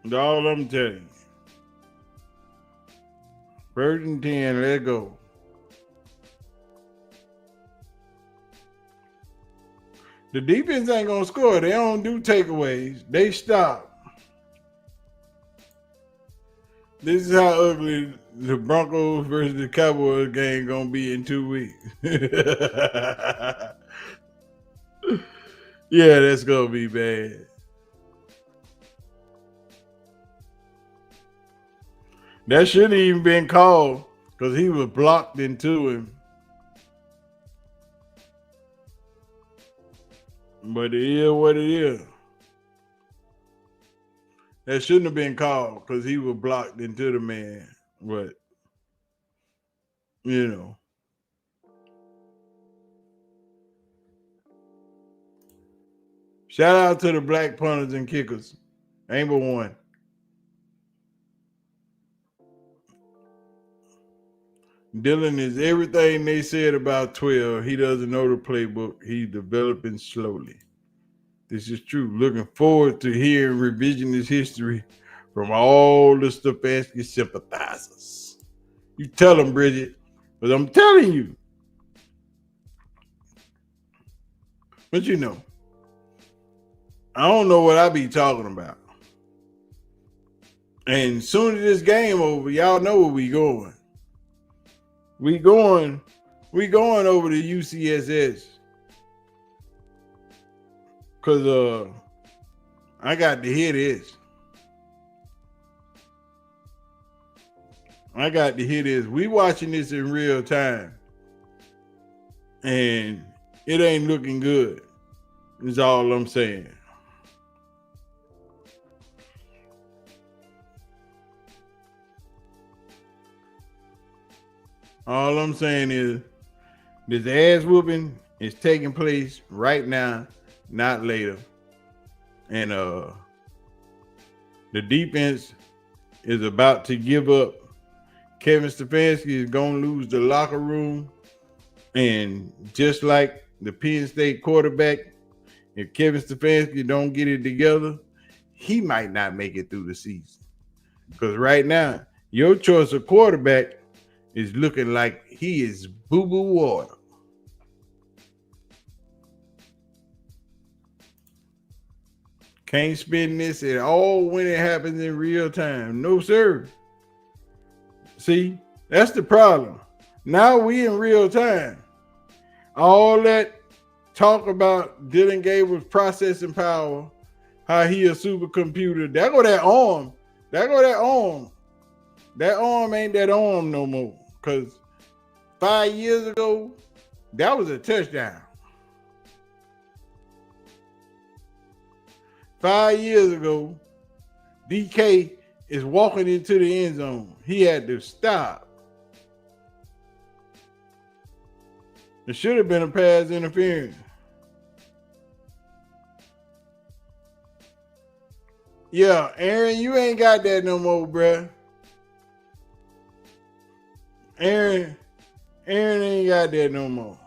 That's all I'm telling you. First and 10, let's go. The defense ain't going to score. They don't do takeaways. They stop. This is how ugly the Broncos versus the Cowboys game going to be in 2 weeks. Yeah, that's going to be bad. That shouldn't even been called because he was blocked into him. But it is what it is. That shouldn't have been called because he was blocked into the man. But, you know. Shout out to the black punters and kickers. Ain't but one. Dylan is everything they said about 12. He doesn't know the playbook. He's developing slowly. This is true. Looking forward to hearing revisionist history from all the Stefanski sympathizers. You tell them, Bridget, but I'm telling you. But you know, I don't know what I be talking about. And soon as this game over, y'all know where we going. We going over to UCSS. Cause I got to hear this. We watching this in real time. And it ain't looking good. Is all I'm saying. All I'm saying is this ass whooping is taking place right now, not later. And the defense is about to give up. Kevin Stefanski is going to lose the locker room. And just like the Penn State quarterback, if Kevin Stefanski don't get it together, he might not make it through the season. Because right now, your choice of quarterback is looking like he is boo-boo water. Can't spin this at all when it happens in real time. No, sir. See, that's the problem. Now we in real time. All that talk about Dylan Gable's processing power, how he a supercomputer. There go that arm. That arm ain't that arm no more. Because 5 years ago, that was a touchdown. 5 years ago, DK is walking into the end zone. He had to stop. It should have been a pass interference. Yeah, Aaron, you ain't got that no more, bruh. Aaron ain't got that no more.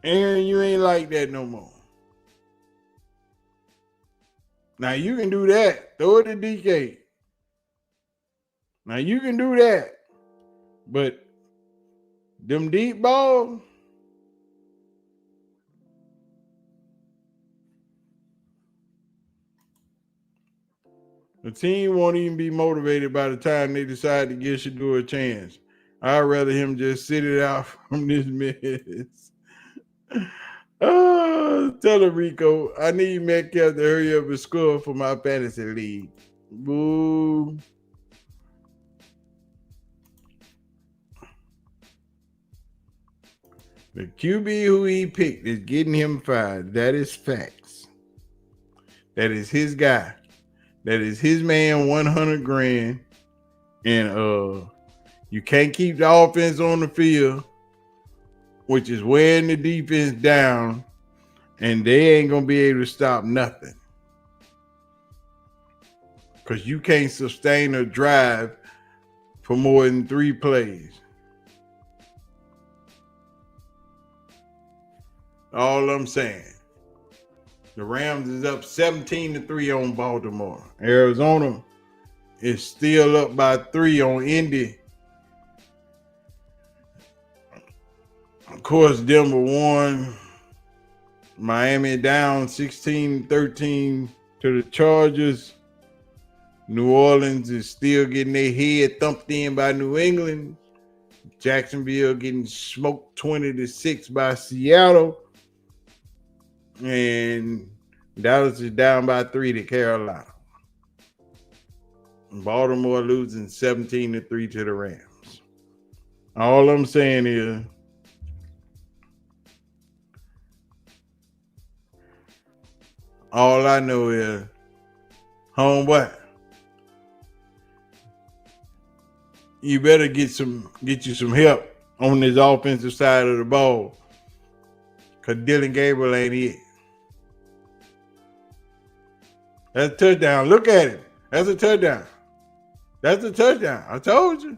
Aaron, you ain't like that no more. Now you can do that. Throw it to DK. Now you can do that. But them deep balls, the team won't even be motivated by the time they decide to give Shador a chance. I'd rather him just sit it out from this mess. Tell him, Rico, I need Metcalf to hurry up and score for my fantasy league. Boo. The QB who he picked is getting him fired. That is facts. That is his guy. That is his man, 100 grand. And you can't keep the offense on the field, which is wearing the defense down, and they ain't going to be able to stop nothing. Because you can't sustain a drive for more than 3 plays. All I'm saying. The Rams is up 17-3 on Baltimore. Arizona is still up by 3 on Indy. Of course, Denver won. Miami down 16-13 to the Chargers. New Orleans is still getting their head thumped in by New England. Jacksonville getting smoked 20-6 by Seattle. And Dallas is down by 3 to Carolina. Baltimore losing 17-3 to the Rams. All I'm saying is, all I know is, homeboy, you better get you some help on this offensive side of the ball, because Dylan Gabriel ain't it. That's a touchdown. Look at it. That's a touchdown. That's a touchdown. I told you.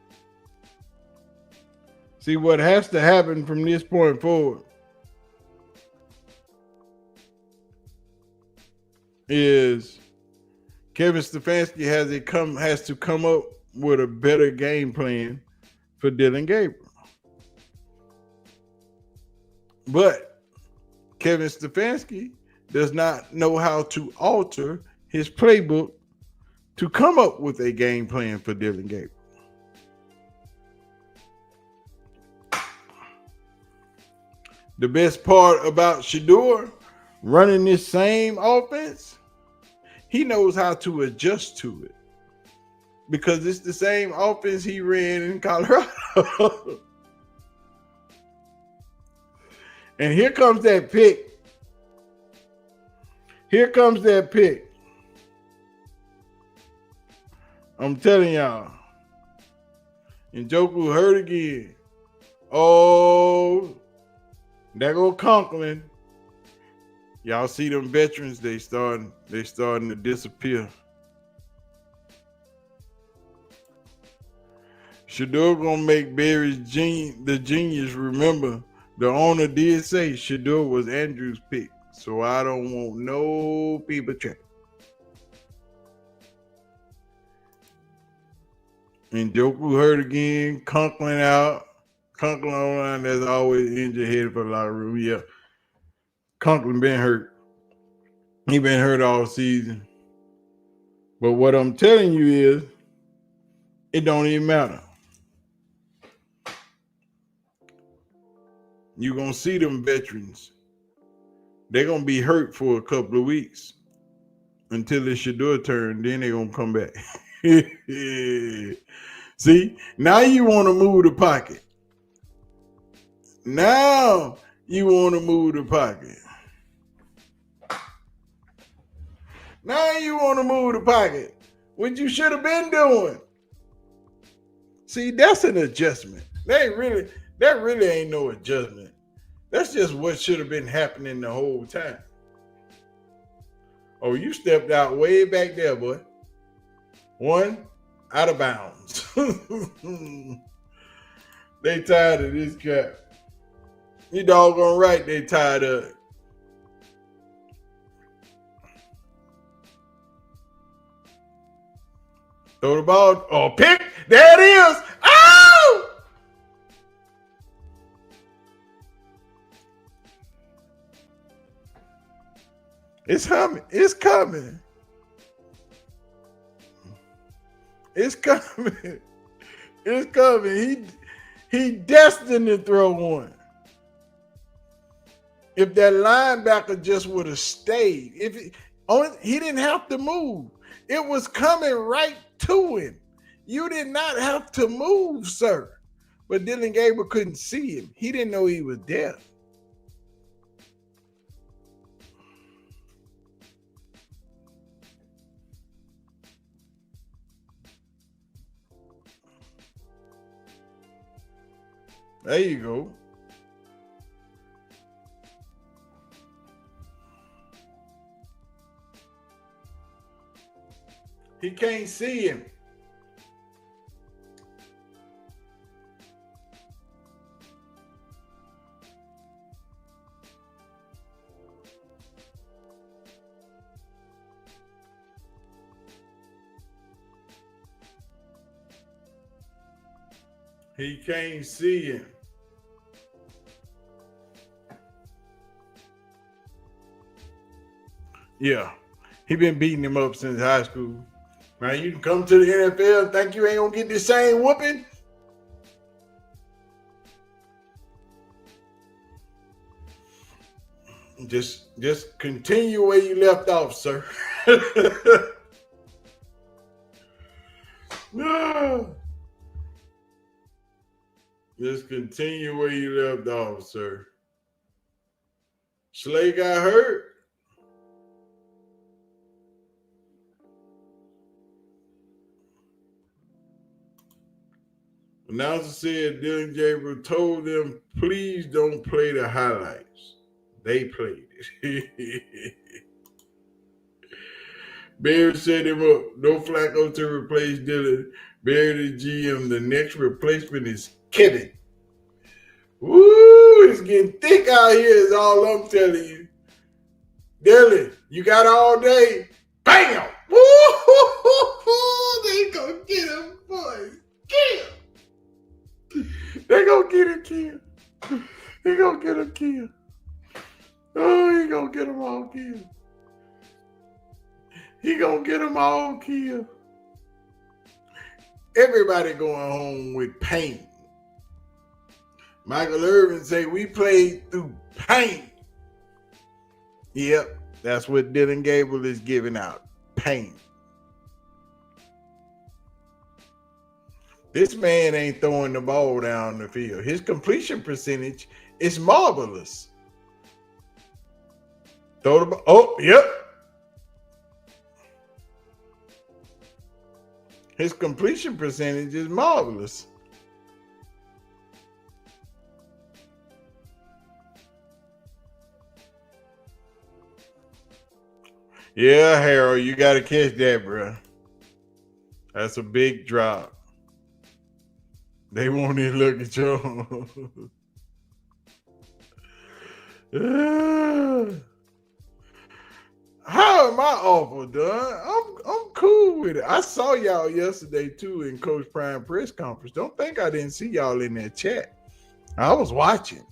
See, what has to happen from this point forward is Kevin Stefanski has to come up with a better game plan for Dylan Gabriel. But Kevin Stefanski does not know how to alter his playbook to come up with a game plan for Dylan Gabriel. The best part about Shedeur running this same offense, he knows how to adjust to it because it's the same offense he ran in Colorado. And here comes that pick. Here comes that pick. I'm telling y'all. Njoku hurt again. Oh, there go Conklin. Y'all see them veterans, they starting to disappear. Shedeur gonna make Barry's the genius remember. The owner did say Shedeur was Andrew's pick, so I don't want no people check. And Njoku hurt again. Conklin out. Conklin online, that's always injured head for the locker room. Yeah. Conklin been hurt. He been hurt all season. But what I'm telling you is, it don't even matter. You're going to see them veterans. They're going to be hurt for a couple of weeks until it's Shedeur turn. Then they're going to come back. See, now you want to move the pocket. Now you want to move the pocket. Now you want to move the pocket. What you should have been doing. See, that's an adjustment. That really ain't no adjustment. That's just what should have been happening the whole time. Oh, you stepped out way back there, boy. One, out of bounds. They tired of this crap. You doggone right they tired of it. Throw the ball. Oh, pick. There it is. Oh! It's coming. It's coming. It's coming. It's coming. He destined to throw one. If that linebacker just would have stayed, he didn't have to move. It was coming right to him. You did not have to move, sir. But Dylan Gabriel couldn't see him. He didn't know he was there. There you go. He can't see him. He can't see him. Yeah, he been beating him up since high school. Now you can come to the NFL and think you ain't gonna get the same whooping. Just continue where you left off, sir. No. Just continue where you left off, sir. Slay got hurt. Announcer said Dylan Gabriel told them, please don't play the highlights. They played it. Barry set him up. No Flacco to replace Dylan. Barry the GM. The next replacement is Kevin. Woo, it's getting thick out here is all I'm telling you. Dylan, you got all day. Bam! Woo! They gonna get him, boys. Kill. They gonna get him killed. He gonna get him killed. Oh, he gonna get them all killed. He gonna get them all killed. Everybody going home with pain. Michael Irvin say we played through pain. Yep, that's what Dylan Gabriel is giving out. Pain. This man ain't throwing the ball down the field. His completion percentage is marvelous. Throw the ball. Oh, yep. His completion percentage is marvelous. Yeah, Harold, you got to catch that, bro. That's a big drop. They won't even look at you. How am I awful done? I'm cool with it. I saw y'all yesterday too in Coach Prime press conference. Don't think I didn't see y'all in that chat. I was watching.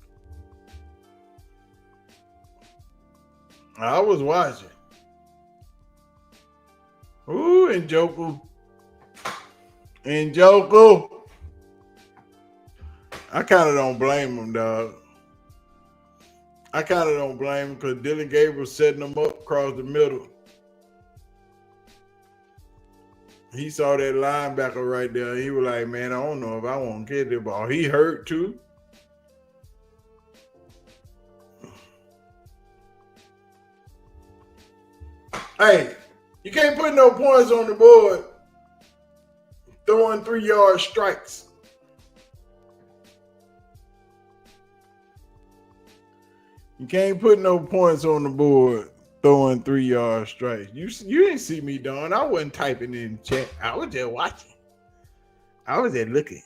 Ooh, Njoku. I kind of don't blame him, dog. I kind of don't blame him because Dylan Gabriel setting him up across the middle. He saw that linebacker right there. He was like, man, I don't know if I want to get the ball. He hurt too. Hey, you can't put no points on the board throwing 3-yard strikes. You can't put no points on the board throwing 3-yard strikes. You didn't see me, Don. I wasn't typing in the chat. I was just watching. I was just looking.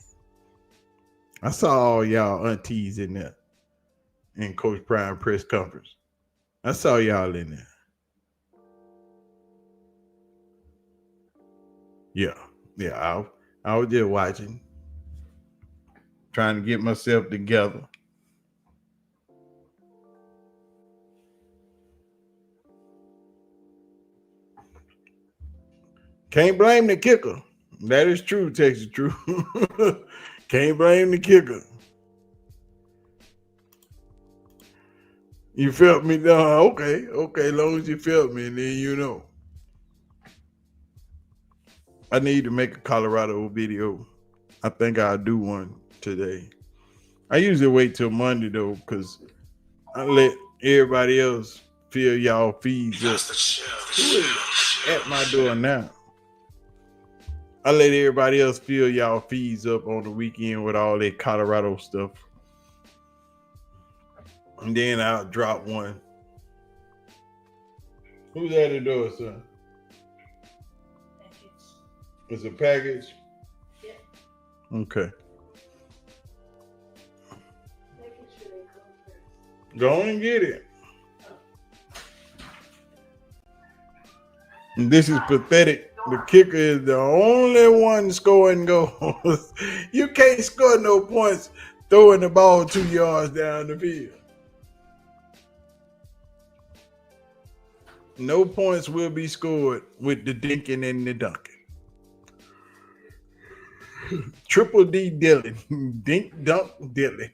I saw all y'all aunties in there in Coach Prime press conference. I saw y'all in there. Yeah. I was just watching, trying to get myself together. Can't blame the kicker. That is true, Texas True. Can't blame the kicker. You felt me down. Okay. As long as you felt me, and then you know. I need to make a Colorado video. I think I'll do one today. I usually wait till Monday though, because I let everybody else fill y'all feeds up. Who is at my door now? I let everybody else fill y'all feeds up on the weekend with all that Colorado stuff. And then I'll drop one. Who's at the door, son? It's a package? Yeah. Okay. Go on and get it. And this is pathetic. The kicker is the only one scoring goals. You can't score no points throwing the ball 2 yards down the field. No points will be scored with the dinking and the dunking. Triple D Dylan. Dink, dunk, Dylan.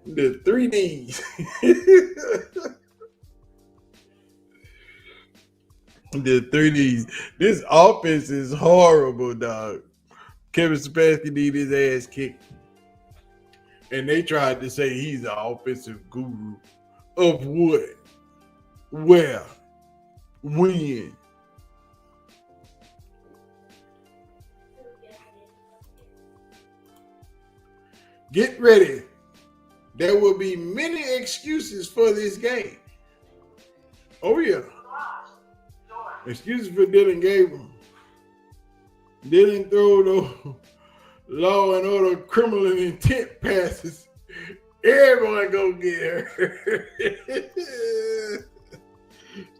The 3 Ds. The 3 Ds. This offense is horrible, dog. Kevin Stefanski need his ass kicked. And they tried to say he's an offensive guru. Of what? Where? When? Get ready. There will be many excuses for this game. Oh, yeah. Excuses for Dylan Gabriel. Dylan throw law and order criminal intent passes, everyone go get her.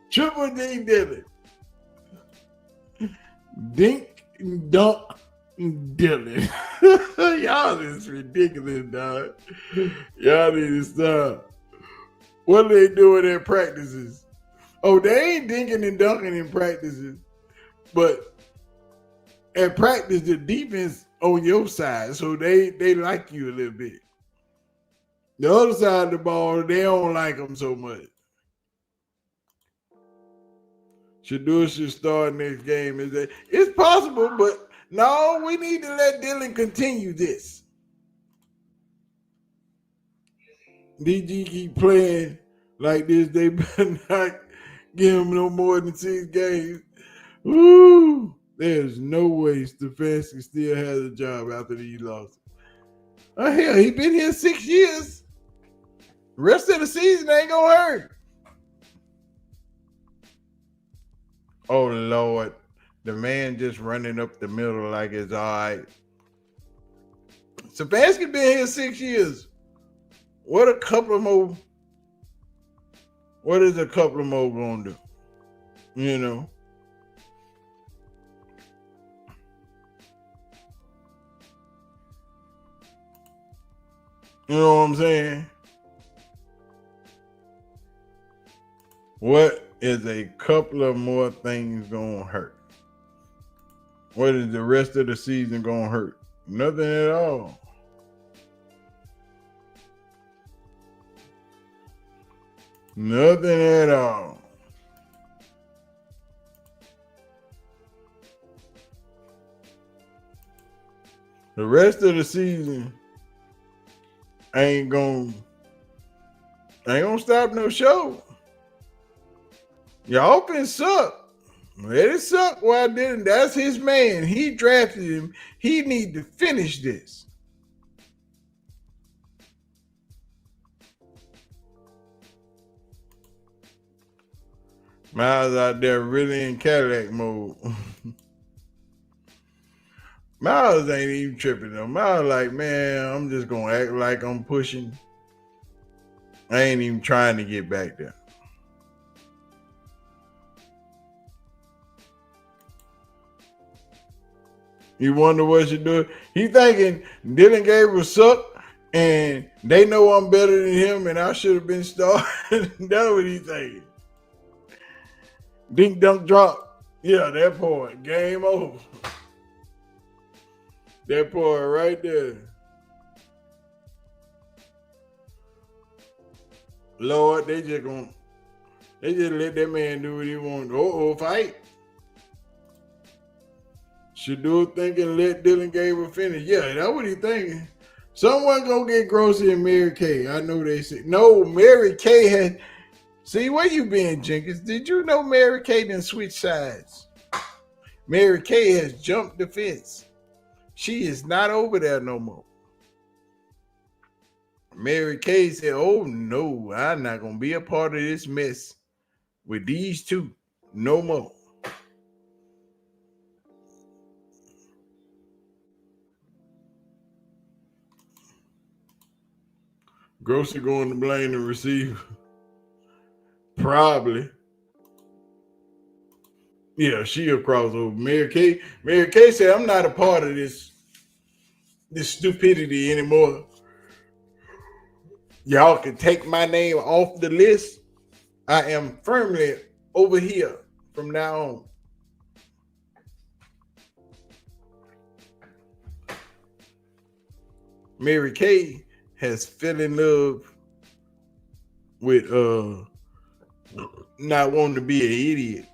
Triple D Dillon. Dink Dunk Dillon. Y'all is ridiculous, dog. Y'all need to stop. What are they doing in practices? Oh, they ain't dinking and dunking in practices. But at practice, the defense on your side, so they like you a little bit. The other side of the ball, they don't like them so much. Shador should start next game. It's possible, but no, we need to let Dillon continue this. DG keep playing like this, they better not give him no more than 6 games. Woo! There's no way Stefanski still has a job after these losses. Oh, hell, he been here 6 years. The rest of the season ain't gonna hurt. Oh, Lord. The man just running up the middle like it's all right. Stefanski been here 6 years. What is a couple of more gonna do? You know? You know what I'm saying? What is a couple of more things gonna hurt? What is the rest of the season gonna hurt? Nothing at all. Nothing at all. The rest of the season ain't gonna stop no show. Your offense suck. Let it suck while I didn't. That's his man. He drafted him. He need to finish this. Miles out there really in Cadillac mode. Miles ain't even tripping though. Miles like, man, I'm just gonna act like I'm pushing. I ain't even trying to get back there. You wonder what you do? He thinking Dylan Gabriel suck and they know I'm better than him and I should have been starting. That's what he thinking. Dink dunk drop. Yeah, that point. Game over. That point right there. Lord, they just let that man do what he wants. Fight. Shador thinking let Dylan Gabriel finish. Yeah, that's what he thinking. Someone gonna get Grossi and Mary Kay. I know they said no. Mary Kay had. See where you been, Jenkins? Did you know Mary Kay didn't switch sides? Mary Kay has jumped the fence. She is not over there no more. Mary Kay said, "Oh no, I'm not gonna be a part of this mess with these two no more." Grossi going to blame the receiver. Probably. Yeah, she a crossover. Mary Kay said, I'm not a part of this stupidity anymore. Y'all can take my name off the list. I am firmly over here from now on. Mary Kay has fell in love with not wanting to be an idiot.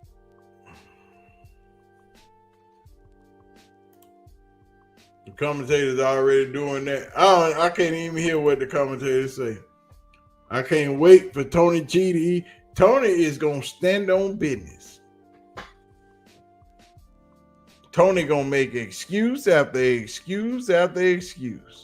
The commentators are already doing that. I can't even hear what the commentators say. I can't wait for Tony G to eat. Tony is going to stand on business. Tony going to make excuse after excuse after excuse.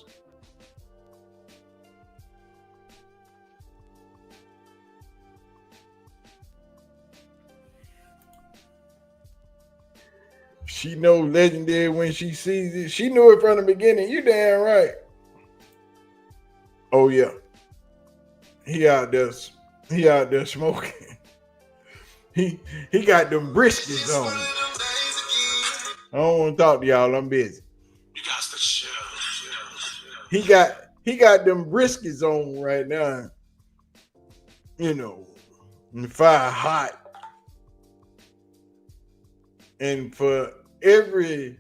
She knows legendary when she sees it. She knew it from the beginning. You damn right. Oh yeah. He out there smoking. He got them briskets on. I don't want to talk to y'all. I'm busy. You got the show. He got them briskets on right now. You know, and fire hot. And for every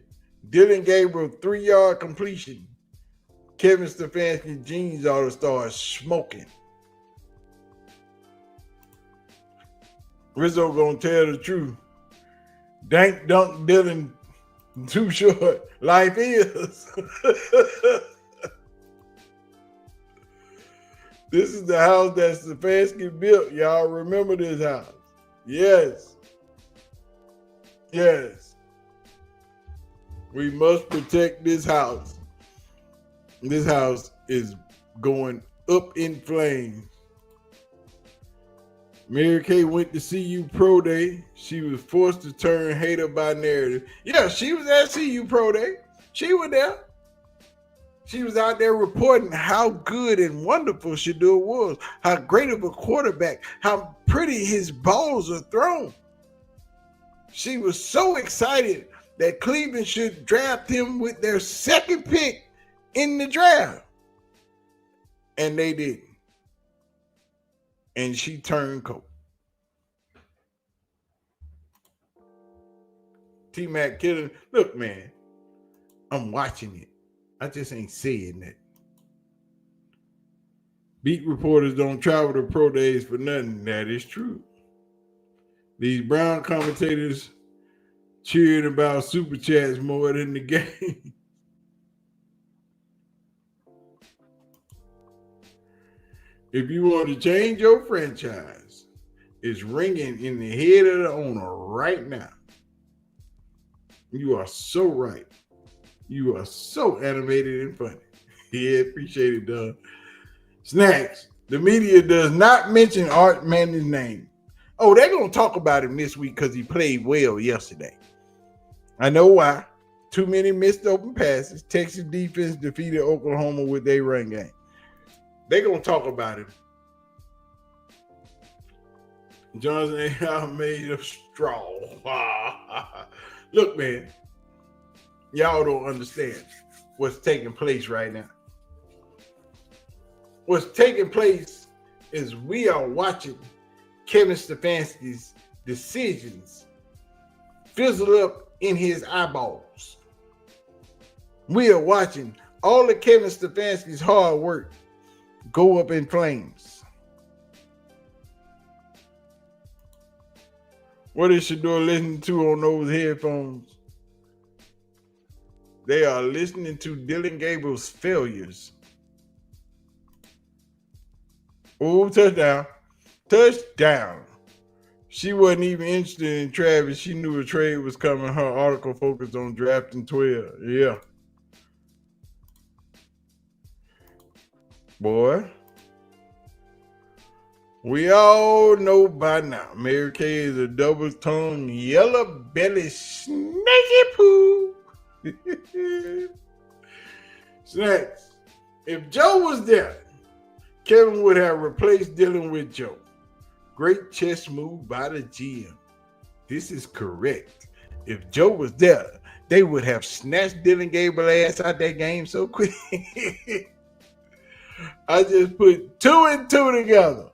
Dylan Gabriel 3-yard completion, Kevin Stefanski's jeans ought to start smoking. Rizzo gonna tell the truth. Dank dunk Dylan too short. Life is. This is the house that Stefanski built. Y'all remember this house? Yes. Yes. We must protect this house. This house is going up in flames. Mary Kay went to CU Pro Day. She was forced to turn hater by narrative. Yeah, she was at CU Pro Day. She was there. She was out there reporting how good and wonderful Shedeur was, how great of a quarterback, how pretty his balls are thrown. She was so excited that Cleveland should draft him with their second pick in the draft. And they didn't. And she turned coat. T-Mac killing. Look, man, I'm watching it. I just ain't saying that. Beat reporters don't travel to pro days for nothing. That is true. These Brown commentators cheering about super chats more than the game. If you want to change your franchise, it's ringing in the head of the owner right now. You are so right. You are so animated and funny. Yeah, appreciate it, Doug. Snacks. The media does not mention Art Manning's name. Oh, they're going to talk about him this week because he played well yesterday. I know why. Too many missed open passes. Texas defense defeated Oklahoma with their run game. They're going to talk about him. Johnson ain't made of straw. Look, man, y'all don't understand what's taking place right now. What's taking place is we are watching Kevin Stefanski's decisions fizzle up in his eyeballs. We are watching all of Kevin Stefanski's hard work go up in flames. What is Shedeur listening to on those headphones? They are listening to Dylan Gabriel's failures. Oh, touchdown. Touchdown. She wasn't even interested in Travis. She knew a trade was coming. Her article focused on drafting 12. Yeah. Boy. We all know by now, Mary Kay is a double-tongued, yellow-bellied snaky poo. Snacks. If Joe was there, Kevin would have replaced Dylan with Joe. Great chess move by the GM. This is correct. If Joe was there, they would have snatched Dylan Gabriel ass out that game so quick. I just put 2 and 2 together.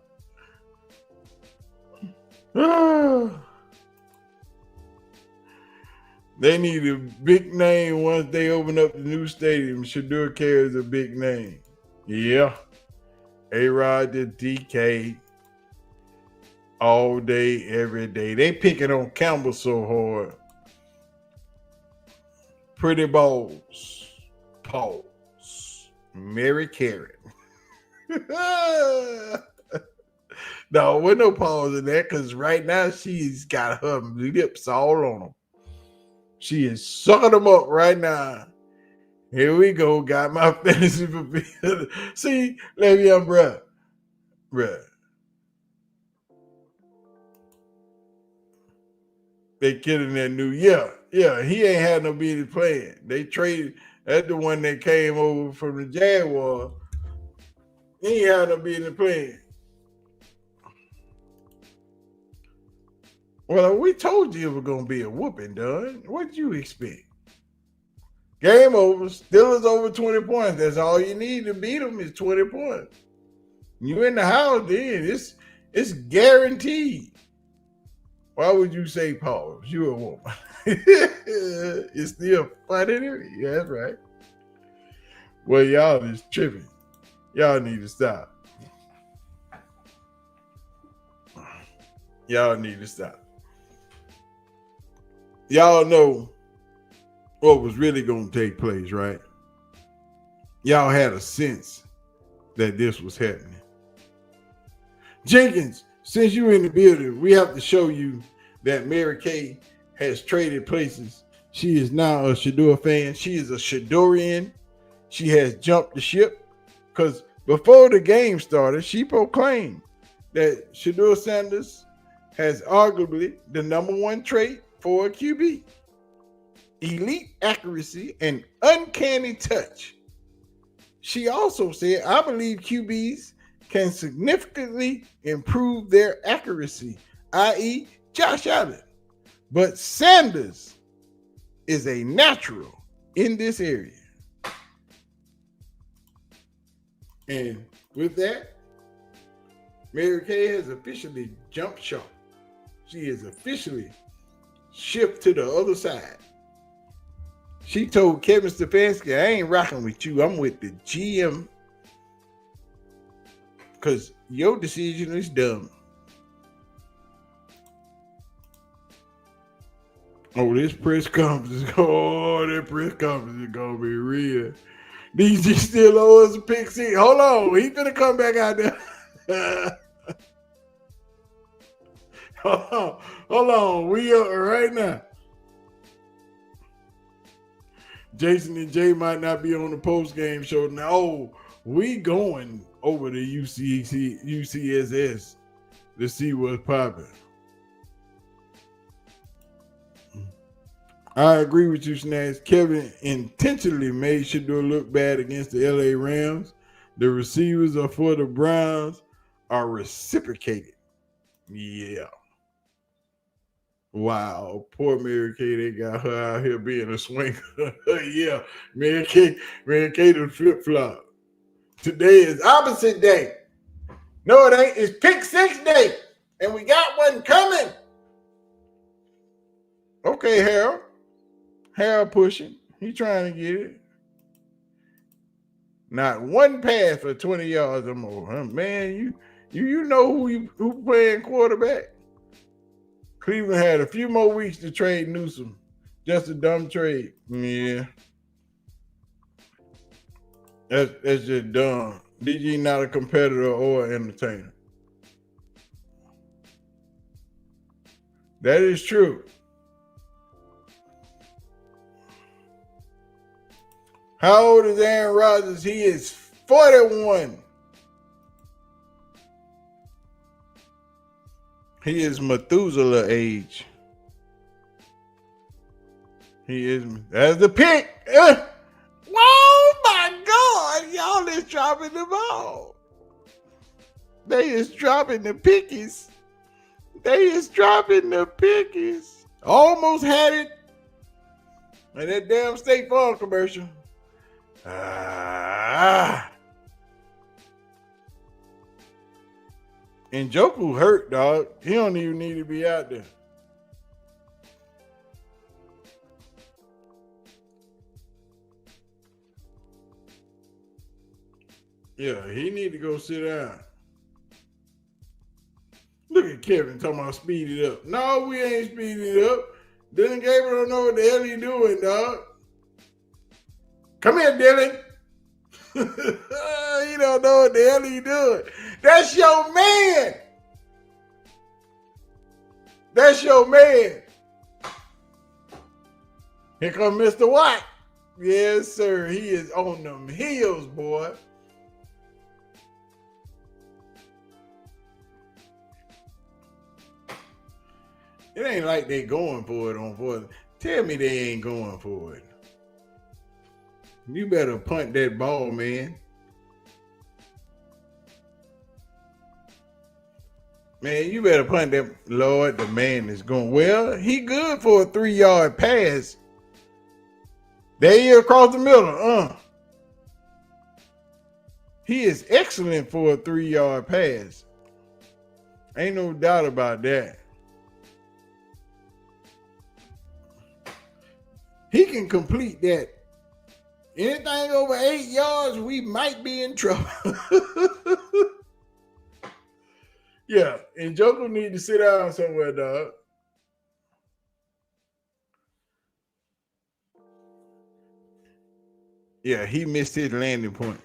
They need a big name once they open up the new stadium. Shedeur carries a big name. Yeah. A-Rod to DK all day, every day. They picking on Campbell so hard. Pretty balls. Pause. Mary Karen. No, with no pause in that, because right now she's got her lips all on them. She is sucking them up right now. Here we go. Got my fantasy fulfilled. See, Le'Veon, bruh. They killing that new year. Yeah, he ain't had no business playing. They traded. That's the one that came over from the Jaguars. He ain't had no business playing. Well, we told you it was gonna be a whooping, Dunn. What'd you expect? Game over. Steelers over 20 points. That's all you need to beat them is 20 points. You in the house, then it's guaranteed. Why would you say pause? You a woman. It's still funny. Yeah, that's right. Well, y'all is tripping. Y'all need to stop. Y'all need to stop. Y'all know what was really going to take place, right? Y'all had a sense that this was happening. Jenkins, since you're in the building, we have to show you that Mary Kay has traded places. She is now a Shador fan. She is a Shadorian. She has jumped the ship because before the game started, she proclaimed that Shador Sanders has arguably the number one trait for a QB. Elite accuracy and uncanny touch. She also said, I believe QBs can significantly improve their accuracy, i.e. Josh Allen. But Sanders is a natural in this area. And with that, Mary Kay has officially jumped shot. She is officially shift to the other side. She told Kevin Stefanski, I ain't rocking with you. I'm with the GM because your decision is dumb. Oh, this press conference is that press conference is gonna be real. DG still owes a pick six. Hold on, he's gonna come back out there. Hold on, we are right now. Jason and Jay might not be on the post-game show. No, we going over to UCSS to see what's popping. I agree with you, Snacks. Kevin intentionally made Shador look bad against the LA Rams. The receivers are for the Browns are reciprocated. Yeah. Wow, poor Mary Kay, they got her out here being a swinger. Yeah, Mary Kay the flip-flop. Today is opposite day. No, it ain't. It's pick six day. And we got one coming. Okay, Harold. Harold pushing. He trying to get it. Not one pass for 20 yards or more. Huh? Man, you know who playing quarterback. Cleveland had a few more weeks to trade Newsom. Just a dumb trade. Yeah. That's just dumb. DG not a competitor or an entertainer. That is true. How old is Aaron Rodgers? He is 41. He is Methuselah age. He is. That's the pick. Oh my God. Y'all is dropping the ball. They is dropping the pickies. Almost had it. And that damn State Farm commercial. And Njoku hurt, dog. He don't even need to be out there. Yeah, he need to go sit down. Look at Kevin talking about speed it up. No, we ain't speeding it up. Dylan Gabriel don't know what the hell he doing, dog. Come here, Dylan. He don't know what the hell he doing. That's your man. Here come Mr. White. Yes, sir. He is on them heels, boy. It ain't like they going for it on fourth. Tell me they ain't going for it. You better punt that ball, man. Man, you better punt that. Lord, the man is going. Well, he good for a 3-yard pass. There you across the middle. He is excellent for a 3-yard pass. Ain't no doubt about that. He can complete that. Anything over 8 yards, we might be in trouble. Yeah, and Joker need to sit down somewhere, dog. Yeah, he missed his landing point.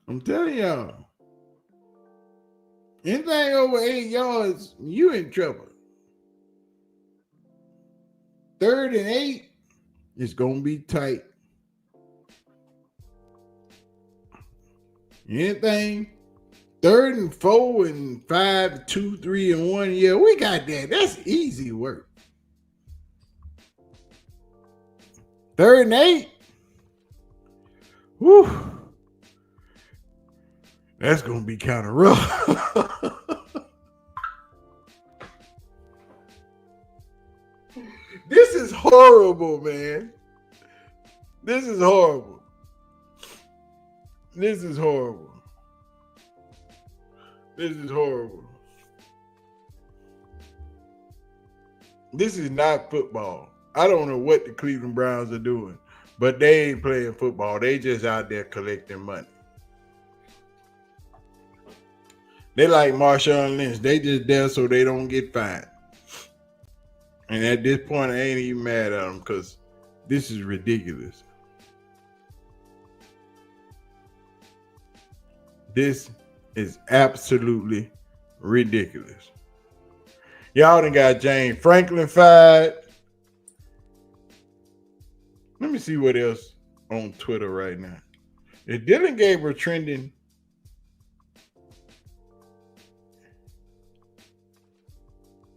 I'm telling y'all. Anything over 8 yards, you in trouble. 3rd and 8, it's going to be tight. Anything 3rd and 4 and 5, 2, 3, and 1, yeah, we got that. That's easy work. 3rd and 8, whew. That's going to be kind of rough. This is horrible, man. This is horrible. This is horrible. This is horrible. This is not football. I don't know what the Cleveland Browns are doing, but they ain't playing football. They just out there collecting money. They like Marshawn Lynch. They just there so they don't get fined. And at this point, I ain't even mad at them because this is ridiculous. This is absolutely ridiculous. Y'all done got James Franklin fired. Let me see what else on Twitter right now. Is Dylan Gabriel trending?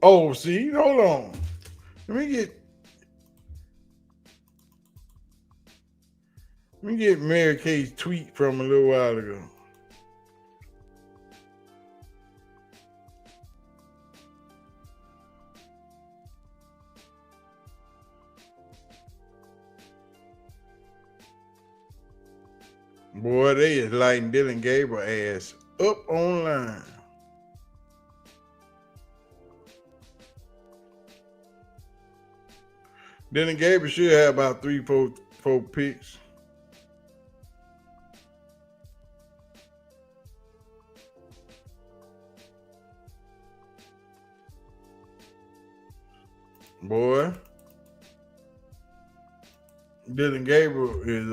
Oh, see, hold on. Let me get Mary Kay's tweet from a little while ago. Boy, they is lighting Dylan Gabriel ass up online. Dylan Gabriel should have about 3, 4 picks. Boy, Dylan Gabriel is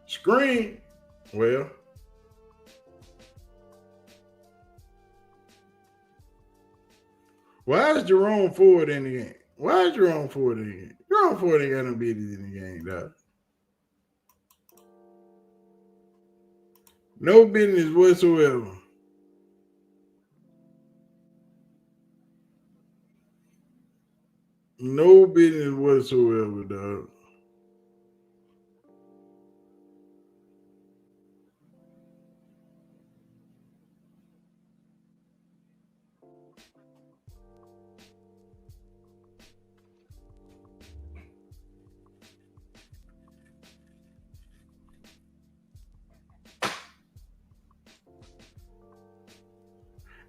screen. Well, why is Jerome Ford in the game? Why is Jerome Ford in the game? Jerome Ford ain't got no business in the game, dog. No business whatsoever. No business whatsoever, dog.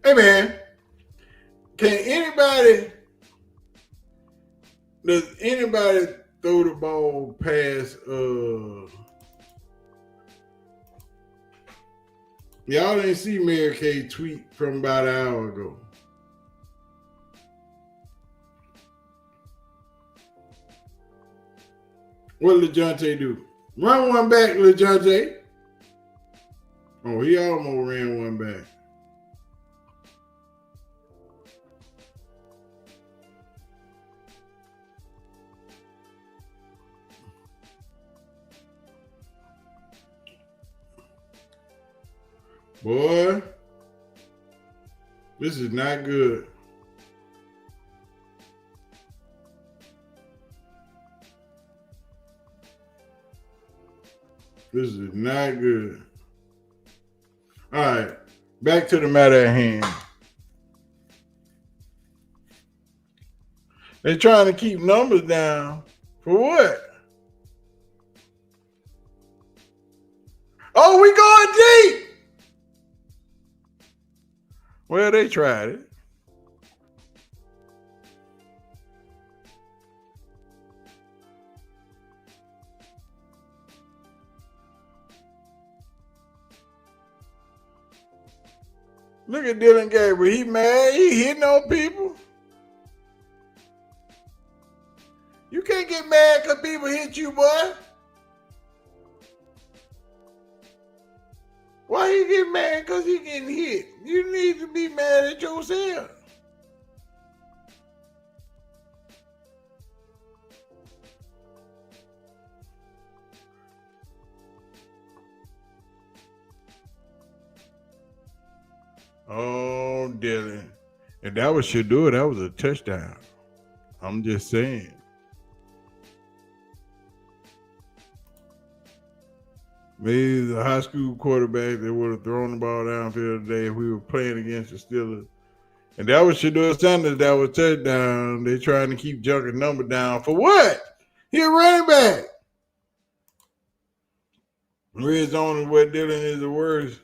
Hey man, does anybody throw the ball past y'all didn't see Mary Kay tweet from about an hour ago. What did LeJohntay do? Run one back, LeJohntay. Oh, he almost ran one back. Boy, this is not good. This is not good. All right, back to the matter at hand. They're trying to keep numbers down. For what? Oh, we going deep. Well, they tried it. Look at Dylan Gabriel. He mad. He hitting on people. You can't get mad because people hit you, boy. Why you get mad because he getting hit? You need to be mad at yourself. Oh, Dylan. If that was Shador, that was a touchdown. I'm just saying. Maybe the high school quarterback that would have thrown the ball downfield today if we were playing against the Steelers. And that was Shador Sanders that was touchdown. They trying to keep junking number down. For what? He a running back. Red zone is where Dylan is the worst.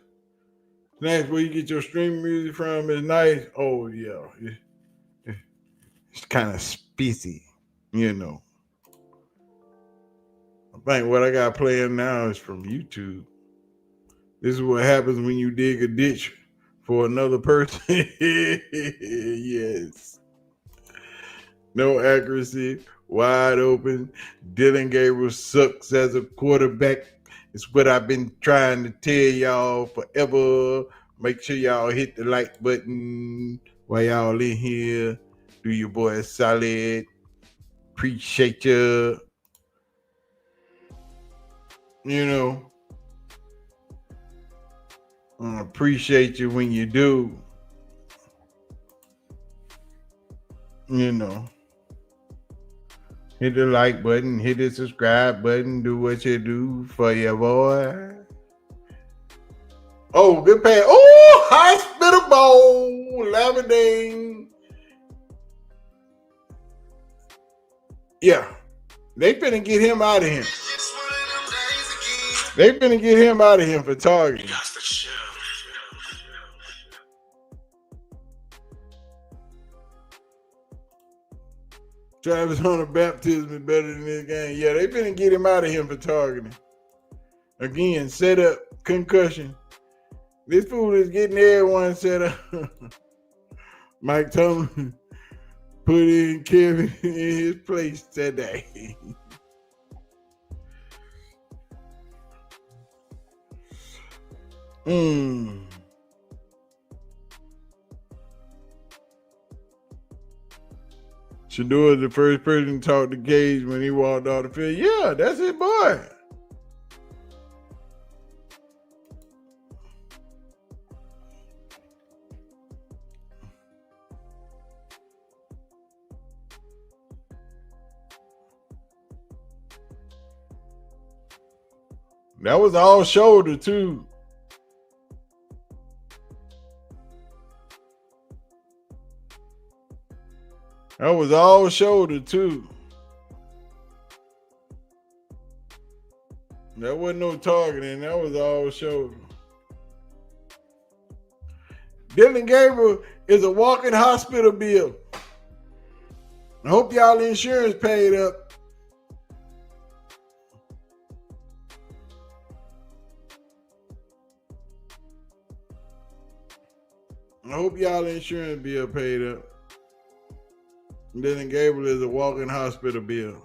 Snacks where you get your streaming music from is nice. Oh, yeah. It's kind of spicy, you know. I think what I got playing now is from YouTube. This is what happens when you dig a ditch for another person. Yes. No accuracy, wide open. Dylan Gabriel sucks as a quarterback. It's what I've been trying to tell y'all forever. Make sure y'all hit the like button while y'all in here. Do your boy solid. Appreciate you. You know, I appreciate you when you do. You know, hit the like button, hit the subscribe button, do what you do for your boy. Oh, good pass. Oh, hospital bowl, Laverdane. Yeah, they finna get him out of here. They finna get him out of here for targeting. Travis Hunter baptism is better than this game. Yeah, they finna get him out of here for targeting. Again, set up, concussion. This fool is getting everyone set up. Mike Tomlin put in Kevin in his place today. Shador is the first person to talk to Gage when he walked off the field. Yeah, that's his boy. That was all shoulder, too. That was all shoulder, too. That wasn't no targeting. That was all shoulder. Dylan Gabriel is a walking hospital bill. I hope y'all insurance paid up. I hope y'all insurance bill paid up. Dylan Gabriel is a walking hospital bill.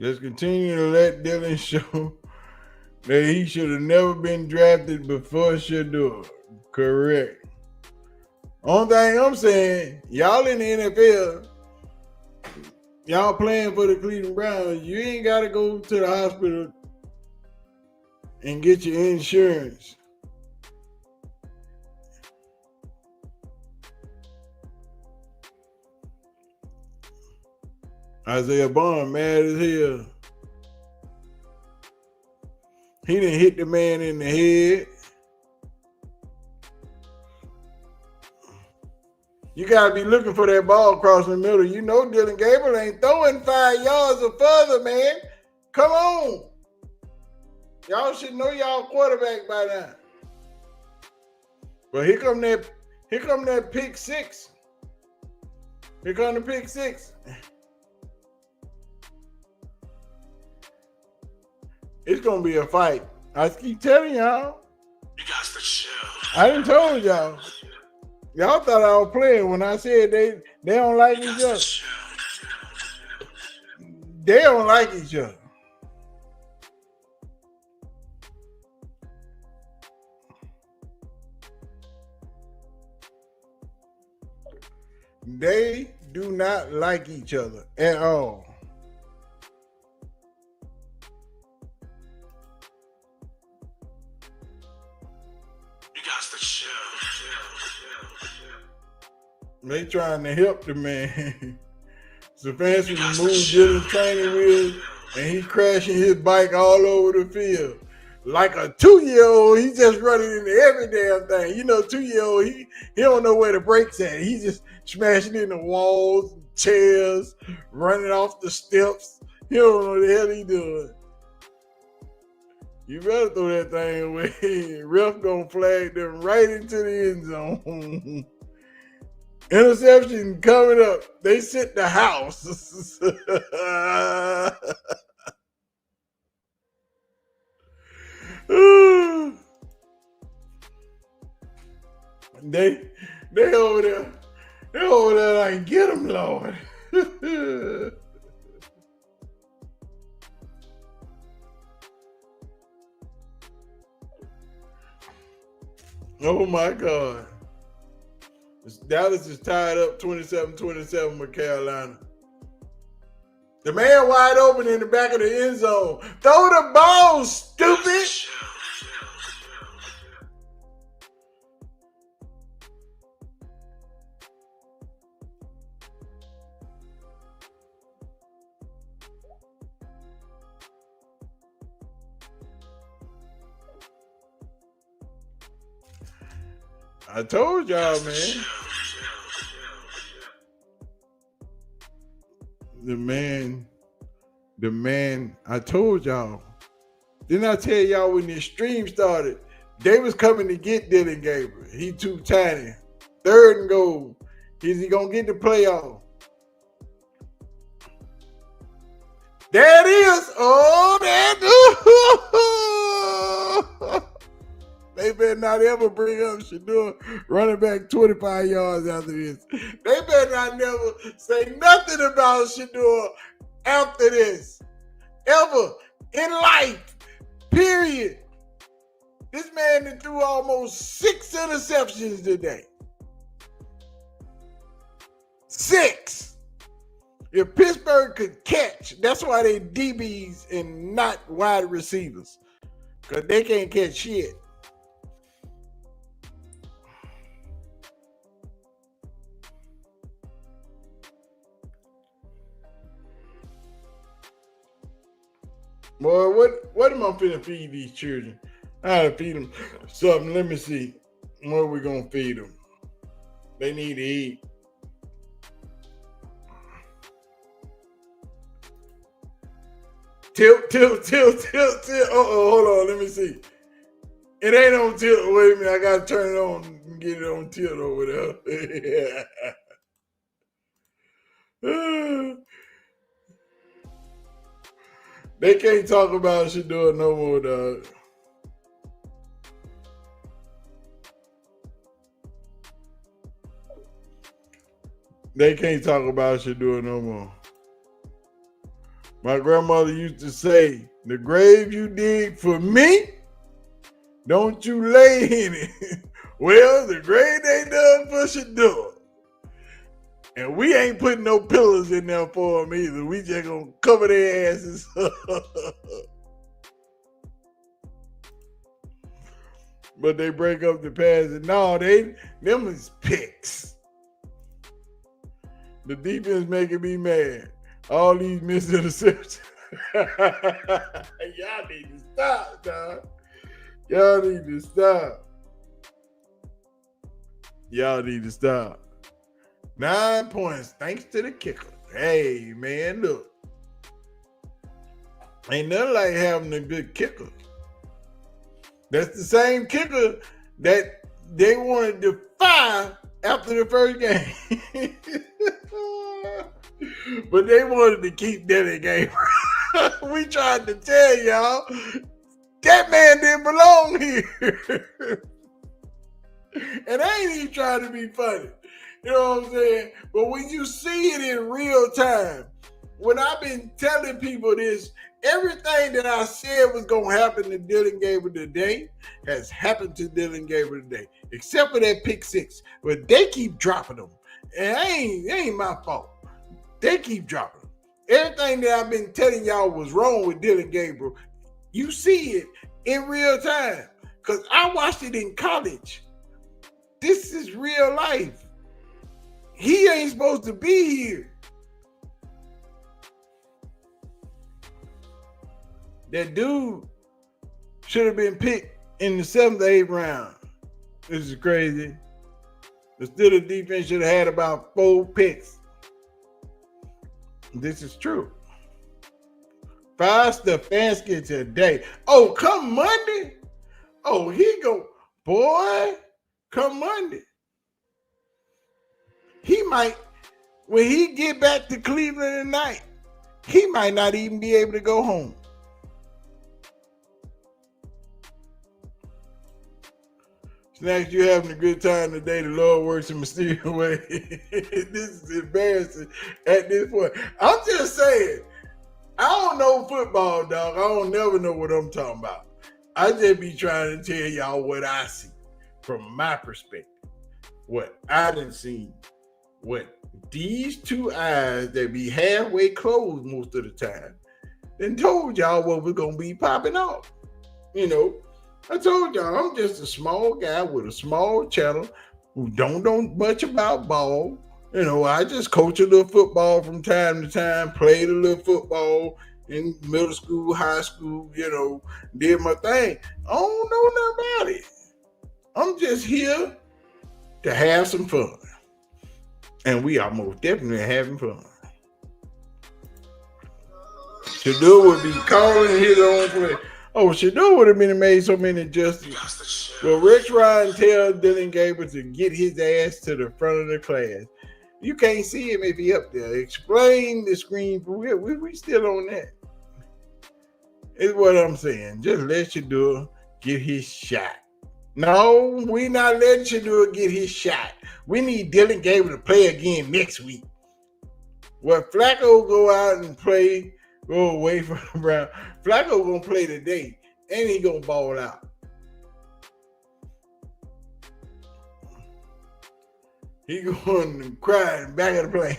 Just continue to let Dylan show that he should have never been drafted before Shador. Correct. Only thing I'm saying, y'all in the NFL, y'all playing for the Cleveland Browns, you ain't got to go to the hospital and get your insurance. Isaiah Bond mad as hell. He done hit the man in the head. You got to be looking for that ball across the middle. You know Dylan Gabriel ain't throwing 5 yards or further, man. Come on. Y'all should know y'all quarterback by now. But here come that pick six. Here come the pick six. It's gonna be a fight. I keep telling y'all. You got to chill. I done told y'all. Y'all thought I was playing when I said they don't like each other. They don't like each other. They do not like each other at all. They trying to help the man. Stefanski removed Dylan's training wheels and he crashing his bike all over the field. Like a 2-year-old, he just running into every damn thing. You know, 2-year-old, he don't know where the brakes at. He just smashing into walls, chairs, running off the steps. He don't know what the hell he doing. You better throw that thing away. Ref gonna flag them right into the end zone. Interception coming up. They sit the house. they over there. They over there like, get him, Lord. Oh my God. Dallas is tied up 27-27 with Carolina. The man wide open in the back of the end zone. Throw the ball, stupid. I told y'all, man. The man, I told y'all. Didn't I tell y'all when the stream started, they was coming to get Dylan Gabriel. He too tiny. 3rd and goal. Is he going to get the playoff? There it is. Oh, that. They better not ever bring up Shador running back 25 yards after this. They better not never say nothing about Shador after this. Ever in life. Period. This man threw almost 6 interceptions today. 6. If Pittsburgh could catch, that's why they DBs and not wide receivers. Because they can't catch shit. Boy, what am I finna feed these children? I gotta feed them something. Let me see. What are we gonna feed them? They need to eat. Tilt. Hold on. Let me see. It ain't on tilt. Wait a minute. I gotta turn it on and get it on tilt over there. They can't talk about Shador no more, dog. They can't talk about Shador no more. My grandmother used to say, the grave you dig for me, don't you lay in it. Well, the grave they done for Shador. And we ain't putting no pillars in there for them either. We just gonna cover their asses. But they break up the pass. And no, them is picks. The defense making me mad. All these missed interceptions. Y'all need to stop, dog. Y'all need to stop. Y'all need to stop. 9 points, thanks to the kicker. Hey, man, look. Ain't nothing like having a good kicker. That's the same kicker that they wanted to fire after the first game. But they wanted to keep Dylan Gabriel. We tried to tell y'all, that man didn't belong here. And I ain't even trying to be funny. You know what I'm saying? But when you see it in real time, when I've been telling people this, everything that I said was going to happen to Dylan Gabriel today has happened to Dylan Gabriel today, except for that pick six. But they keep dropping them. And it ain't my fault. They keep dropping them. Everything that I've been telling y'all was wrong with Dylan Gabriel, you see it in real time. Because I watched it in college. This is real life. He ain't supposed to be here. That dude should have been picked in the 7th or 8th round. This is crazy. The Steelers defense should have had about 4 picks. This is true. 5 Stefanski today. Oh, come Monday. Oh, he go, boy, come Monday. He might, when he get back to Cleveland tonight, he might not even be able to go home. Snacks, you having a good time today. The Lord works in mysterious way. This is embarrassing at this point. I'm just saying, I don't know football, dog. I don't never know what I'm talking about. I just be trying to tell y'all what I see from my perspective. What I done seen. What these 2 eyes that be halfway closed most of the time, then told y'all what was gonna be popping off. You know, I told y'all I'm just a small guy with a small channel who don't know much about ball. You know, I just coach a little football from time to time, played a little football in middle school, high school, you know, did my thing. I don't know nothing about it. I'm just here to have some fun. And we are most definitely having fun. Shador would be calling his own play. Oh, Shador would have been made so many adjustments. Well, Rex Ryan tells Dylan Gabriel to get his ass to the front of the class. You can't see him if he up there. Explain the screen for real. We still on that. Is what I'm saying. Just let Shador get his shot. No, we not letting Shador get his shot. We need Dylan Gabriel to play again next week. Well, Flacco go out and play, go away from the Browns. Flacco gonna play today, and he gonna ball out. He going to cry in the back of the plane.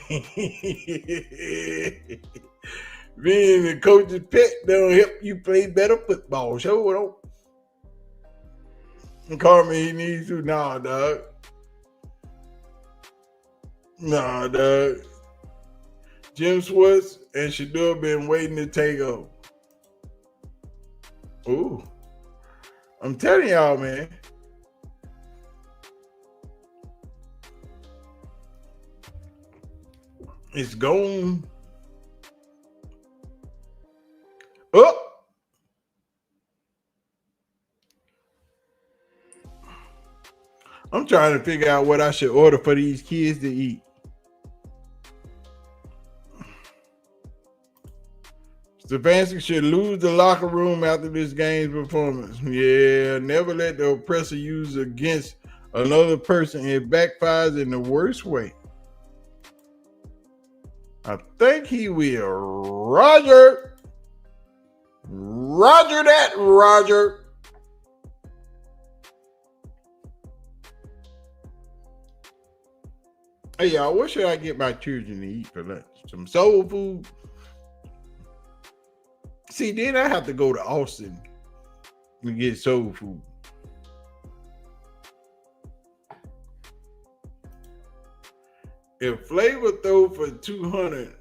Being the coach's pet don't help you play better football. Sure don't. And call me, he needs to. Nah, dog. Nah, dog. Jim Swartz and Shador been waiting to take over. Ooh. I'm telling y'all, man. It's gone. Oh. I'm trying to figure out what I should order for these kids to eat. Stefanski should lose the locker room after this game's performance. Yeah, never let the oppressor use against another person. It backfires in the worst way. I think he will. Roger. Roger that, Roger. Hey, y'all, what should I get my children to eat for lunch? Some soul food? See, then I have to go to Austin to get soul food. If Flavor throw for 200,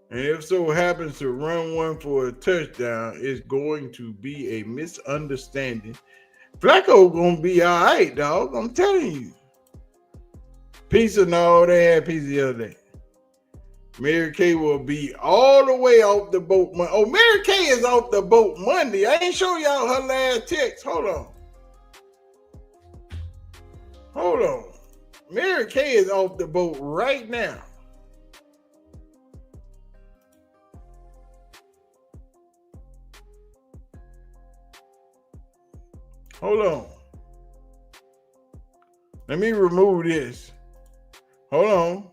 and if so happens to run one for a touchdown, it's going to be a misunderstanding. Flacco gonna be all right, dog. I'm telling you. Pizza, no, they had pizza the other day. Mary Kay will be all the way off the boat. Oh, Mary Kay is off the boat Monday. I ain't show y'all her last text. Hold on. Hold on. Mary Kay is off the boat right now. Hold on. Let me remove this. Hold on.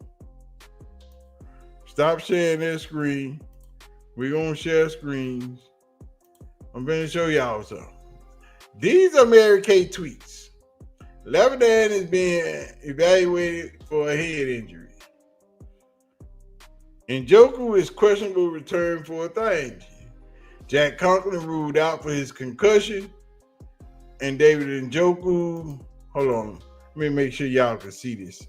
Stop sharing that screen. We're going to share screens. I'm going to show y'all something. These are Mary Kay tweets. Lebanon is being evaluated for a head injury. Njoku is questionable return for a thigh injury. Jack Conklin ruled out for his concussion. And David Njoku, hold on. Let me make sure y'all can see this.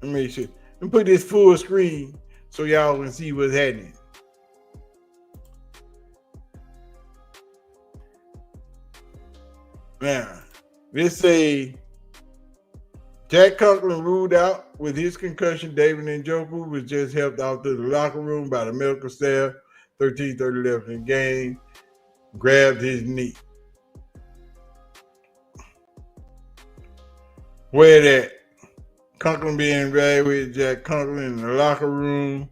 Let me make sure. Let me put this full screen so y'all can see what's happening. Now, this say Jack Conklin ruled out with his concussion. David Njoku was just helped out to the locker room by the medical staff. 13:30 left in the game. Grabbed his knee. Where that? Conklin being evaluated. Jack Conklin in the locker room.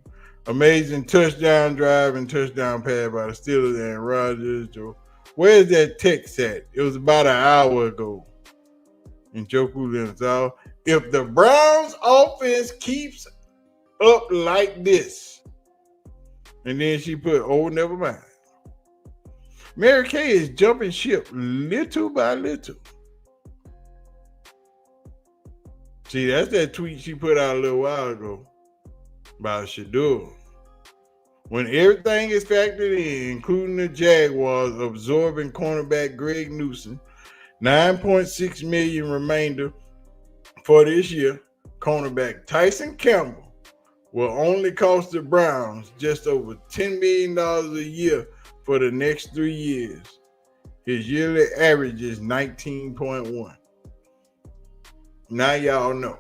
Amazing touchdown drive and touchdown pass by the Steelers and Rodgers. Where's that text at? It was about an hour ago. And Njoku left out. If the Browns offense keeps up like this, and then she put, oh, never mind. Mary Kay is jumping ship little by little. See, that's that tweet she put out a little while ago about Shador. When everything is factored in, including the Jaguars absorbing cornerback Greg Newsom, $9.6 million remainder for this year, cornerback Tyson Campbell will only cost the Browns just over $10 million a year for the next 3 years. His yearly average is 19.1. Now y'all know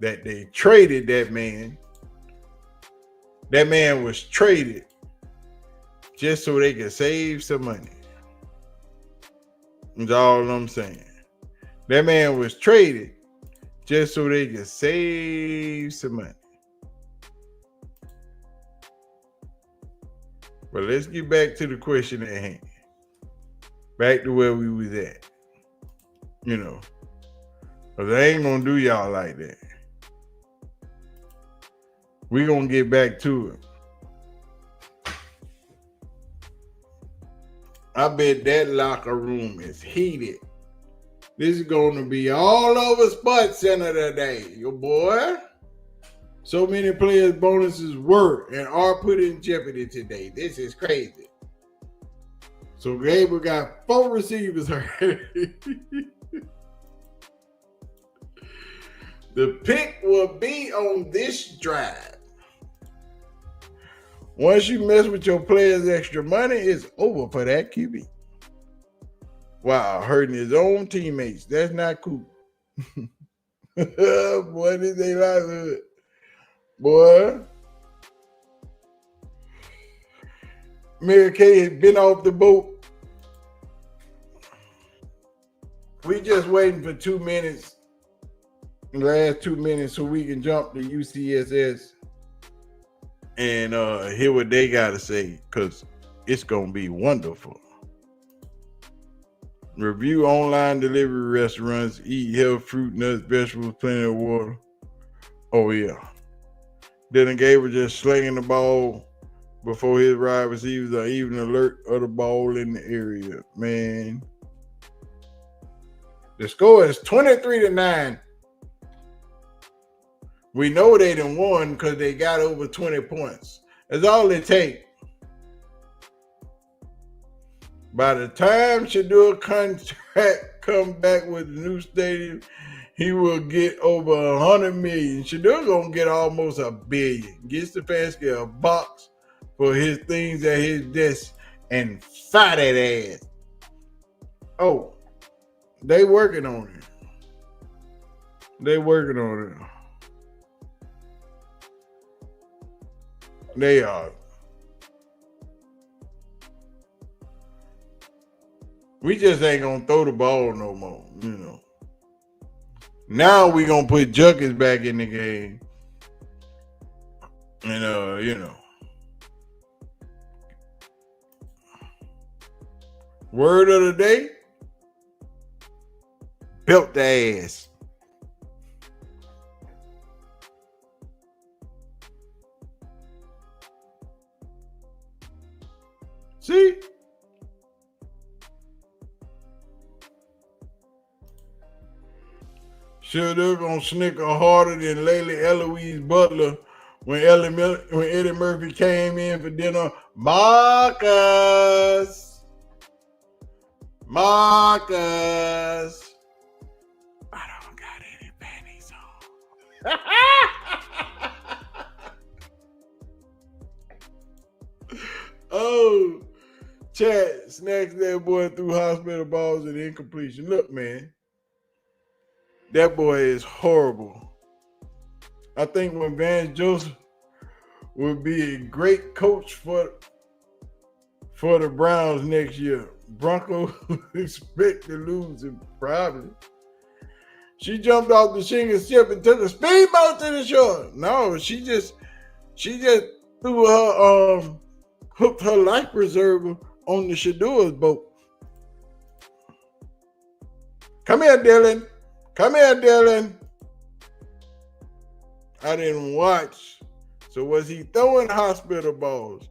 that they traded that man. That man was traded just so they could save some money. That's all I'm saying. That man was traded just so they could save some money. But let's get back to the question at hand. Back to where we was at. You know. Because I ain't going to do y'all like that. We're going to get back to it. I bet that locker room is heated. This is going to be all over Sports Center today, your boy. So many players' bonuses were and are put in jeopardy today. This is crazy. So Gable got 4 receivers hurt. The pick will be on this drive. Once you mess with your players' extra money, it's over for that QB. Wow, hurting his own teammates. That's not cool. Boy, this ain't livelihood. Boy. Mary Kay has been off the boat. We just waiting for 2 minutes. The last 2 minutes so we can jump to UCSS and hear what they got to say, because it's going to be wonderful. Review online delivery restaurants. Eat health, fruit, nuts, vegetables, plenty of water. Oh, yeah. Dylan Gabriel just slinging the ball before his wide receivers are even alert of the ball in the area. Man. The score is 23-9. We know they done won because they got over 20 points. That's all it takes. By the time Shador contract come back with the new stadium, he will get over 100 million. Shador gonna get almost $1 billion. Gets the Stefanski a box for his things at his desk and fire that ass. Oh, they working on it. They working on it. They are. We just ain't gonna throw the ball no more, you know. Now we gonna put Junkins back in the game. And you know. Word of the day. Belt the ass. See? Sure, they're gonna snicker harder than Layla Eloise Butler when Eddie Murphy came in for dinner. Marcus. I don't got any panties on. Oh, Chad snacks that boy through hospital balls and incompletion. Look, man, that boy is horrible. I think when Vance Joseph would be a great coach for the Browns next year. Broncos expect to lose him, probably. She jumped off the shingle ship and took a speedboat to the shore. No, she just threw her hooked her life preserver on the Shador's boat. Come here, Dylan. I didn't watch. So was he throwing hospital balls?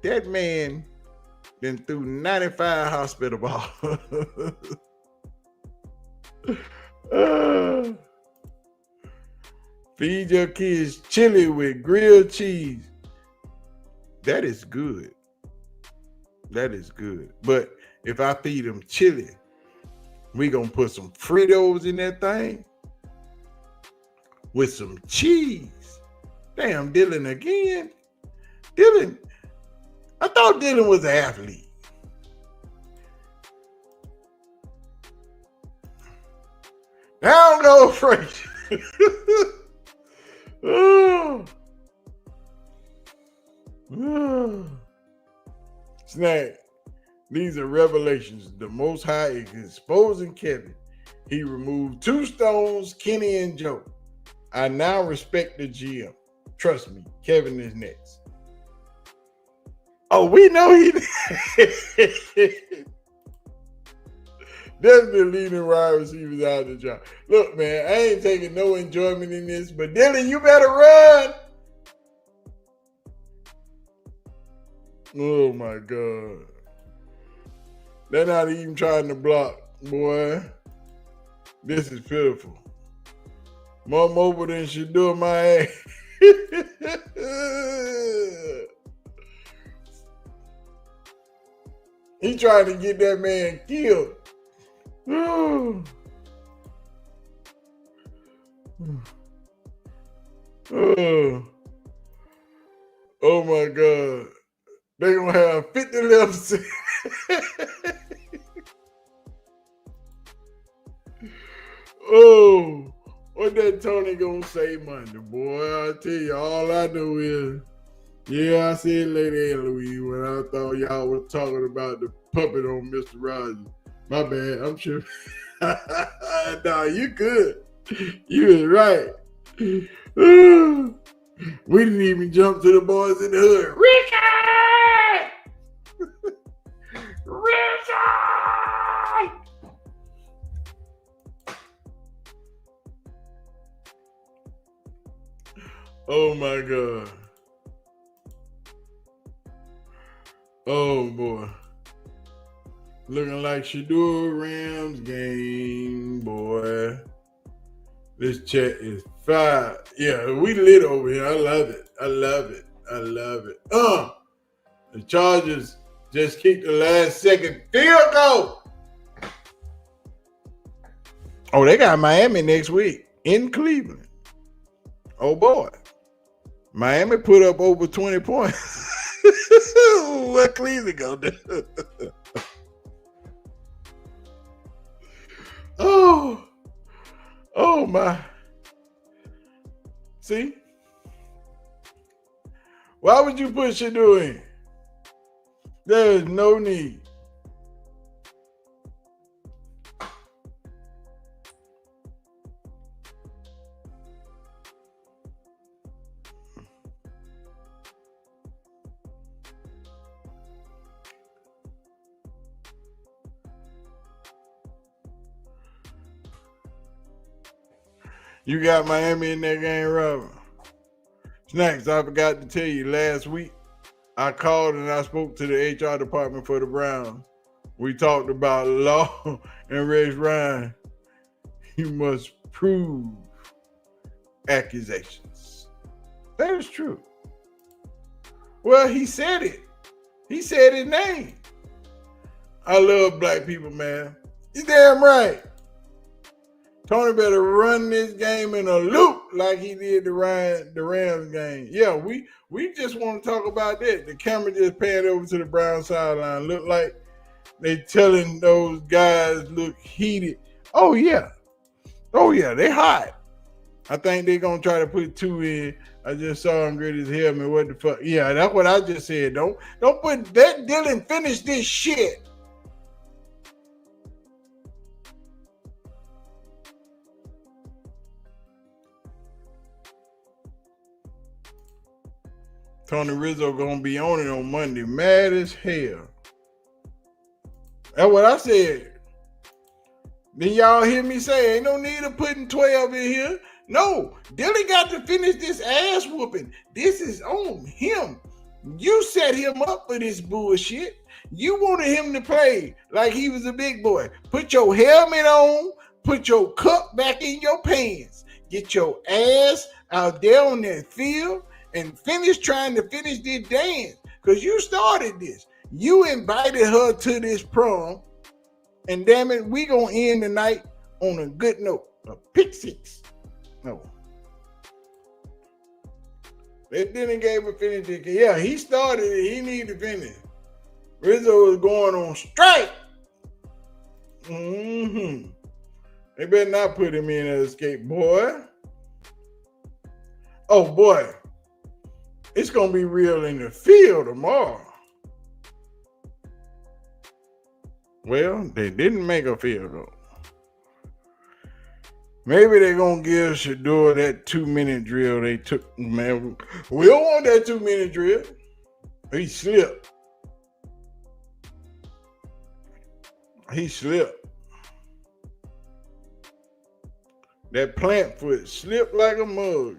That man been through 95 hospital balls. Feed your kids chili with grilled cheese. That is good. But if I feed them chili, we gonna put some Fritos in that thing with some cheese. Damn, Dylan again. I thought Dylan was an athlete. Now I'm no afraid. Snack. These are revelations. The Most High is exposing Kevin. He removed 2 stones, Kenny and Joe. I now respect the GM. Trust me, Kevin is next. Oh, we know he definitely leading wide receivers out of the job. Look, man, I ain't taking no enjoyment in this, but Dylan, you better run. Oh my God. They're not even trying to block, boy. This is pitiful. More mobile than she do my ass. He trying to get that man killed. Oh my God. They're going to have 50 left. Oh, what that Tony gonna say Monday, boy? I tell you, all I know is, yeah, I said Lady Eloise when I thought y'all was talking about the puppet on Mr. Rogers. My bad, I'm sure. Nah, you good. You was right. We didn't even jump to the boys in the hood. Richard! Oh my God. Oh boy. Looking like Shador Rams game, boy. This chat is fire. Yeah, we lit over here. I love it. I love it. I love it. The Chargers just kicked the last second field goal. Oh, they got Miami next week in Cleveland. Oh boy. Miami put up over 20 points. What Cleveland gonna do? Oh my. See? Why would you put Shador in? There is no need. You got Miami in that game, Robin. Snacks, I forgot to tell you, last week I called and I spoke to the HR department for the Browns. We talked about Law and Rex Ryan. You must prove accusations. That is true. Well, he said it. He said his name. I love black people, man. You damn right. Tony better run this game in a loop like he did the Rams game. Yeah, we just want to talk about that. The camera just panned over to the Brown sideline. Look like they telling those guys look heated. Oh yeah, they hot. I think they're gonna try to put 2 in. I just saw him grit his helmet. What the fuck? Yeah, that's what I just said. Don't put that. Dylan finish this shit. Tony Rizzo gonna be on it on Monday. Mad as hell. That's what I said. Then y'all hear me say, ain't no need of putting 12 in here. No, Dylan got to finish this ass whooping. This is on him. You set him up for this bullshit. You wanted him to play like he was a big boy. Put your helmet on. Put your cup back in your pants. Get your ass out there on that field and finish trying to finish this dance. Because you started this. You invited her to this prom. And damn it, we going to end the night on a good note. A pick 6. No. They didn't give a finish. Yeah, he started it. He needed to finish. Rizzo is going on strike. They better not put him in as escape, boy. Oh, boy. It's going to be real in the field tomorrow. Well, they didn't make a field goal. Maybe they're going to give Shador that 2-minute drill they took. Man, we don't want that 2-minute drill. He slipped. That plant foot slipped like a mug.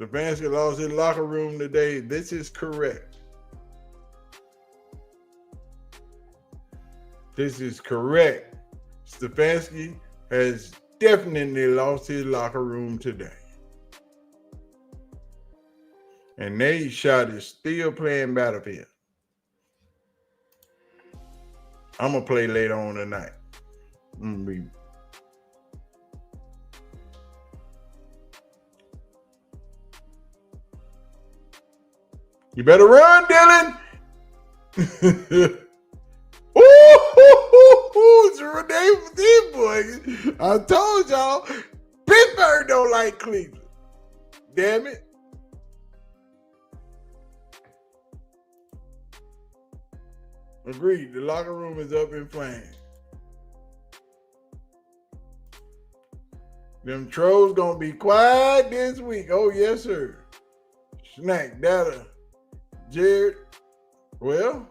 Stefanski lost his locker room today. This is correct. Stefanski has definitely lost his locker room today. And Nate Shot is still playing Battlefield. I'm going to play later on tonight. You better run, Dylan. It's a Renee for these boys. I told y'all, Pittsburgh don't like Cleveland. Damn it. Agreed. The locker room is up in flames. Them trolls gonna be quiet this week. Oh, yes, sir. Snack data. Jared, well,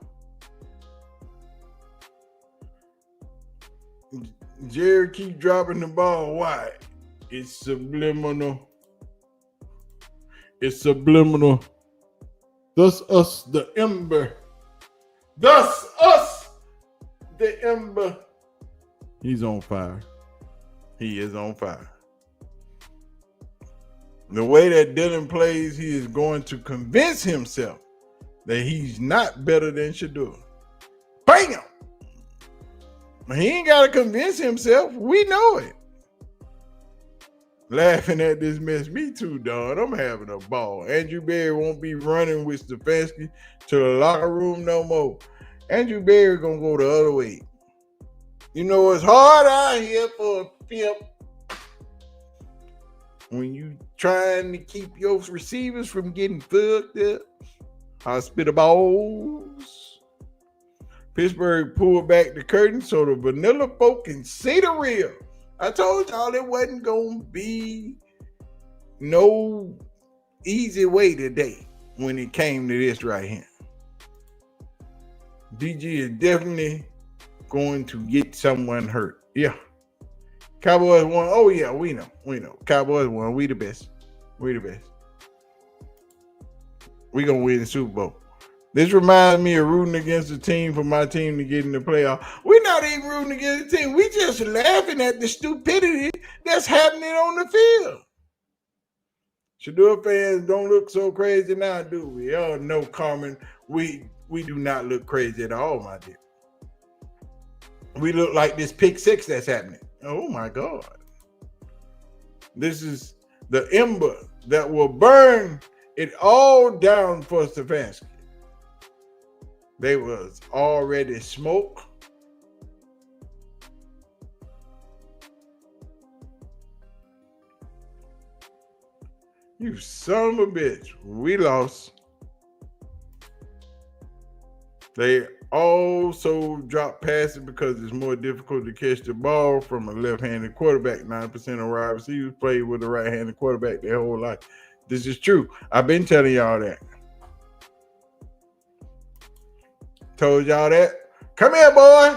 Jerry keep dropping the ball. Why? It's subliminal. It's subliminal. Thus us the ember. Thus us the ember. He's on fire. He is on fire. The way that Dylan plays, he is going to convince himself that he's not better than Shedeur. Bam! He ain't got to convince himself. We know it. Laughing at this mess. Me too, dog. I'm having a ball. Andrew Berry won't be running with Stefanski to the locker room no more. Andrew Berry going to go the other way. You know, it's hard out here for a pimp when you trying to keep your receivers from getting fucked up. Hospitables. Pittsburgh pulled back the curtain so the vanilla folk can see the real. I told y'all it wasn't going to be no easy way today when it came to this right here. DG is definitely going to get someone hurt. Yeah. Cowboys won. Oh, yeah, we know. Cowboys won. We the best. We the best. We going to win the Super Bowl. This reminds me of rooting against the team for my team to get in the playoff. We're not even rooting against the team. We just laughing at the stupidity that's happening on the field. Shedeur fans don't look so crazy now, do we? Oh, no, Carmen. We do not look crazy at all, my dear. We look like this pick six that's happening. Oh, my God. This is the ember that will burn it all down for Stefanski. They was already smoke. You son of a bitch. We lost. They also drop passes because it's more difficult to catch the ball from a left-handed quarterback. 9% of wide receivers play with a right-handed quarterback their whole life. This is true. I've been telling y'all that. Told y'all that. Come here, boy.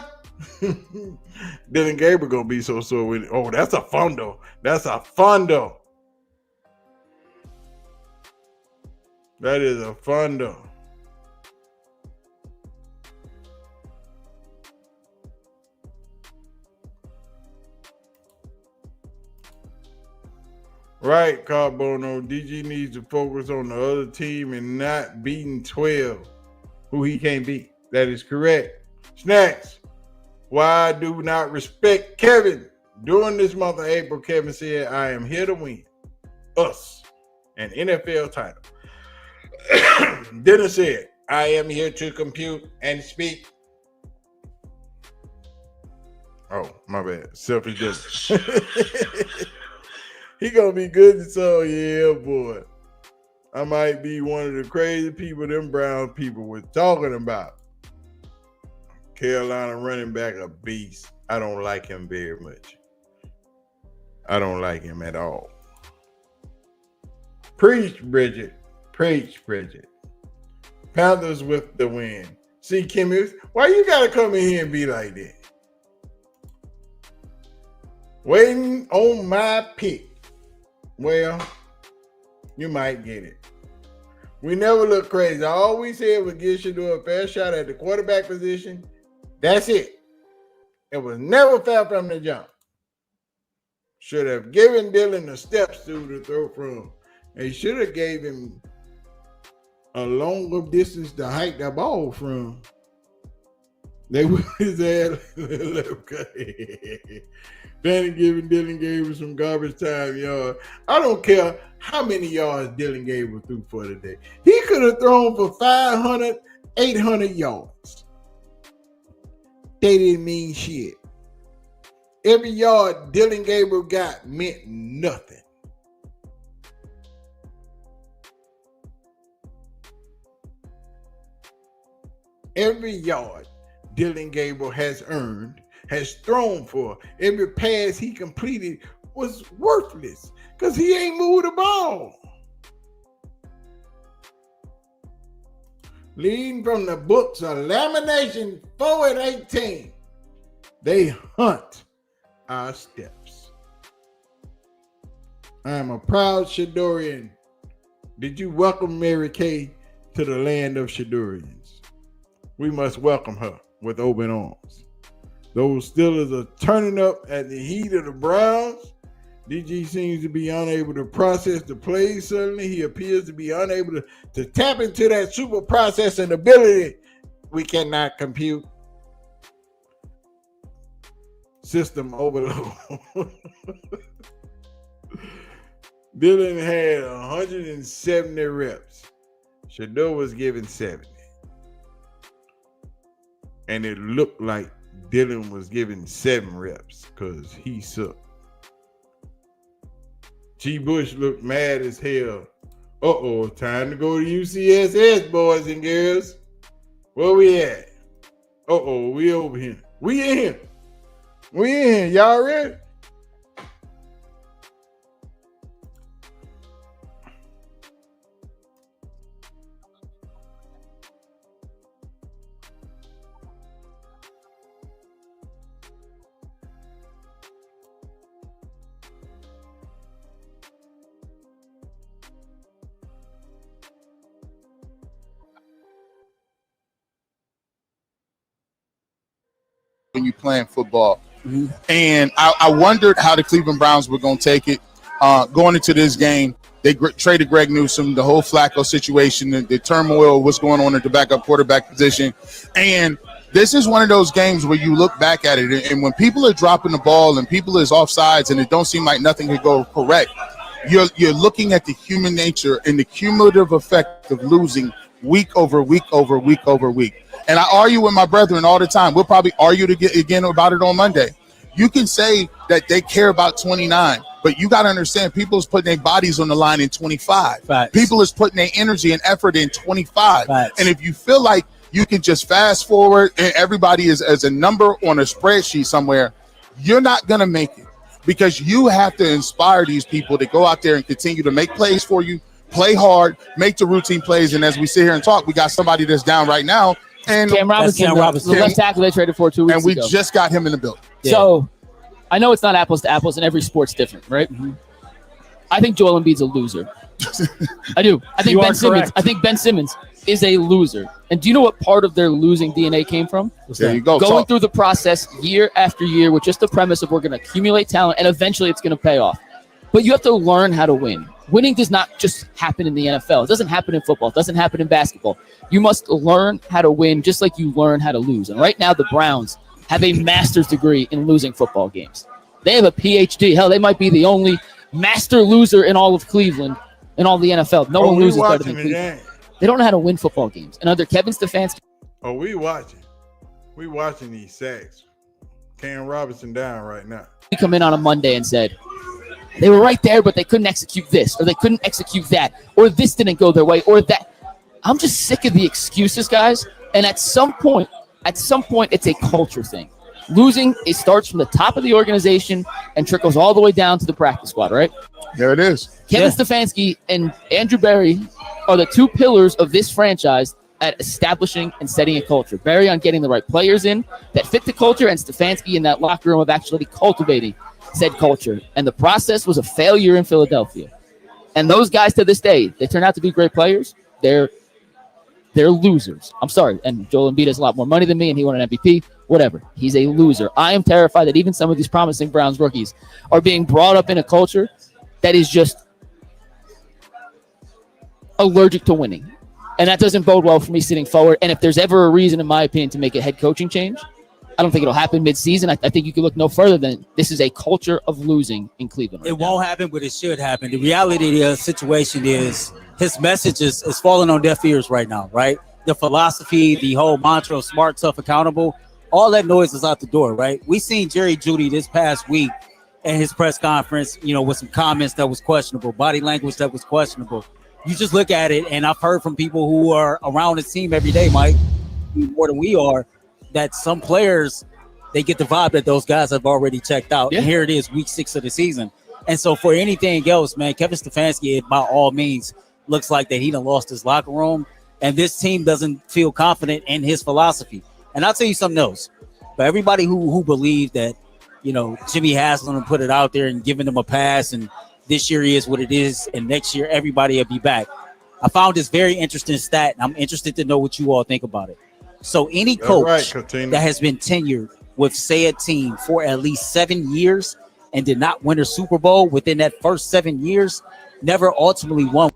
Dylan Gabriel gonna be so sore with it. Oh, that's a fundo. That's a fundo. That is a fundo. Right, Carbono. DG needs to focus on the other team and not beating 12 who he can't beat. That is correct. Snacks. Why do not respect Kevin? During this month of April, Kevin said, I am here to win us an NFL title. Dennis said, I am here to compute and speak. Oh, my bad. Selfish Dennis. He gonna be good to so, yeah, boy. I might be one of the crazy people them brown people were talking about. Carolina running back a beast. I don't like him very much. I don't like him at all. Preach, Bridget. Preach, Bridget. Panthers with the win. See, Kimmy, why you gotta come in here and be like that? Waiting on my pick. Well, you might get it. We never look crazy. All we said was give Shedeur a fair shot at the quarterback position. That's it. It was never fair from the jump. Should have given Dylan the steps to throw from. They should have gave him a longer distance to hike the ball from. They would have said, Fanny giving Dylan Gabriel some garbage time yards. I don't care how many yards Dylan Gabriel threw for today. He could have thrown for 500, 800 yards. They didn't mean shit. Every yard Dylan Gabriel got meant nothing. Every yard Dylan Gabriel has earned, has thrown for, every pass he completed was worthless because he ain't moved the ball. Leading from the books of Lamination 4-18, they hunt our steps. I am a proud Shadorian. Did you welcome Mary Kay to the land of Shadorians? We must welcome her with open arms. Those Steelers are turning up at the heat of the Browns. DG seems to be unable to process the plays suddenly. He appears to be unable to tap into that super processing ability we cannot compute. System overload. Dylan had 170 reps. Shador was given 70. And it looked like Dylan was given 7 reps because he sucked. G. Bush looked mad as hell. Uh-oh, time to go to UCSS, boys and girls. Where we at? Uh-oh, we over here. We in here. We in here. Y'all ready? When you playing football. Mm-hmm. And I wondered how the Cleveland Browns were going to take it going into this game. They traded Greg Newsome, the whole Flacco situation, the turmoil, what's going on at the backup quarterback position. And this is one of those games where you look back at it, and when people are dropping the ball and people is offsides and it don't seem like nothing could go correct, you're looking at the human nature and the cumulative effect of losing week over week over week over week. And I argue with my brethren all the time. We'll probably argue again about it on Monday. You can say that they care about 29, but you got to understand people is putting their bodies on the line in 25. Facts. People is putting their energy and effort in 25. Facts. And if you feel like you can just fast forward and everybody is as a number on a spreadsheet somewhere, you're not going to make it, because you have to inspire these people to go out there and continue to make plays for you, play hard, make the routine plays. And as we sit here and talk, we got somebody that's down right now. And Cam Robinson, the left tackle they traded for 2 weeks ago. And we just got him in the building. Yeah. So I know it's not apples to apples, and every sport's different, right? Mm-hmm. I think Joel Embiid's a loser. I do. I think Ben Simmons is a loser. And do you know what part of their losing DNA came from? There you go. Going through the process year after year with just the premise of we're going to accumulate talent and eventually it's going to pay off. But you have to learn how to win. Winning does not just happen in the NFL. It doesn't happen in football. It doesn't happen in basketball. You must learn how to win just like you learn how to lose. And right now the Browns have a master's degree in losing football games. They have a PhD. Hell, they might be the only master loser in all of Cleveland, in all the NFL. No one loses better than Cleveland. They don't know how to win football games. And under Kevin Stefanski. Oh, we watching. We watching these sacks. Cam Robinson down right now. He come in on a Monday and said, they were right there, but they couldn't execute this, or they couldn't execute that, or this didn't go their way, or that. I'm just sick of the excuses, guys. And at some point, it's a culture thing. Losing, it starts from the top of the organization and trickles all the way down to the practice squad, right? There it is. Kevin Stefanski and Andrew Berry are the two pillars of this franchise at establishing and setting a culture. Berry on getting the right players in that fit the culture, and Stefanski in that locker room of actually cultivating said culture. And the process was a failure in Philadelphia. And those guys to this day, they turn out to be great players. They're losers. I'm sorry. And Joel Embiid has a lot more money than me, and he won an MVP. Whatever. He's a loser. I am terrified that even some of these promising Browns rookies are being brought up in a culture that is just allergic to winning. And that doesn't bode well for me sitting forward. And if there's ever a reason, in my opinion, to make a head coaching change, I don't think it'll happen mid-season. I think you can look no further than this is a culture of losing in Cleveland. It won't happen, but it should happen. The reality of the situation is his message is falling on deaf ears right now, right? The philosophy, the whole mantra of smart, tough, accountable, all that noise is out the door, right? We seen Jerry Jeudy this past week at his press conference, with some comments that was questionable, body language that was questionable. You just look at it, and I've heard from people who are around his team every day, Mike, more than we are, that some players, they get the vibe that those guys have already checked out. Yeah. And here it is, week 6 of the season. And so for anything else, man, Kevin Stefanski, by all means, looks like that he done lost his locker room, and this team doesn't feel confident in his philosophy. And I'll tell you something else. For everybody who believed that Jimmy Haslam put it out there and giving them a pass, and this year is what it is, and next year everybody will be back. I found this very interesting stat, and I'm interested to know what you all think about it. So any coach that has been tenured with, say, a team for at least 7 years and did not win a Super Bowl within that first 7 years, never ultimately won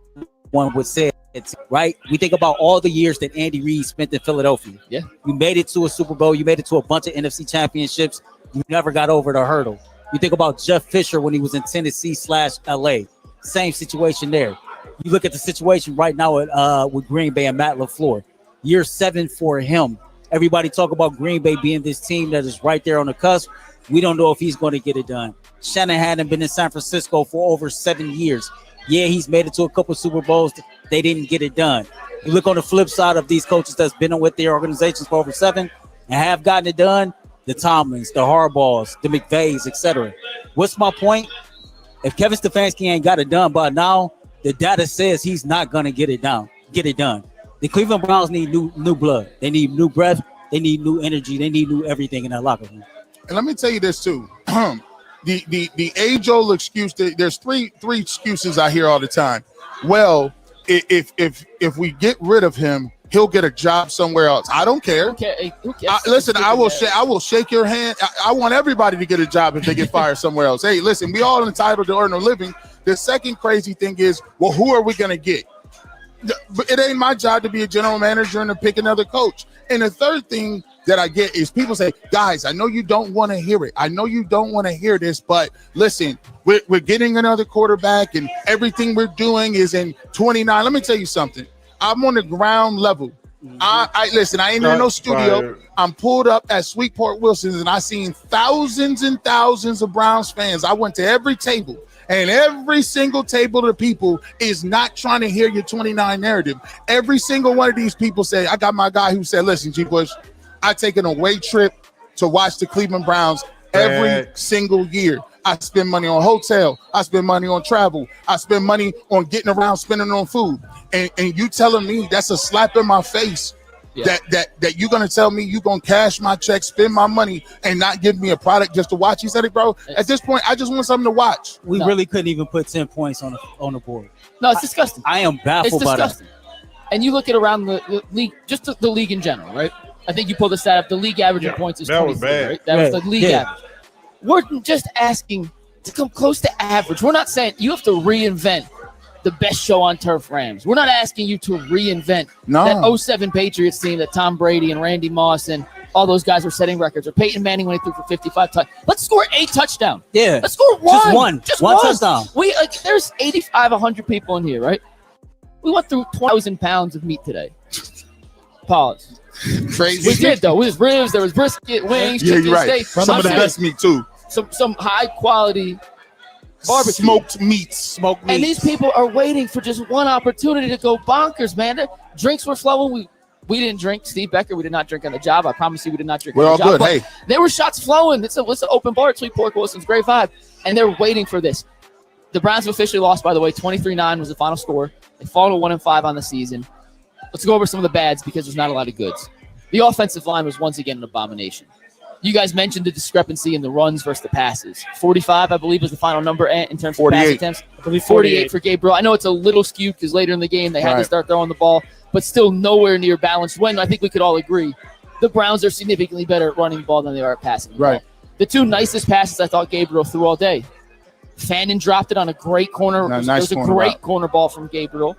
one with said team, right? We think about all the years that Andy Reid spent in Philadelphia. Yeah. You made it to a Super Bowl. You made it to a bunch of NFC championships. You never got over the hurdle. You think about Jeff Fisher when he was in Tennessee/LA. Same situation there. You look at the situation right now with Green Bay and Matt LaFleur. Year 7 for him. Everybody talk about Green Bay being this team that is right there on the cusp. We don't know if he's going to get it done. Shanahan hadn't been in San Francisco for over 7 years. Yeah, he's made it to a couple of Super Bowls. They didn't get it done. You look on the flip side of these coaches that's been with their organizations for over 7 and have gotten it done, the Tomlins, the Harbaughs, the McVays, etc. What's my point? If Kevin Stefanski ain't got it done by now, the data says he's not going to get it done. The Cleveland Browns need new blood. They need new breath. They need new energy. They need new everything in that locker room. And let me tell you this too. The age-old excuse. There's three excuses I hear all the time. Well, if we get rid of him, he'll get a job somewhere else. I don't care. Listen, I will shake your hand. I want everybody to get a job if they get fired somewhere else. Hey, listen, we all entitled to earn a living. The second crazy thing is, well, who are we going to get? But it ain't my job to be a general manager and to pick another coach. And the third thing that I get is people say, guys, I know you don't want to hear it. I know you don't want to hear this, but listen, we're getting another quarterback and everything we're doing is in 29. Let me tell you something. I'm on the ground level. I listen, I ain't in no studio. I'm pulled up at Sweetport Wilson's and I seen thousands and thousands of Browns fans. I went to every table. And every single table of people is not trying to hear your 29 narrative. Every single one of these people say, I got my guy who said, listen, G. Bush, I take an away trip to watch the Cleveland Browns every single year. I spend money on hotel. I spend money on travel. I spend money on getting around, spending on food. And you telling me that's a slap in my face. Yeah. That you're gonna tell me you're gonna cash my check, spend my money, and not give me a product just to watch. He said it, bro. At this point, I just want something to watch. We really couldn't even put 10 points on the board. No, it's disgusting. I am baffled by that. And you look at around the league, just the league in general, right? I think you pulled the stat up. The league average in points is 23, right? That was the league average. We're just asking to come close to average. We're not saying you have to reinvent the best show on turf Rams. We're not asking you to reinvent that 07 Patriots team that Tom Brady and Randy Moss and all those guys were setting records. Or Peyton Manning when he threw for 55 touchdowns. Let's score 8 touchdowns. Yeah. Let's score one. Just one touchdown. There's 85, 100 people in here, right? We went through 2,000 pounds of meat today. Pause. Crazy. We did, though. It was ribs. There was brisket, wings, chicken, you're right. steak. Some of the best meat, too. Some high-quality barbecue. Smoked meats. And these people are waiting for just one opportunity to go bonkers, man. The drinks were flowing. We didn't drink. Steve Becker, we did not drink on the job. I promise you we did not drink on the job. We're all good. Hey. There were shots flowing. It's an open bar at Sweetport Wilson's. Great vibe. And they're waiting for this. The Browns have officially lost, by the way. 23-9 was the final score. They fall to 1-5 on the season. Let's go over some of the bads because there's not a lot of goods. The offensive line was once again an abomination. You guys mentioned the discrepancy in the runs versus the passes. 45, I believe, was the final number in terms of pass attempts. I believe 48 for Gabriel. I know it's a little skewed because later in the game they had to start throwing the ball, but still nowhere near balanced. When I think we could all agree, the Browns are significantly better at running the ball than they are at passing the ball. The two nicest passes I thought Gabriel threw all day. Fannin dropped it on a great corner. It was a great corner ball from Gabriel.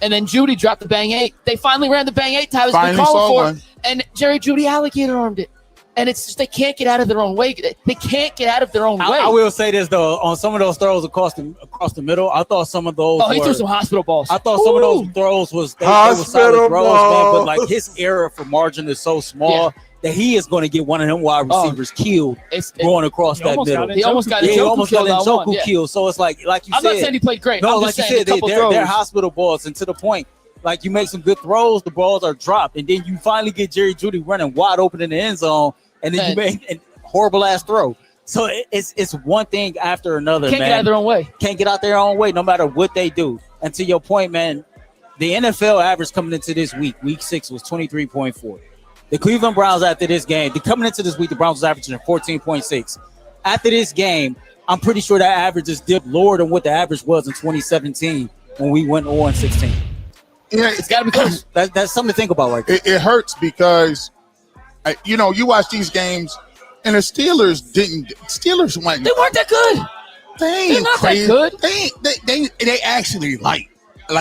And then Judy dropped the bang 8. They finally ran the bang 8 Tyler's been calling for. And Jerry Judy alligator armed it. And it's just they can't get out of their own way. They can't get out of their own way. I will say this, though. On some of those throws across the middle, I thought some of those he threw some hospital balls. I thought some of those throws was solid throws, man. But, like, his error for margin is so small that he is going to get one of them wide receivers killed going across that middle. He almost got Njoku killed. So it's like you said. I'm not saying he played great. No, I'm like just you saying said, they're hospital balls. And to the point, like you make some good throws, the balls are dropped. And then you finally get Jerry Judy running wide open in the end zone. And then you make a horrible ass throw. So it's one thing after another, Can't get out of their own way. Can't get out their own way no matter what they do. And to your point, man, the NFL average coming into this week 6 was 23.4. The Cleveland Browns after this game, coming into this week, the Browns was averaging 14.6. after this game, I'm pretty sure that average is dipped lower than what the average was in 2017 when we went 0-16. Yeah, It's got to be close. That's something to think about right there. it hurts because, you watch these games, and the Steelers went. They weren't that good. They're not crazy. that good. They actually like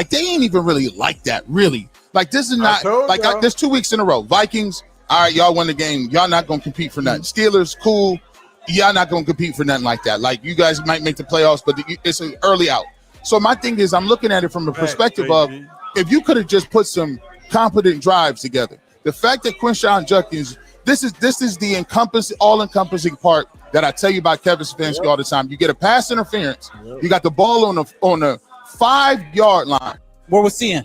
they ain't even really like that. Really, like this is not like this 2 weeks in a row. Vikings, all right, y'all won the game. Y'all not gonna compete for nothing. Steelers, cool. Y'all not gonna compete for nothing like that. Like you guys might make the playoffs, but it's an early out. So my thing is, I'm looking at it from the perspective of if you could have just put some competent drives together. The fact that Quinshon Judkins, this is the all-encompassing part that I tell you about Kevin Stefanski all the time. You get a pass interference, you got the ball on the 5-yard line. What we're seeing,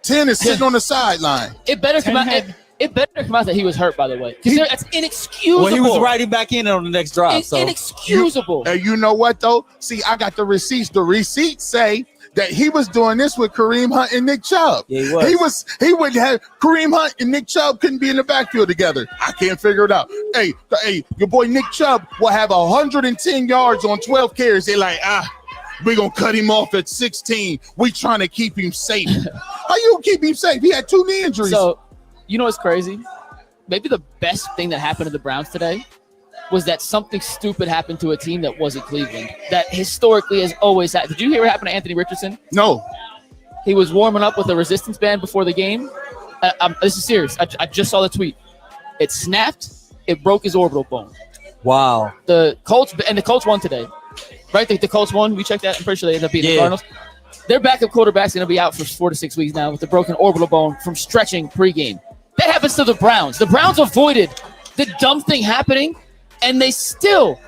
10 is sitting on the sideline. It better come out. It better come out that he was hurt, by the way, because that's inexcusable. well, he was riding back in on the next drive. It's So inexcusable. And you know what though? See, I got the receipts. The receipts say that he was doing this with Kareem Hunt and Nick Chubb. Yeah, he was. He would have Kareem Hunt and Nick Chubb couldn't be in the backfield together. I can't figure it out. Hey, your boy Nick Chubb will have 110 yards on 12 carries. They're like, we're gonna cut him off at 16. We trying to keep him safe. How you gonna keep him safe? He had 2 knee injuries. So, you know what's crazy? Maybe the best thing that happened to the Browns today was that something stupid happened to a team that wasn't Cleveland. That historically has always happened. Did you hear what happened to Anthony Richardson? No. He was warming up with a resistance band before the game. This is serious. I just saw the tweet. It snapped. It broke his orbital bone. wow. The Colts won today, right? The Colts won. We checked that. I'm pretty sure they ended up beating the Cardinals. Their backup quarterback's going to be out for 4 to 6 weeks now with a broken orbital bone from stretching pregame. That happens to the Browns. The Browns avoided the dumb thing happening, and they still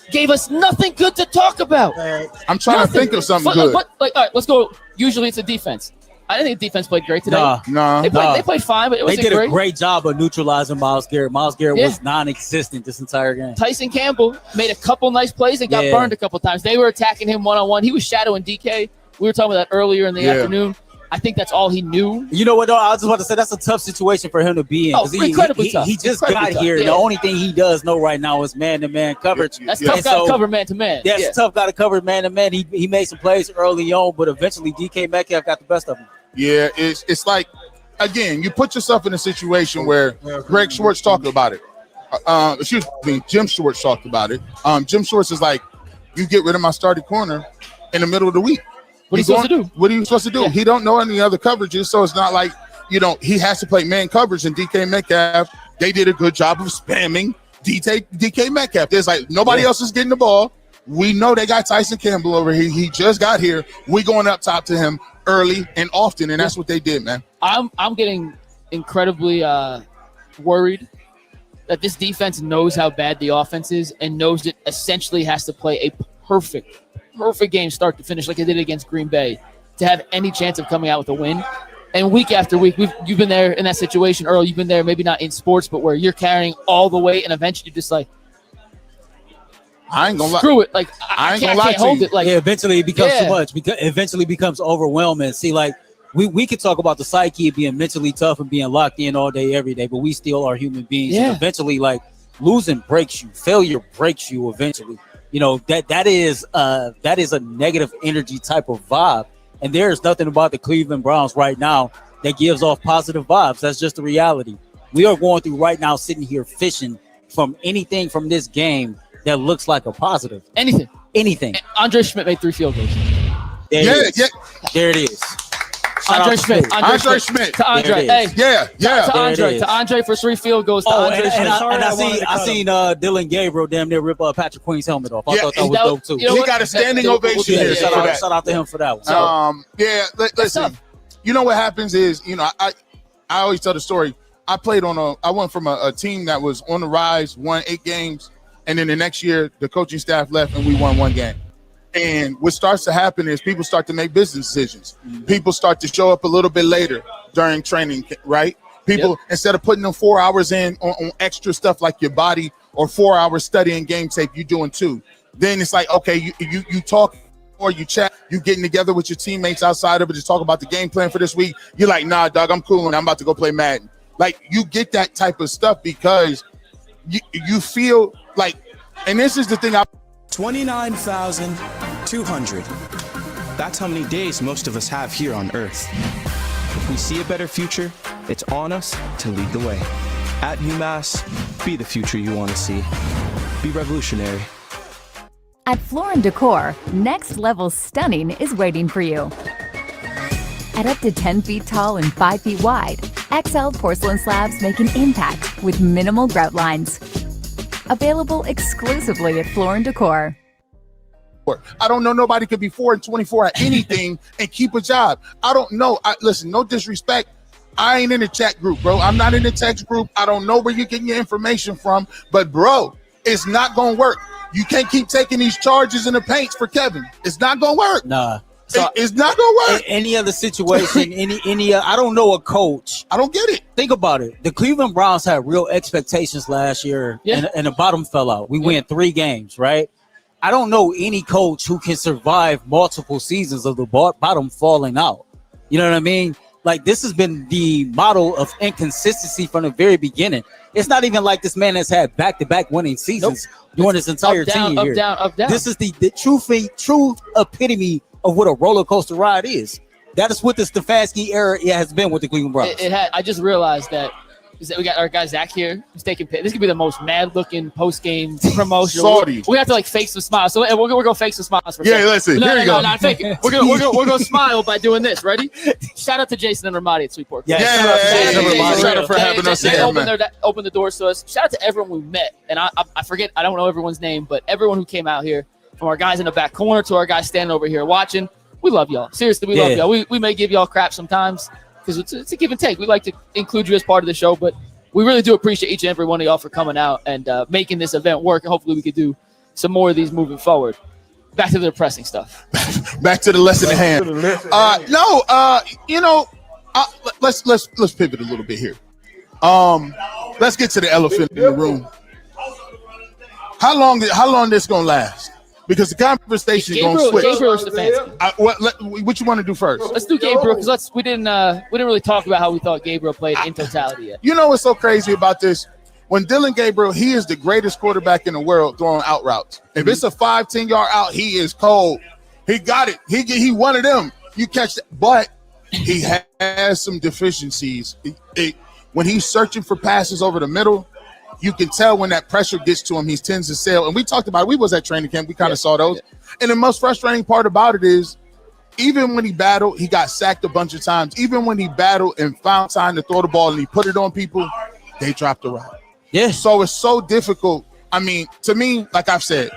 gave us nothing good to talk about. I'm trying to think of something good. All right, let's go. Usually it's a defense. I didn't think the defense played great today. Nah. They played fine, but it wasn't They did great. a great job of neutralizing Myles Garrett. Myles Garrett was non-existent this entire game. Tyson Campbell made a couple nice plays and got burned a couple times. They were attacking him one-on-one. He was shadowing DK. We were talking about that earlier in the afternoon. I think that's all he knew. You know what, though? I was just want to say that's a tough situation for him to be in. Oh, incredibly tough. He just Incredibly got here. tough. The only thing he does know right now is man-to-man coverage. That's tough guy to cover man-to-man. That's tough guy to cover man-to-man. He made some plays early on, but eventually DK Metcalf got the best of him. Yeah, it's like, again, you put yourself in a situation where Greg Schwartz talked about it. Jim Schwartz talked about it. Jim Schwartz is like, you get rid of my starting corner in the middle of the week. What are you supposed to do? What are you supposed to do? Yeah. He don't know any other coverages, so it's not like, he has to play man coverage. And DK Metcalf, they did a good job of spamming DK Metcalf. There's like nobody else is getting the ball. We know they got Tyson Campbell over here. He just got here. We going up top to him early and often, and that's what they did, man. I'm getting incredibly worried that this defense knows how bad the offense is and knows it essentially has to play a perfect game start to finish like it did against Green Bay to have any chance of coming out with a win. And week after week, you've been there in that situation, Earl. You've been there, maybe not in sports, but where you're carrying all the weight and eventually you're just like, I ain't gonna screw it. Like I can't hold it. Like eventually it becomes too much. Because eventually becomes overwhelming. See, like we could talk about the psyche of being mentally tough and being locked in all day, every day, but we still are human beings. Yeah. And eventually, like losing breaks you, failure breaks you. Eventually, that is a negative energy type of vibe, and there is nothing about the Cleveland Browns right now that gives off positive vibes. That's just the reality. We are going through right now, sitting here fishing from anything from this game that looks like a positive. Anything. And Andre Schmidt made 3 field goals. There it is. Andre Schmidt. To Andre. Hey. To Andre for 3 field goals. To Andre Schmidt. I seen Dylan Gabriel damn near rip Patrick Queen's helmet off. I thought that was dope too. He got a standing ovation here. Shout out to him for that one. Listen. You know what happens is, I always tell the story. I went from a team that was on the rise, won 8 games, and then the next year the coaching staff left and we won 1 game. And what starts to happen is people start to make business decisions. People start to show up a little bit later during training, right? People, instead of putting them 4 hours in on extra stuff like your body or 4 hours studying game tape, you're doing 2. Then it's like, okay, you talk or you chat, you getting together with your teammates outside of it to talk about the game plan for this week. You're like, nah, dog, I'm cool and I'm about to go play Madden. Like, you get that type of stuff because you feel like And this is the thing. 29,200. That's how many days most of us have here on Earth. If we see a better future, it's on us to lead the way. At UMass, be the future you want to see. Be revolutionary. At Floor & Decor, next level stunning is waiting for you. At up to 10 feet tall and 5 feet wide, XL porcelain slabs make an impact with minimal grout lines. Available exclusively at Floor & Decor. I don't know nobody could be 4 and 24 at anything and keep a job. I don't know. Listen, no disrespect. I ain't in the chat group, bro. I'm not in the text group. I don't know where you're getting your information from. But, bro, it's not going to work. You can't keep taking these charges in the paints for Kevin. It's not going to work. Nah. So it's not going to work. Any other situation, any I don't know a coach. I don't get it. Think about it. The Cleveland Browns had real expectations last year, and the bottom fell out. We win 3 games, right? I don't know any coach who can survive multiple seasons of the bottom falling out. You know what I mean? Like, this has been the model of inconsistency from the very beginning. It's not even like this man has had back-to-back winning seasons during his entire tenure here. Up, down. This is the true epitome of what a roller coaster ride is. That is what the Stefanski era has been with the Cleveland Browns. I just realized that we got our guy Zach here. He's taking this could be the most mad-looking post-game promotion. We have to like fake some smiles. So we're gonna fake some smiles for a second. Listen. Here you go. No, fake it. We're gonna smile by doing this. Ready? Shout out to Jason and Ramadi at Sweetport. Shout out for having us here, man. Open the doors to us. Shout out to everyone we met. And I forget. I don't know everyone's name, but everyone who came out here, from our guys in the back corner to our guys standing over here watching. We love y'all. Seriously, we love y'all. We may give y'all crap sometimes because it's a give and take. We like to include you as part of the show, but we really do appreciate each and every one of y'all for coming out and making this event work. And hopefully we could do some more of these moving forward. Back to the depressing stuff. Back to the lesson at hand. Let's pivot a little bit here. Let's get to the elephant in the room. How long this gonna last? Because the conversation is going to switch. Gabriel or Stefanski? What you want to do first? Let's do Gabriel because we didn't really talk about how we thought Gabriel played in totality yet. You know what's so crazy about this? When Dylan Gabriel, he is the greatest quarterback in the world throwing out routes. If it's a 5-10-yard out, he is cold. He got it. He one of them. You catch that, but he has some deficiencies. When he's searching for passes over the middle, you can tell when that pressure gets to him, he tends to sail. And we talked about it. We was at training camp. We kind of saw those. Yeah. And the most frustrating part about it is even when he battled, he got sacked a bunch of times. Even when he battled and found time to throw the ball and he put it on people, they dropped the route. Yeah. So it's so difficult. I mean, to me, like I've said,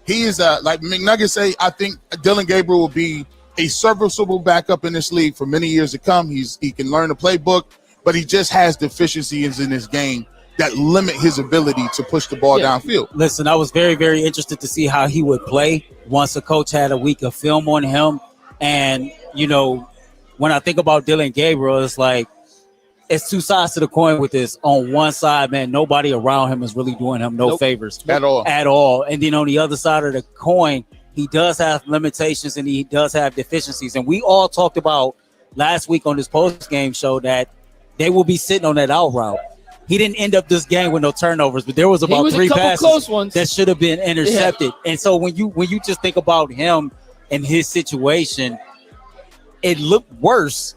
he is like McNuggets say, I think Dylan Gabriel will be a serviceable backup in this league for many years to come. He can learn the playbook, but he just has deficiencies in his game that limit his ability to push the ball downfield. Listen, I was very, very interested to see how he would play once a coach had a week of film on him. And, you know, when I think about Dylan Gabriel, it's like it's two sides to the coin with this. On one side, man, nobody around him is really doing him no favors at all. And then on the other side of the coin, he does have limitations and he does have deficiencies. And we all talked about last week on this post-game show that they will be sitting on that out route. He didn't end up this game with no turnovers, but there was about 3 passes that should have been intercepted. Yeah. And so when you just think about him and his situation, it looked worse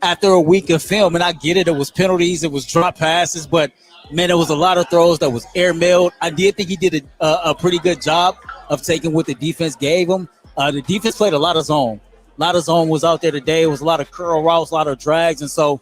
after a week of film. And I get it. It was penalties. It was drop passes. But, man, there was a lot of throws that was airmailed. I did think he did a pretty good job of taking what the defense gave him. The defense played a lot of zone. A lot of zone was out there today. It was a lot of curl routes, a lot of drags. And so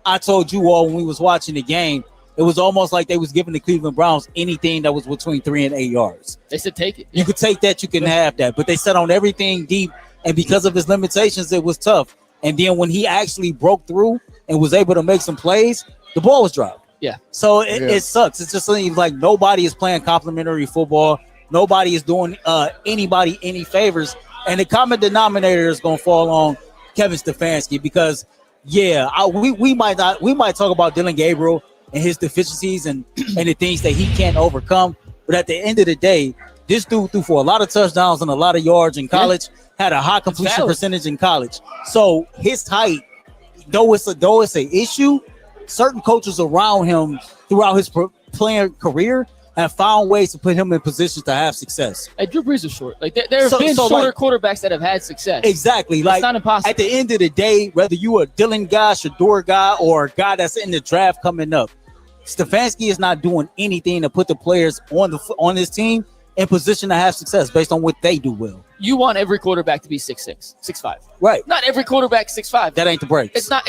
I told you all when we was watching the game, it was almost like they was giving the Cleveland Browns anything that was between 3 and 8 yards. They said take it. You could take that, you can have that. But they set on everything deep, and because of his limitations, it was tough. And then when he actually broke through and was able to make some plays, the ball was dropped. Yeah. So it sucks. It's just like nobody is playing complimentary football. Nobody is doing anybody any favors. And the common denominator is going to fall on Kevin Stefanski because, we might talk about Dylan Gabriel and his deficiencies and the things that he can't overcome. But at the end of the day, this dude threw for a lot of touchdowns and a lot of yards in college, had a high completion percentage in college. So his height, though it's an issue, certain coaches around him throughout his playing career and found ways to put him in positions to have success. Hey, Drew Brees is short. Like there have been shorter quarterbacks that have had success. Exactly. Like, it's not impossible. At the end of the day, whether you a Dylan guy, Shador guy, or a guy that's in the draft coming up, Stefanski is not doing anything to put the players on his team in position to have success based on what they do well. You want every quarterback to be 6'6", 6'5". Right. Not every quarterback 6'5". That ain't the break. It's not.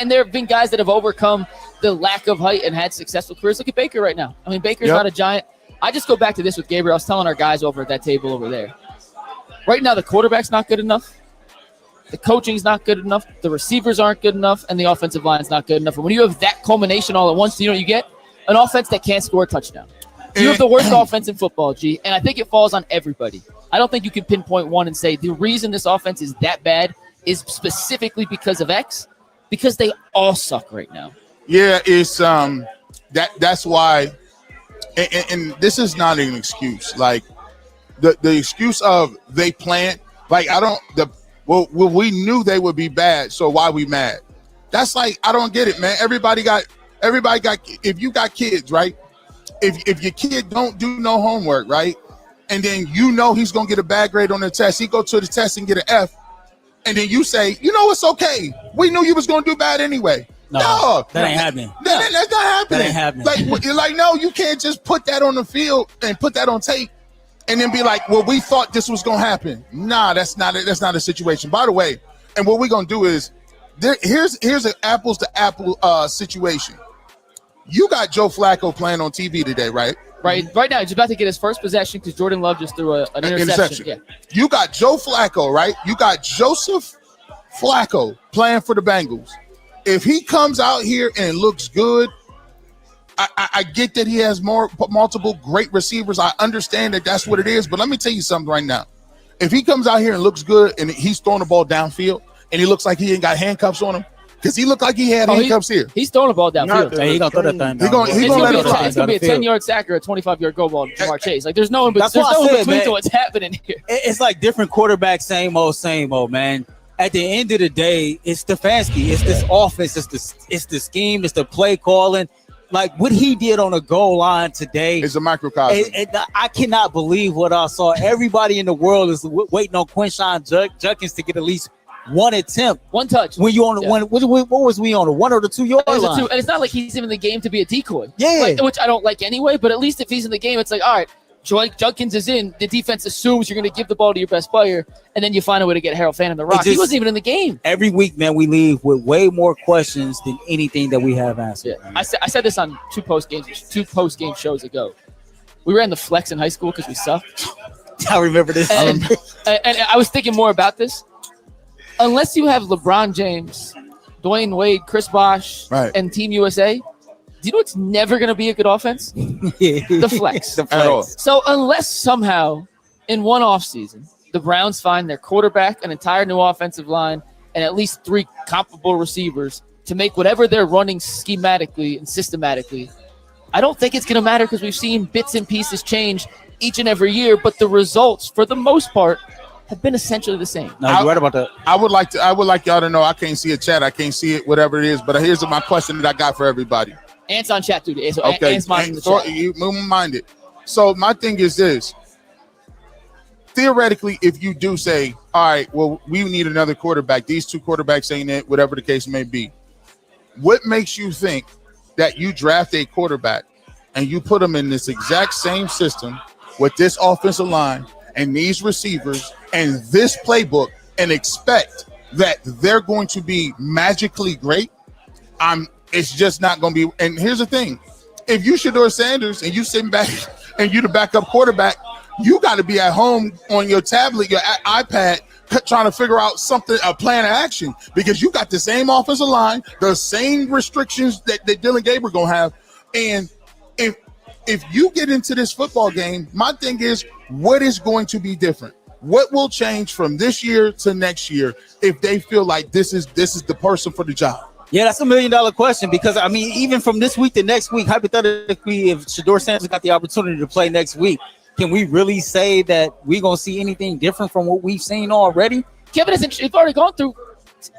And there have been guys that have overcome the lack of height and had successful careers. Look at Baker right now. I mean, Baker's not a giant. I just go back to this with Gabriel. I was telling our guys over at that table over there. Right now, the quarterback's not good enough. The coaching's not good enough. The receivers aren't good enough. And the offensive line's not good enough. And when you have that culmination all at once, you know what you get? An offense that can't score a touchdown. You have the worst offense in football, G, and I think it falls on everybody. I don't think you can pinpoint one and say the reason this offense is that bad is specifically because of X, because they all suck right now. Yeah, it's that's why, and this is not an excuse. Like the excuse of they plant, like we knew they would be bad, so why we mad? That's like, I don't get it, man. Everybody got. If you got kids, right? If your kid don't do no homework, right, and then you know he's gonna get a bad grade on the test, he go to the test and get an F, and then you say, you know, it's okay. We knew you was gonna do bad anyway. No, that ain't happening. That's not happening. That ain't happening. Like, no, you can't just put that on the field and put that on tape, and then be like, well, we thought this was gonna happen. Nah, that's not a situation. By the way, and what we're gonna do is, here's an apples to apple situation. You got Joe Flacco playing on TV today, right? Right now, he's about to get his first possession because Jordan Love just threw an interception. Yeah. You got Joe Flacco, right? You got Joseph Flacco playing for the Bengals. If he comes out here and looks good, I get that he has multiple great receivers. I understand that that's what it is. But let me tell you something right now. If he comes out here and looks good and he's throwing the ball downfield and he looks like he ain't got handcuffs on him, because he looked like he had handcuffs here. He's throwing the ball downfield. Hey, he gonna throw that thing. He's gonna let it fly. It's gonna be a 10-yard sack or a 25-yard goal ball to Jamar Chase. Like there's no in That's between to what's happening here. It's like different quarterbacks, same old, man. At the end of the day, it's Stefanski. It's this offense. It's the scheme. It's the play calling. Like what he did on the goal line today is a microcosm. I cannot believe what I saw. Everybody in the world is waiting on Quinshawn Judkins to get at least one attempt, one touch. When you on the one, what was we on the 1 or the 2 yard line? And it's not like he's in the game to be a decoy. Yeah, which I don't like anyway. But at least if he's in the game, it's like, all right, Judkins is in. The defense assumes you're going to give the ball to your best player, and then you find a way to get Harold Fannin the rock. He wasn't even in the game. Every week, man, we leave with way more questions than anything that we have answered. Yeah. I said this on two post game shows ago. We ran the flex in high school because we sucked. I remember this. And I was thinking more about this. Unless you have LeBron James, Dwayne Wade, Chris Bosh, and Team USA, do you know what's never going to be a good offense? The flex. So unless somehow in one offseason the Browns find their quarterback, an entire new offensive line, and at least 3 comparable receivers to make whatever they're running schematically and systematically, I don't think it's going to matter because we've seen bits and pieces change each and every year, but the results, for the most part, have been essentially the same. No, you're right about that. I would like y'all to know. I can't see a chat. I can't see it, whatever it is. But here's my question that I got for everybody. Ant's on chat today. So okay, Ant's minding the chat. You mind it. So my thing is this. Theoretically, if you do say, all right, well, we need another quarterback. These 2 quarterbacks ain't it, whatever the case may be. What makes you think that you draft a quarterback and you put them in this exact same system with this offensive line and these receivers and this playbook and expect that they're going to be magically great? It's just not going to be. And here's the thing. If you Shador Sanders and you sitting back and you the backup quarterback, you got to be at home on your tablet, your iPad, trying to figure out something, a plan of action, because you got the same offensive line, the same restrictions that Dylan Gabriel going to have. And if you get into this football game, my thing is, what is going to be different? What will change from this year to next year if they feel like this is the person for the job? Yeah, that's $1 million question, because I mean, even from this week to next week, hypothetically, if Shador Sanders got the opportunity to play next week, can we really say that we're gonna see anything different from what we've seen already? Kevin, they've already gone through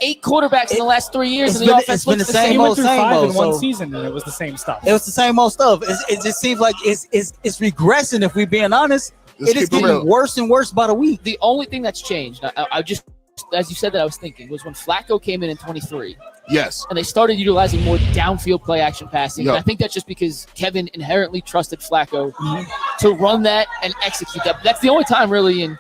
8 quarterbacks in the last 3 years, and It's the been- offense it's been looks the the same same. old, through same 5 old, in one so- season, and it was the same stuff. It was the same old stuff. It just seems like it's regressing. If we're being honest, Let's it is keep it getting real. worse and worse by the week. The only thing that's changed, I just, as you said that I was thinking, was when Flacco came in 23, Yes. and they started utilizing more downfield play action passing. Yep. And I think that's just because Kevin inherently trusted Flacco to run that and execute that. But that's the only time really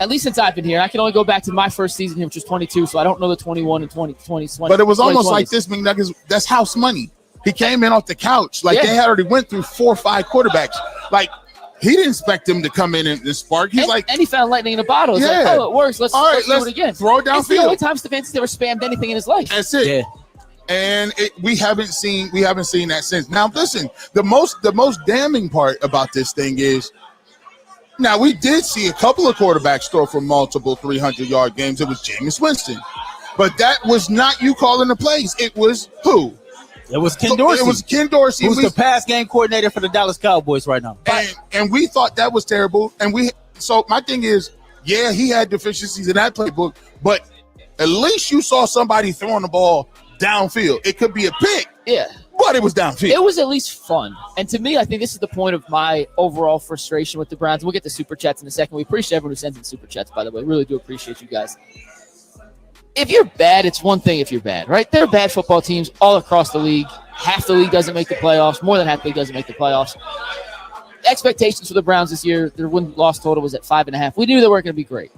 at least since I've been here. I can only go back to my first season here, which was 22, so I don't know the 21 and 2020. But it was almost 2020s. like this, McNuggets. That's house money. He came in off the couch. Like Yeah. they had already went through 4 or 5 quarterbacks. Like he didn't expect him to come in and spark. He's like, and he found lightning in a bottle. It's Yeah. like, oh, it works. Let's do it again. throw it It's the downfield. only time Stefanski's ever spammed anything in his life. That's it. Yeah. And we haven't seen that since. Now listen, the most damning part about this thing is now we did see a couple of quarterbacks throw for multiple 300-yard games. It was Jameis Winston, but that was not you calling the plays. It was who? It was Ken Dorsey. It was Ken Dorsey. Who's the pass game coordinator for the Dallas Cowboys right now. And we thought that was terrible. So my thing is, yeah, he had deficiencies in that playbook, but at least you saw somebody throwing the ball downfield. It could be a pick, Yeah. but it was downfield. It was at least fun. And to me, I think this is the point of my overall frustration with the Browns. We'll get to super chats in a second. We appreciate everyone who sends in super chats, by the way. Really do appreciate you guys. If you're bad, it's one thing if you're bad, right? There are bad football teams all across the league. Half the league doesn't make the playoffs. More than half the league doesn't make the playoffs. Expectations for the Browns this year, their win-loss total was at 5.5. We knew they weren't going to be great.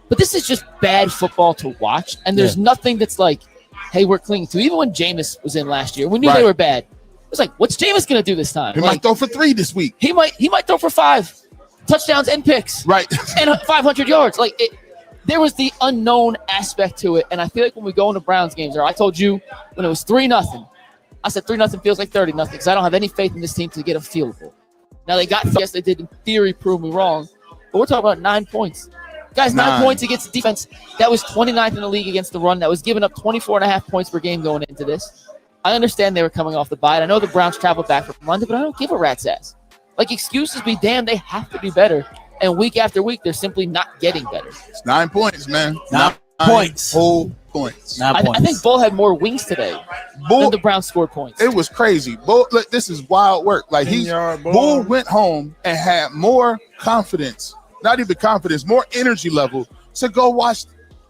But this is just bad football to watch, and there's nothing that's like, hey, we're clinging to. Even when Jameis was in last year, we knew they were bad. It was like, what's Jameis going to do this time? He might throw for 3 this week. He might throw for 5 touchdowns and picks. Right. And 500 yards. There was the unknown aspect to it. And I feel like when we go into Browns games, or I told you when it was 3-0, I said 3-0 feels like 30-0 because I don't have any faith in this team to get a field goal. Now they got, yes, they did in theory prove me wrong, but we're talking about 9 points. Guys, 9 points against defense that was 29th in the league against the run, that was giving up 24.5 points per game going into this. I understand they were coming off the bye. I know the Browns traveled back from London, but I don't give a rat's ass. Like, excuses be damned, they have to be better. And week after week, they're simply not getting better. It's 9 points, man. 9 points. Whole points. 9 points. I think Bull had more wings today than the Browns scored points. It was crazy. Bull, look, this is wild work. Like Bull went home and had more confidence, not even confidence, more energy level to go watch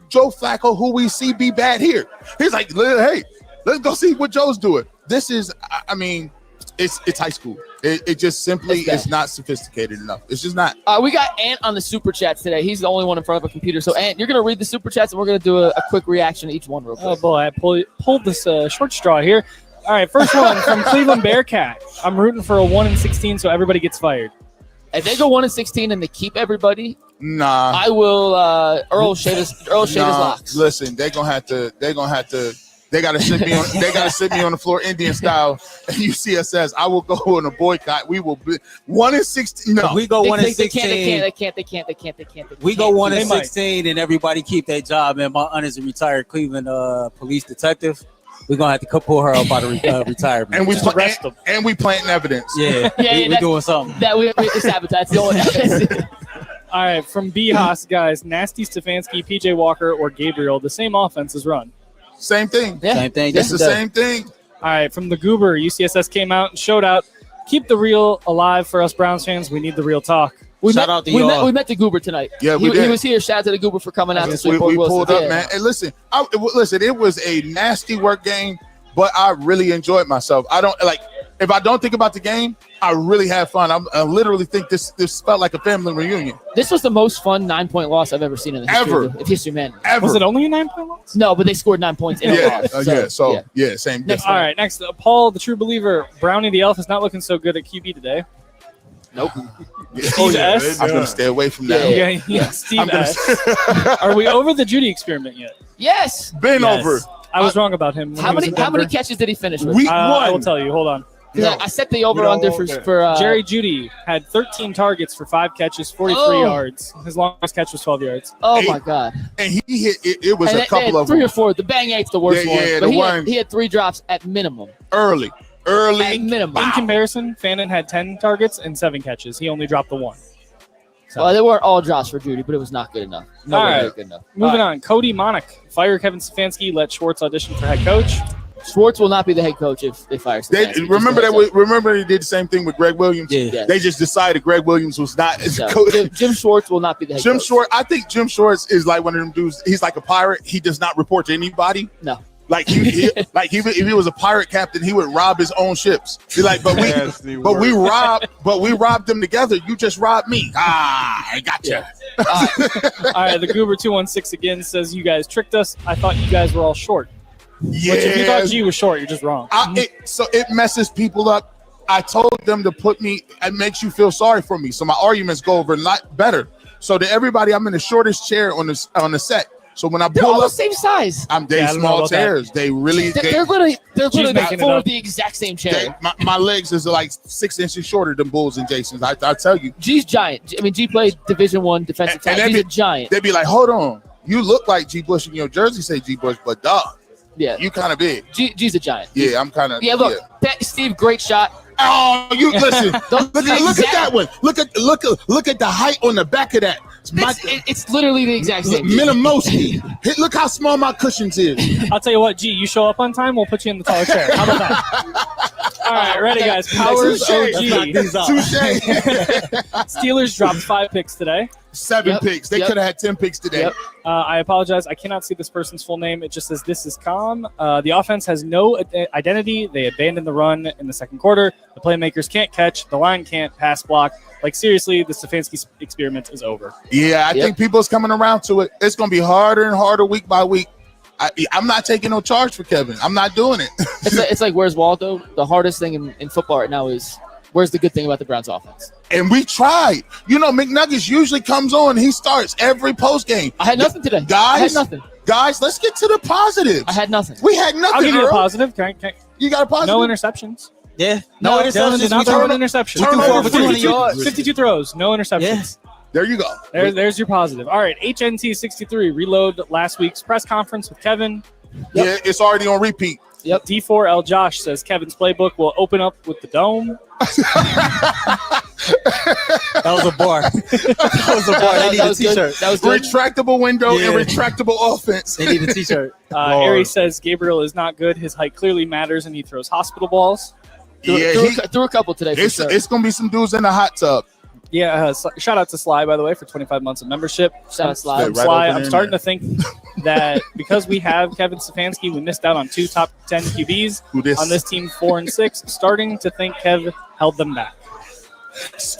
Joe Flacco, who we see be bad here. He's like, hey, let's go see what Joe's doing. This is, I mean, it's high school. It just simply is not sophisticated enough. It's just not. We got Ant on the super chats today. He's the only one in front of a computer. So Ant, you're going to read the super chats, and we're going to do a quick reaction to each one real quick. Oh boy, I pulled this short straw here. All right, first one from Cleveland Bearcat. I'm rooting for a 1-16, so everybody gets fired. If they go 1-16 and they keep everybody, nah, I will Earl shave his locks. Listen, they gotta sit me on the floor Indian style. And UCSS, I will go on a boycott. We will be 1-16. No, if we go 1-16. They can't. We go 1-16 and everybody keep their job. And my aunt is a retired Cleveland police detective. We're gonna have to pull her up out of retirement. And we planting evidence. Yeah, we're doing something. That we have to sabotage. That's the only evidence. All right, from B-Haas, guys, Nasty, Stefanski, PJ Walker, or Gabriel, the same offense is run. Same thing. Yeah. Same thing. It's the same thing. All right, from the Goober, UCSS came out and showed out. Keep the real alive for us Browns fans. We need the real talk. We met the Goober tonight. Yeah, he did. was here. Shout out to the Goober for coming out. We pulled up, man. And listen, it was a nasty work game, but I really enjoyed myself. If I don't think about the game, I really had fun. I literally think this felt like a family reunion. This was the most fun 9-point loss I've ever seen in the history of history, man. Ever. Was it only a 9-point loss? No, but they scored 9 points in a loss. Same. All right, next, Paul, the true believer. Brownie the Elf is not looking so good at QB today. Nope. Steve S. I'm going to stay away from that. Yeah. Steve S. Are we over the Judy experiment yet? Yes. Been over. I was wrong about him. How many catches did he finish with? Week 1. I will tell you. Hold on. I set the over-under for Jerry Jeudy had 13 targets for 5 catches, 43 yards. His longest catch was 12 yards. Oh, my God. And he hit it was a couple of 3 or 4. The bang eight's the worst one. Yeah, but he had 3 drops at minimum. Early. At minimum. In comparison, Fannin had 10 targets and 7 catches. He only dropped the 1. Well, they weren't all drops for Judy, but it was not good enough. No, All right. good enough. Moving on. Cody Monick. Fire Kevin Stefanski. Let Schwartz audition for head coach. Schwartz will not be the head coach if they fire Stefanski. Remember they did the same thing with Greg Williams. Yeah. They just decided Greg Williams was not as So, coach. Jim Schwartz will not be the head coach. I think Jim Schwartz is like one of them dudes. He's like a pirate. He does not report to anybody. No. Like if he was a pirate captain, he would rob his own ships. Be like, but we robbed them together. You just robbed me. I got you. All right. The Goober 216 again says you guys tricked us. I thought you guys were all short. Yeah. Which if you thought G was short, you're just wrong. So it messes people up. I told them to put me. It makes you feel sorry for me. So my arguments go over a lot better. So to everybody, I'm in the shortest chair on the set. So when I They're pull all up, the same size. they small chairs. They really. They're literally making it full up. of the exact same chair. My legs is like 6 inches shorter than Bulls and Jason's. I tell you. G's giant. I mean, G played Division I defensive tackle. He's a giant. They'd be like, hold on. You look like G. Bush in your jersey, say G. Bush, but dog. Yeah. You kind of big. G's a giant. Yeah, I'm kind of. Yeah, look. Steve, great shot. Oh, you listen. look at exact- that one. Look at the height on the back of that. It's literally the exact same. Minimosity. Look how small my cushions is. I'll tell you what, G, you show up on time, we'll put you in the taller chair. How about that? All right, ready, guys. Powers OG. Steelers dropped 5 picks today. 7 picks. They could have had 10 picks today. I apologize. I cannot see this person's full name. It just says this is calm. The offense has no identity. They abandoned the run in the second quarter. The playmakers can't catch. The line can't pass block. Like, seriously, the Stefanski experiment is over. Yeah, I think people's coming around to it. It's going to be harder and harder week by week. I'm not taking no charge for Kevin. I'm not doing it. It's like where's Waldo? The hardest thing in football right now is where's the good thing about the Browns offense? And we tried. You know, McNuggets usually comes on. He starts every post game. I had nothing today. Guys, I had nothing. Guys, let's get to the positives. I had nothing. We had nothing. I'll give you a Earl. positive. You got a positive? No interceptions. Yeah. No interceptions. did not throw an interception. 52 throws. No interceptions. There you go. There's your positive. All right, HNT63 reload last week's press conference with Kevin. Yeah, it's already on repeat. Yep. D4L Josh says Kevin's playbook will open up with the dome. That was a bar. That was a bar. They need a t-shirt. That was good. Retractable window and retractable offense. They need a t-shirt. Aries says Gabriel is not good. His height clearly matters, and he throws hospital balls. Threw a couple today. It's going to be some dudes in the hot tub. Yeah, shout out to Sly, by the way, for 25 months of membership. Shout out Sly. Sly, I'm starting to think that because we have Kevin Stefanski, we missed out on 2 top 10 QBs on this team, 4 and 6. Starting to think Kev held them back. It's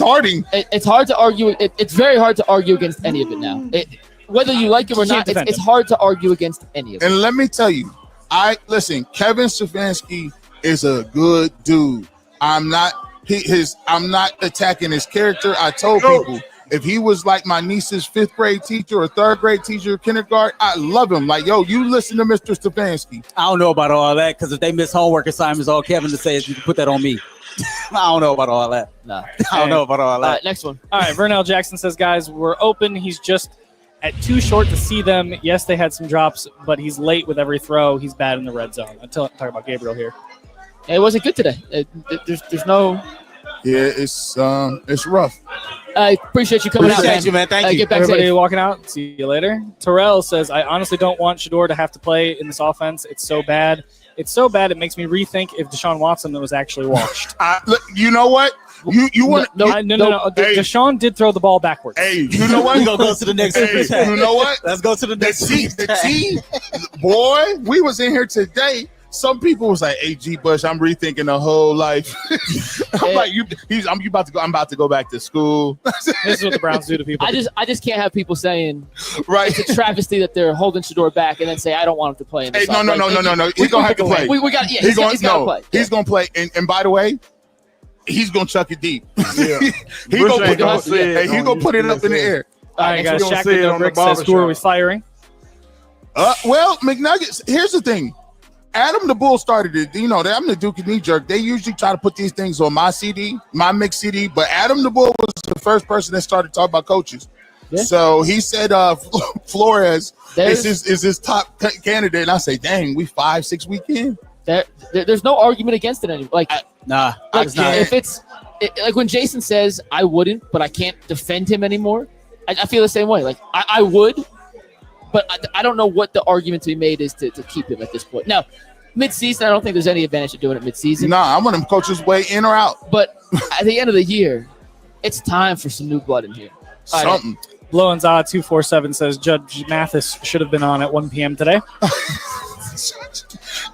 hard to argue. It's very hard to argue against any of it now. Whether you like him or not, it's hard to argue against any of it. And let me tell you, Kevin Stefanski is a good dude. I'm not attacking his character. I told people if he was like my niece's 5th grade teacher or 3rd grade teacher, kindergarten, I love him. Like, yo, you listen to Mr. Stefanski. I don't know about all that because if they miss homework assignments, all Kevin to say is you can put that on me. I don't know about all that. No. I don't know about all that. All right, next one. All right, Vernell Jackson says, guys, we're open. He's just too short to see them. Yes, they had some drops, but he's late with every throw. He's bad in the red zone. I'm talking about Gabriel here. It wasn't good today. There's no. Yeah, it's rough. I appreciate you coming out, man. Appreciate you, man. Thank you. Get back Everybody walking out. See you later. Terrell says, I honestly don't want Shador to have to play in this offense. It's so bad. It's so bad it makes me rethink if Deshaun Watson was actually washed. You know what? You want no. Hey. Deshaun did throw the ball backwards. Hey, you know what? We're going to go to the next super chat. You know what? Let's go to the next the T, boy, we was in here today. Some people was like, "Hey, G. Bush, I'm rethinking the whole life." I'm like, I'm about to go back to school. This is what the Browns do to people. I just can't have people saying, right? It's a travesty that they're holding Shador back and then say, "I don't want him to play." In this no. He's gonna have to play. We got. Yeah, he's gonna play. He's gonna play. And by the way, he's gonna chuck it deep. Yeah. He gonna put it up in the air. All right, guys. Shaq the Brick says, "Who are we firing?" Well, McNuggets. Here's the thing. Adam the Bull started it. You know, I'm the Duke knee jerk. They usually try to put these things on my CD, my mix CD. But Adam the Bull was the first person that started talking about coaches. Yeah. So he said Flores is his top candidate. And I say, dang, we 5-6 weeks in. There's no argument against it anymore. If like when Jason says I wouldn't, but I can't defend him anymore. I feel the same way. Like I would, but I don't know what the argument to be made is to keep him at this point. Now, mid-season, I don't think there's any advantage to doing it mid-season. Nah, I want him coaches way in or out. But at the end of the year, it's time for some new blood in here. Something. Blowinza 247 says Judge Mathis should have been on at 1 p.m. today.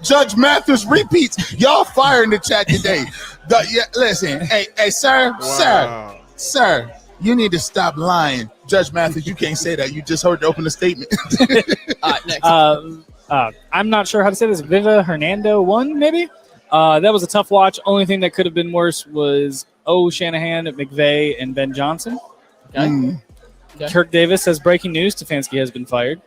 Judge Mathis repeats. Y'all fire in the chat today. Listen, hey, sir, sir, you need to stop lying. Judge Mathis, you can't say that. You just heard to open the statement. Next. I'm not sure how to say this. Viva Hernando 1, maybe? That was a tough watch. Only thing that could have been worse was Shanahan, McVay, and Ben Johnson. Okay. Kirk Davis says breaking news: Stefanski has been fired.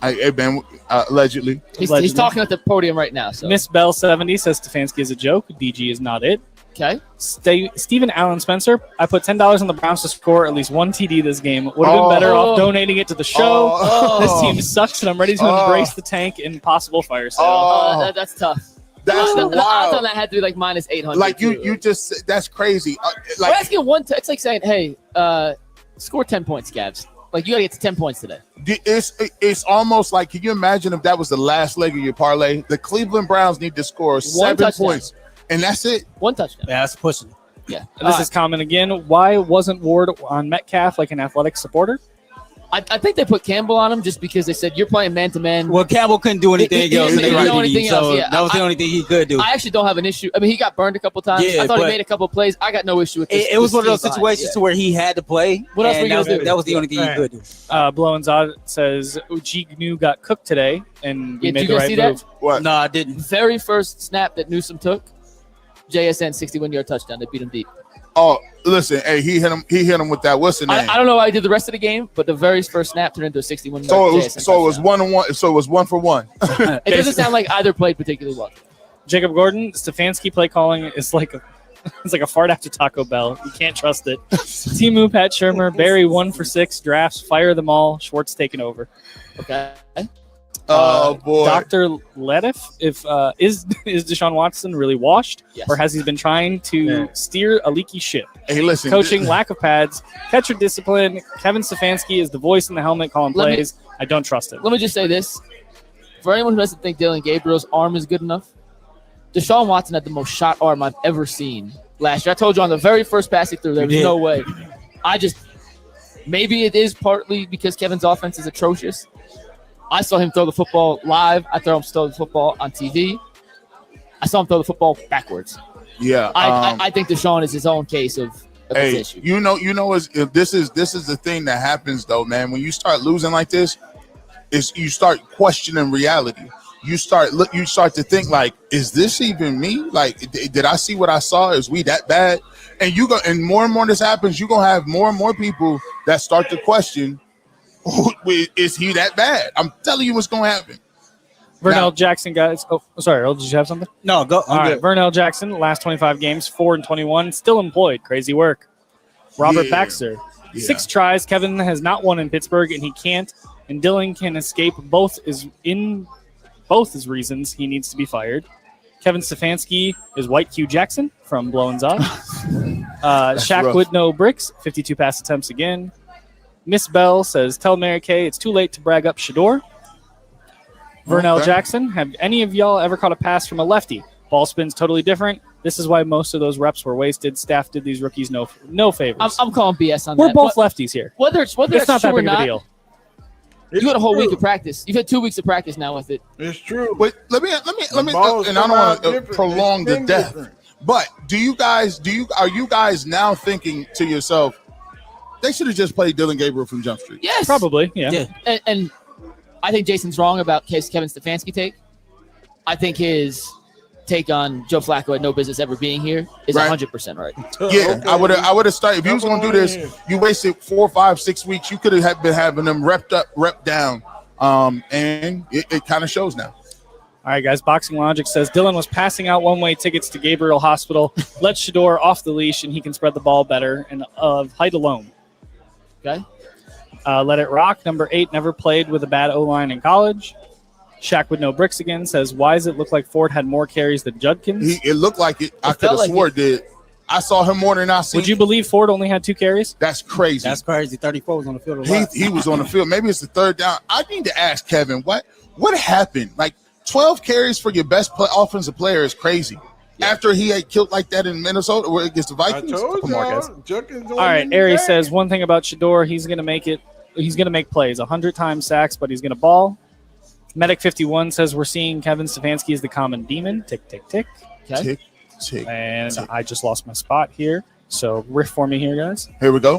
Hey, Ben, allegedly. He's talking at the podium right now. So. Miss Bell 70 says Stefanski is a joke. DG is not it. Okay. Stephen Allen Spencer, I put $10 on the Browns to score at least one TD this game. Would have been better off donating it to the show. This team sucks, and I'm ready to embrace the tank and possible fire sale. That's tough. That's the wild. odds on that had to be like minus 800. Like you just that's crazy. We're asking it's like saying, hey, score 10 points, Gavs. Like you gotta get to 10 points today. It's almost like, can you imagine if that was the last leg of your parlay? The Cleveland Browns need to score 7 points, and that's it. One touchdown. Yeah, that's pushing. Yeah. And this is common again. Why wasn't Ward on Metcalf like an athletic supporter? I think they put Campbell on him just because they said you're playing man-to-man. Well, Campbell couldn't do anything else. That was the only thing he could do. I actually don't have an issue. I mean, he got burned a couple times. Yeah, I thought he made a couple of plays. I got no issue with this. It was one of those situations to where he had to play. What else were you going to do? That was the only thing he could do. Blowinza says Gnu got cooked today, and we made the right move. What? No, I didn't. Very first snap that Newsome took, JSN 61-yard touchdown. They beat him deep. Oh, listen, hey, he hit him with that. What's the name? I don't know how he did the rest of the game, but the very first snap turned into a 61-yard. So it was 1-on-1. So it was 1 for 1. It doesn't sound like either played particularly well. Jacob Gordon, Stefanski play calling is like it's like a fart after Taco Bell. You can't trust it. Timu, Pat Shermer, Barry 1 for 6 drafts. Fire them all. Schwartz taking over. Okay. Oh boy, Dr. Lediff, is Deshaun Watson really washed, or has he been trying to steer a leaky ship? Hey, listen, coaching, lack of pads, catcher discipline. Kevin Stefanski is the voice in the helmet calling plays. I don't trust it. Let me just say this: for anyone who doesn't think Dylan Gabriel's arm is good enough, Deshaun Watson had the most shot arm I've ever seen last year. I told you on the very first pass he threw, there was no way. Maybe it is partly because Kevin's offense is atrocious. I saw him throw the football live. I saw him throw the football on TV. I saw him throw the football backwards. Yeah, I think Deshaun is his own case of this issue. You know, this is the thing that happens though, man. When you start losing like this, is you start questioning reality. You start to think like, is this even me? Like, did I see what I saw? Is we that bad? And and more this happens, you're gonna have more and more people that start to question. Is he that bad? I'm telling you what's going to happen. Vernell Jackson, guys. Oh, sorry, Earl, did you have something? No, go. All right, Vernell Jackson, last 25 games, 4-21, still employed. Crazy work. Robert Baxter, 6 tries. Kevin has not won in Pittsburgh, and he can't. And Dylan can escape both his reasons he needs to be fired. Kevin Stefanski is White Q Jackson from Blowin's Off. Shaq with no bricks, 52 pass attempts again. Miss Bell says, tell Mary Kay it's too late to brag up Shador. Vernell Jackson, have any of y'all ever caught a pass from a lefty? Ball spin's totally different. This is why most of those reps were wasted. Staff did these rookies no favors. I'm calling BS on that. We're both lefties here. Whether it's not that true big or of a not, deal. You had a whole week of practice. You've had 2 weeks of practice now with it. It's true. But let me, and I don't want to prolong the death. But are you guys now thinking to yourself, they should have just played Dylan Gabriel from Jump Street? Yes, probably. Yeah. And I think Jason's wrong about Kevin Stefanski take. I think his take on Joe Flacco had no business ever being here is 100% right. Yeah, I would have started. If you was going to do this, you wasted 4, 5, 6 weeks. You could have been having them rep down, and it kind of shows now. All right, guys. Boxing Logic says Dylan was passing out one-way tickets to Gabriel Hospital. Let Shador off the leash, and he can spread the ball better and of height alone. Okay. Let it rock. Number 8 never played with a bad O-line in college. Shaq with no bricks again says, why does it look like Ford had more carries than Judkins? It looked like it. I could have swore it did. I saw him more than I seen. Would you believe Ford only had 2 carries? That's crazy. That's crazy. 34 was on the field. He was on the field. Maybe it's the third down. I need to ask Kevin what happened. Like 12 carries for your best offensive player is crazy. After he had killed like that in Minnesota or against the Vikings. I told All right, Aries says one thing about Shador, he's going to make it. He's going to make plays 100 times sacks, but he's going to ball. Medic 51 says we're seeing Kevin Stefanski as the common demon. Tick, tick, tick. Okay. Tick, tick. And tick. I just lost my spot here. So riff for me here, guys. Here we go.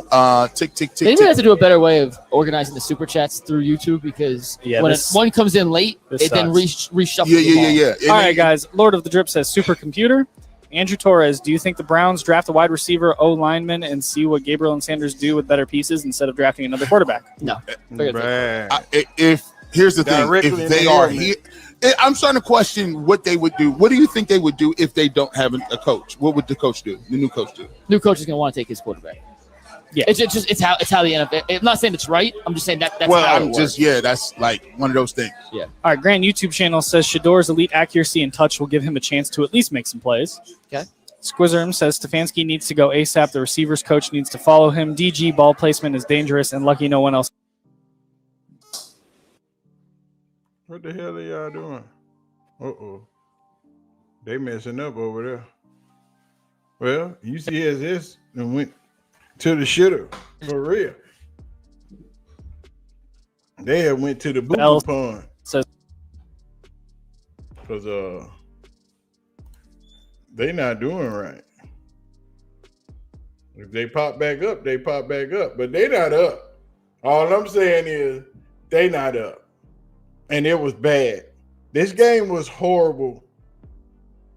Tick, tick, tick. Maybe we tick. have to do a better way of organizing the super chats through YouTube because when one comes in late, it then reshuffles. Yeah. All right, guys. Lord of the Drip says supercomputer. Andrew Torres, do you think the Browns draft a wide receiver, O-lineman, and see what Gabriel and Sanders do with better pieces instead of drafting another quarterback? No. Here's the thing. If they are here, I'm starting to question what they would do. What do you think they would do if they don't have a coach? What would the coach do? The new coach do? New coach is going to want to take his quarterback. Yeah, it's how the NFL. I'm not saying it's right. I'm just saying that's how it works. That's like one of those things. Yeah. All right, Grand YouTube channel says Shador's elite accuracy and touch will give him a chance to at least make some plays. Okay. Squizerm says Stefanski needs to go ASAP. The receivers coach needs to follow him. DG ball placement is dangerous and lucky no one else. What the hell are y'all doing? Uh-oh. They messing up over there. Well, UCSS and went to the shitter for real. They have went to the boo pond. Because they not doing right. If they pop back up, they pop back up. But they not up. All I'm saying is they not up. And it was bad. This game was horrible.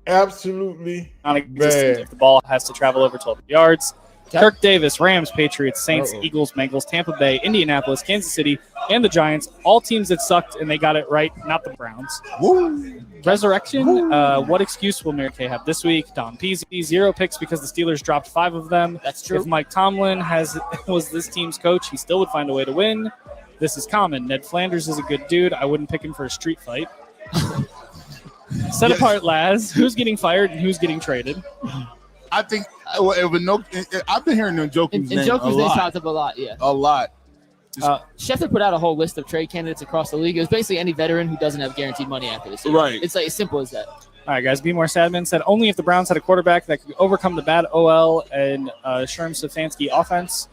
Absolutely bad. If the ball has to travel over 12 yards. Kirk Davis, Rams, Patriots, Saints, Eagles, Bengals, Tampa Bay, Indianapolis, Kansas City, and the Giants. All teams that sucked, and they got it right, not the Browns. Woo. Resurrection, what excuse will Mary Kay have this week? Don Peasy, 0 picks because the Steelers dropped 5 of them. That's true. If Mike Tomlin was this team's coach, he still would find a way to win. This is common. Ned Flanders is a good dude. I wouldn't pick him for a street fight. Set apart Laz. Who's getting fired and who's getting traded? I think I've been hearing Njoku's name a Njoku's lot. name popped up a lot, yeah. A lot. Schefter put out a whole list of trade candidates across the league. It was basically any veteran who doesn't have guaranteed money after this year. Right. It's like as simple as that. All right, guys. Be More Sadman said only if the Browns had a quarterback that could overcome the bad OL and Sherm Stefanski offense.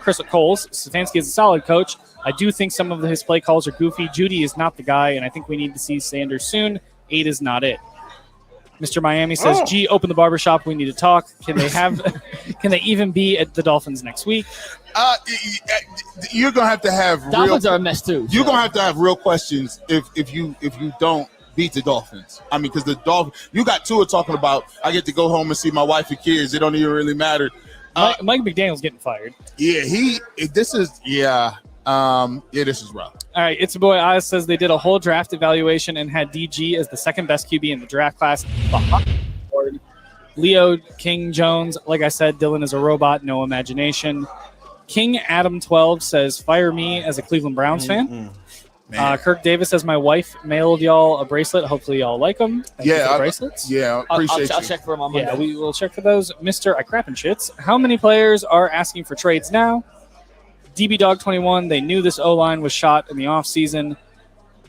Chris Coles. Stefanski is a solid coach. I do think some of his play calls are goofy. Judy is not the guy, and I think we need to see Sanders soon. 8 is not it. Mr. Miami says, "Gee, open the barbershop. We need to talk. Can they have? Can they even be at the Dolphins next week?" You're gonna have to have Dolphins are a mess too. You're gonna have to have real questions if you don't beat the Dolphins. I mean, because the Dolphins, you got Tua talking about, I get to go home and see my wife and kids. It don't even really matter. Mike McDaniel's getting fired. Yeah, this is rough. All right, it's a boy. Oz says they did a whole draft evaluation and had DG as the second best QB in the draft class. Leo King Jones, like I said, Dylan is a robot, no imagination. King Adam 12 says, "Fire me as a Cleveland Browns fan." Kirk Davis says, "My wife mailed y'all a bracelet. Hopefully y'all like them." Thank you for the bracelets. Appreciate I'll check for them on Monday. Yeah, we will check for those. Mr. I crap and shits. How many players are asking for trades now? DB Dog 21, they knew this O-line was shot in the offseason.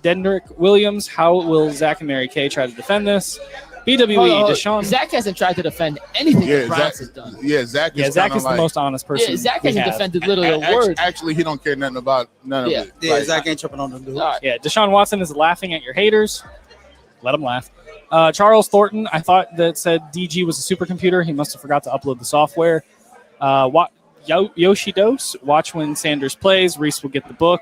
Dendrick Williams, how will Zach and Mary Kay try to defend this? BWE, Deshaun. Zach hasn't tried to defend anything the Browns has done. Zach is the most honest person. Yeah, Zach hasn't defended literally a word. Actually, he don't care nothing about none of it. Yeah, Zach ain't tripping on them dudes. Right. Yeah, Deshaun Watson is laughing at your haters. Let him laugh. Charles Thornton, I thought that said DG was a supercomputer. He must have forgot to upload the software. Yoshidos, watch when Sanders plays. Reese will get the book.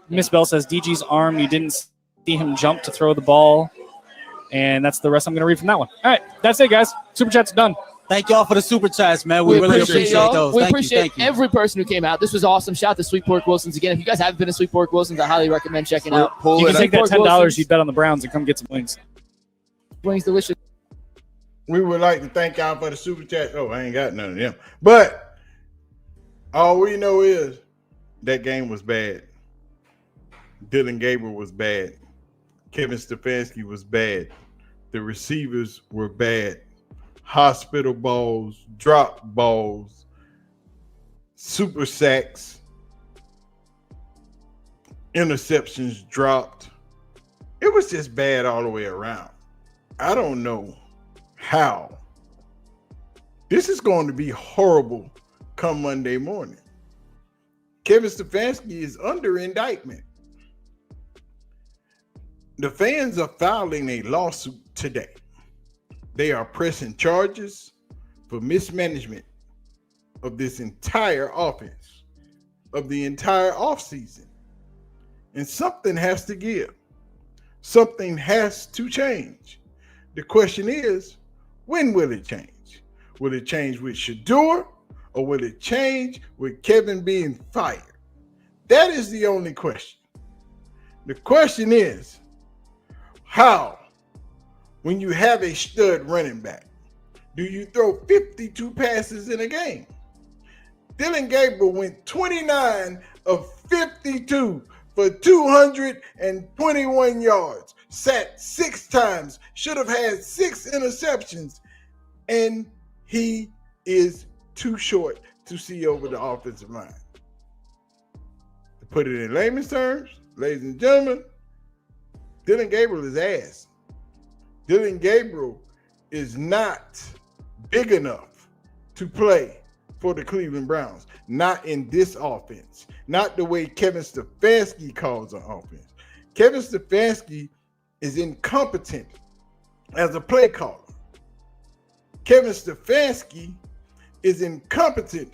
Miss Bell says DG's arm, you didn't see him jump to throw the ball. And that's the rest I'm going to read from that one. All right, that's it, guys. Super Chat's done. Thank y'all for the super chats, man. We really appreciate those. We appreciate every person who came out. This was awesome. Shout out to Sweet Pork Wilson's again. If you guys haven't been to Sweet Pork Wilson's, I highly recommend checking out. You can take that $10 you bet on the Browns and come get some wings. Wings delicious. We would like to thank y'all for the super chat. Oh, I ain't got none of them. But all we know is that game was bad. Dylan Gabriel was bad. Kevin Stefanski was bad. The receivers were bad. hospital balls, drop balls, super sacks, interceptions dropped. It was just bad all the way around. I don't know how. This is going to be horrible come Monday morning. Kevin Stefanski is under indictment. The fans are filing a lawsuit today. They are pressing charges for mismanagement of this entire offense, of the entire offseason. And something has to give. Something has to change. The question is, when will it change? Will it change with Shedeur, or will it change with Kevin being fired? That is the only question. The question is, how, when you have a stud running back, do you throw 52 passes in a game? Dylan Gabriel went 29 of 52 for 221 yards, sacked 6 times, should have had 6 interceptions, and he is too short to see over the offensive line. To put it in layman's terms, ladies and gentlemen, Dylan Gabriel is ass. Dylan Gabriel is not big enough to play for the Cleveland Browns. Not in this offense. Not the way Kevin Stefanski calls an offense. Kevin Stefanski is incompetent as a play caller. Kevin Stefanski is incompetent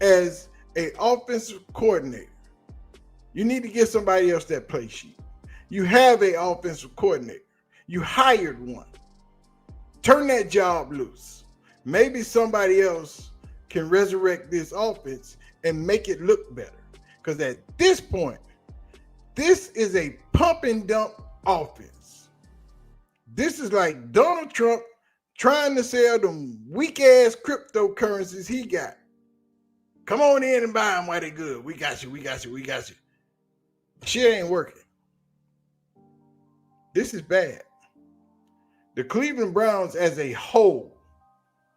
as an offensive coordinator. You need to give somebody else that play sheet. You have an offensive coordinator. You hired one. Turn that job loose. Maybe somebody else can resurrect this offense and make it look better. Because at this point, this is a pump and dump offense. This is like Donald Trump trying to sell them weak-ass cryptocurrencies he got. Come on in and buy them while they good. We got you, we got you, we got you. Shit ain't working. This is bad. The Cleveland Browns as a whole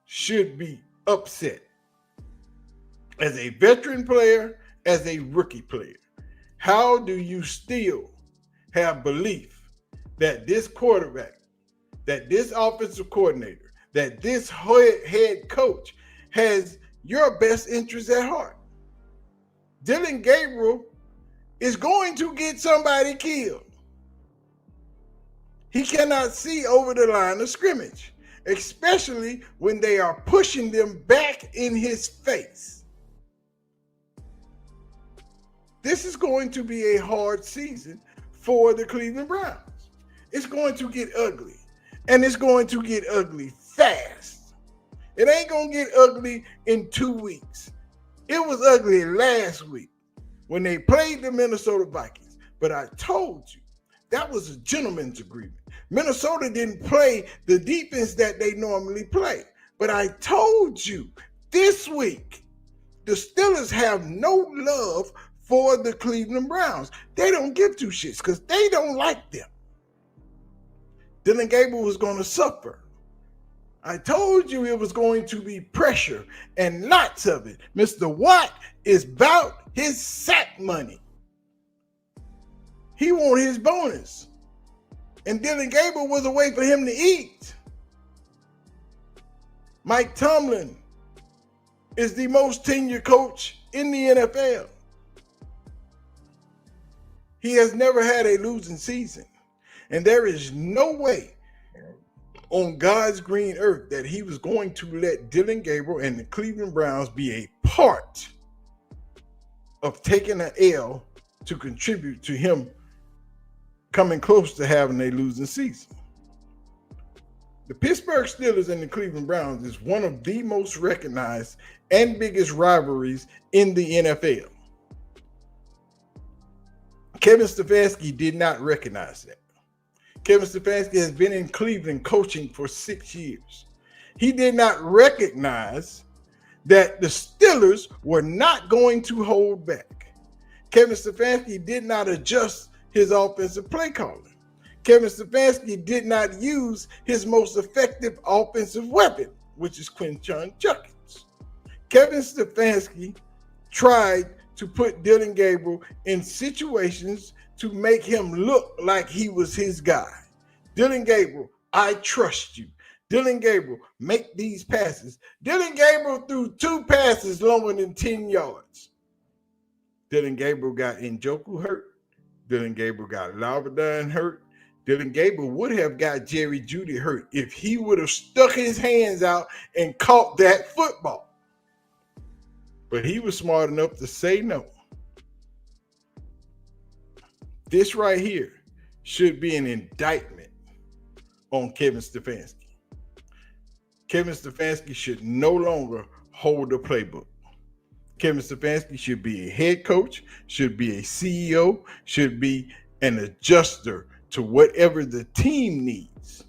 should be upset. As a veteran player, as a rookie player, how do you still have belief that this quarterback, that this offensive coordinator, that this head coach has your best interests at heart? Dylan Gabriel is going to get somebody killed. He cannot see over the line of scrimmage, especially when they are pushing them back in his face. This is going to be a hard season for the Cleveland Browns. It's going to get ugly, and it's going to get ugly fast. It ain't going to get ugly in 2 weeks. It was ugly last week when they played the Minnesota Vikings. But I told you, that was a gentleman's agreement. Minnesota didn't play the defense that they normally play. But I told you, this week, the Steelers have no love for the Cleveland Browns. They don't give two shits because they don't like them. Dylan Gabriel was going to suffer. I told you it was going to be pressure and lots of it. Mr. Watt is about his sack money. He want his bonus. And Dylan Gabriel was a way for him to eat. Mike Tomlin is the most tenured coach in the NFL. He has never had a losing season. And there is no way on God's green earth that he was going to let Dylan Gabriel and the Cleveland Browns be a part of taking an L to contribute to him coming close to having a losing season. The Pittsburgh Steelers and the Cleveland Browns is one of the most recognized and biggest rivalries in the NFL. Kevin Stefanski did not recognize that. Kevin Stefanski has been in Cleveland coaching for 6 years. He did not recognize that the Steelers were not going to hold back. Kevin Stefanski did not adjust his offensive play calling. Kevin Stefanski did not use his most effective offensive weapon, which is Quinton Judkins. Kevin Stefanski tried to put Dylan Gabriel in situations to make him look like he was his guy. Dylan Gabriel, I trust you. Dylan Gabriel, make these passes. Dylan Gabriel threw 2 passes longer than 10 yards. Dylan Gabriel got Njoku hurt. Dylan Gabriel got Laverdine hurt. Dylan Gabriel would have got Jerry Jeudy hurt if he would have stuck his hands out and caught that football. But he was smart enough to say no. This right here should be an indictment on Kevin Stefanski. Kevin Stefanski should no longer hold the playbook. Kevin Stefanski should be a head coach, should be a CEO, should be an adjuster to whatever the team needs.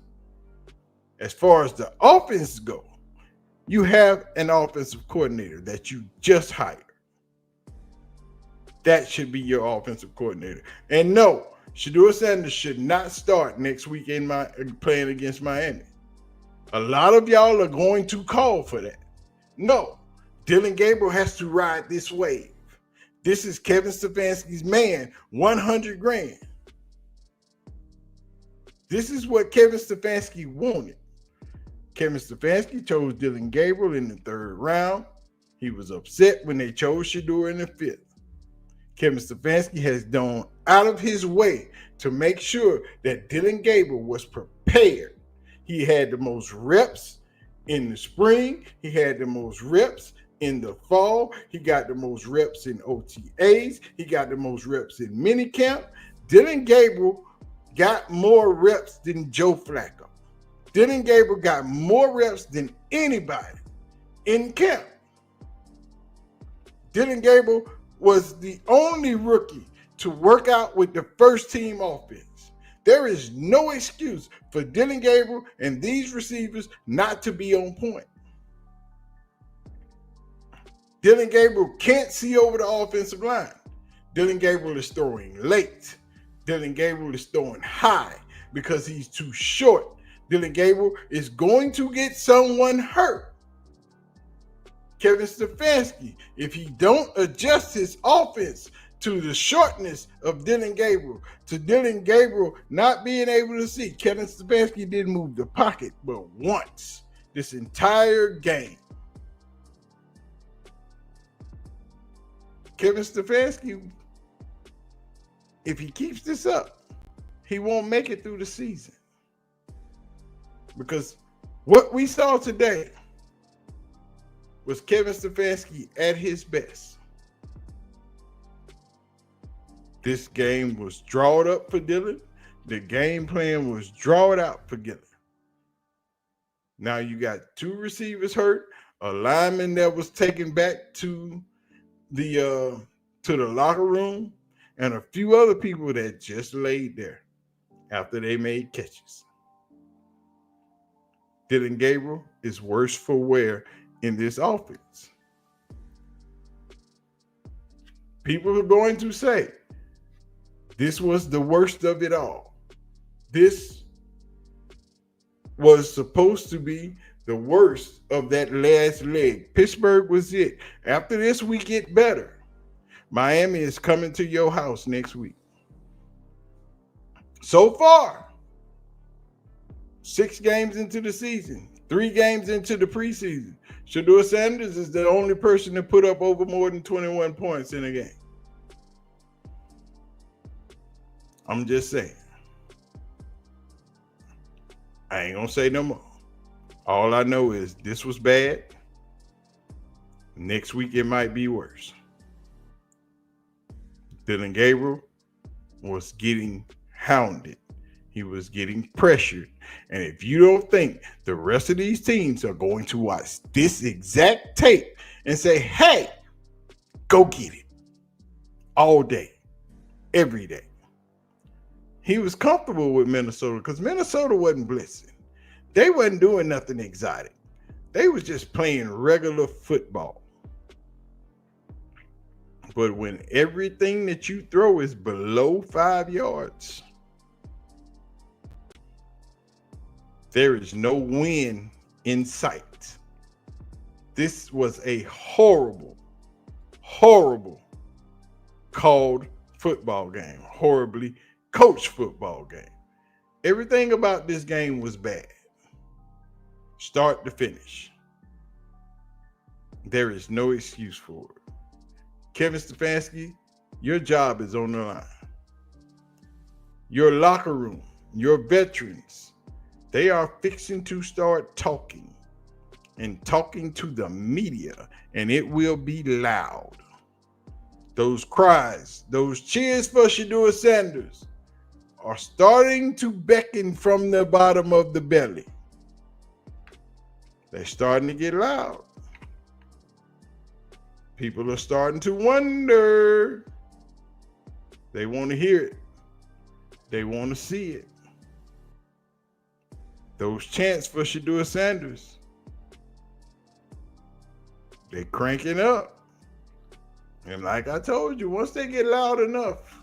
As far as the offense go, you have an offensive coordinator that you just hired. That should be your offensive coordinator. And no, Shedeur Sanders should not start next week in playing against Miami. A lot of y'all are going to call for that. No, Dylan Gabriel has to ride this wave. This is Kevin Stefanski's man, 100 grand. This is what Kevin Stefanski wanted. Kevin Stefanski chose Dylan Gabriel in the 3rd round. He was upset when they chose Shedeur in the 5th. Kevin Stefanski has gone out of his way to make sure that Dylan Gabriel was prepared. He had the most reps in the spring. He had the most reps in the fall. He got the most reps in OTAs. He got the most reps in minicamp. Dylan Gabriel got more reps than Joe Flacco. Dylan Gabriel got more reps than anybody in camp. Dylan Gabriel was the only rookie to work out with the first team offense. There is no excuse for Dylan Gabriel and these receivers not to be on point. Dylan Gabriel can't see over the offensive line. Dylan Gabriel is throwing late. Dylan Gabriel is throwing high because he's too short. Dylan Gabriel is going to get someone hurt. Kevin Stefanski, if he don't adjust his offense to the shortness of Dylan Gabriel, to Dylan Gabriel not being able to see, Kevin Stefanski didn't move the pocket but once this entire game. Kevin Stefanski, if he keeps this up, he won't make it through the season. Because what we saw today was Kevin Stefanski at his best. This game was drawn up for Dylan. The game plan was drawn out for Dylan. Now you got 2 receivers hurt, a lineman that was taken back to the locker room, and a few other people that just laid there after they made catches. Dylan Gabriel is worse for wear in this offense. People are going to say this was the worst of it all. This was supposed to be the worst of that last leg. Pittsburgh was it. After this, we get better. Miami is coming to your house next week. So far, 6 games into the season, 3 games into the preseason, Shedeur Sanders is the only person to put up over more than 21 points in a game. I'm just saying. I ain't gonna say no more. All I know is this was bad. Next week it might be worse. Dylan Gabriel was getting hounded. He was getting pressured. And if you don't think the rest of these teams are going to watch this exact tape and say, hey, go get it all day, every day. He was comfortable with Minnesota because Minnesota wasn't blitzing. They wasn't doing nothing exotic. They was just playing regular football. But when everything that you throw is below 5 yards, There is no win in sight. This was a horrible, horrible called football game, horribly coached football game. Everything about this game was bad, start to finish. There is no excuse for it. Kevin Stefanski, your job is on the line. Your locker room, your veterans, they are fixing to start talking and talking to the media, and it will be loud. Those cries, those cheers for Shedeur Sanders are starting to beckon from the bottom of the belly. They're starting to get loud. People are starting to wonder. They want to hear it. They want to see it. Those chants for Shedeur Sanders, they're cranking up. And like I told you, once they get loud enough,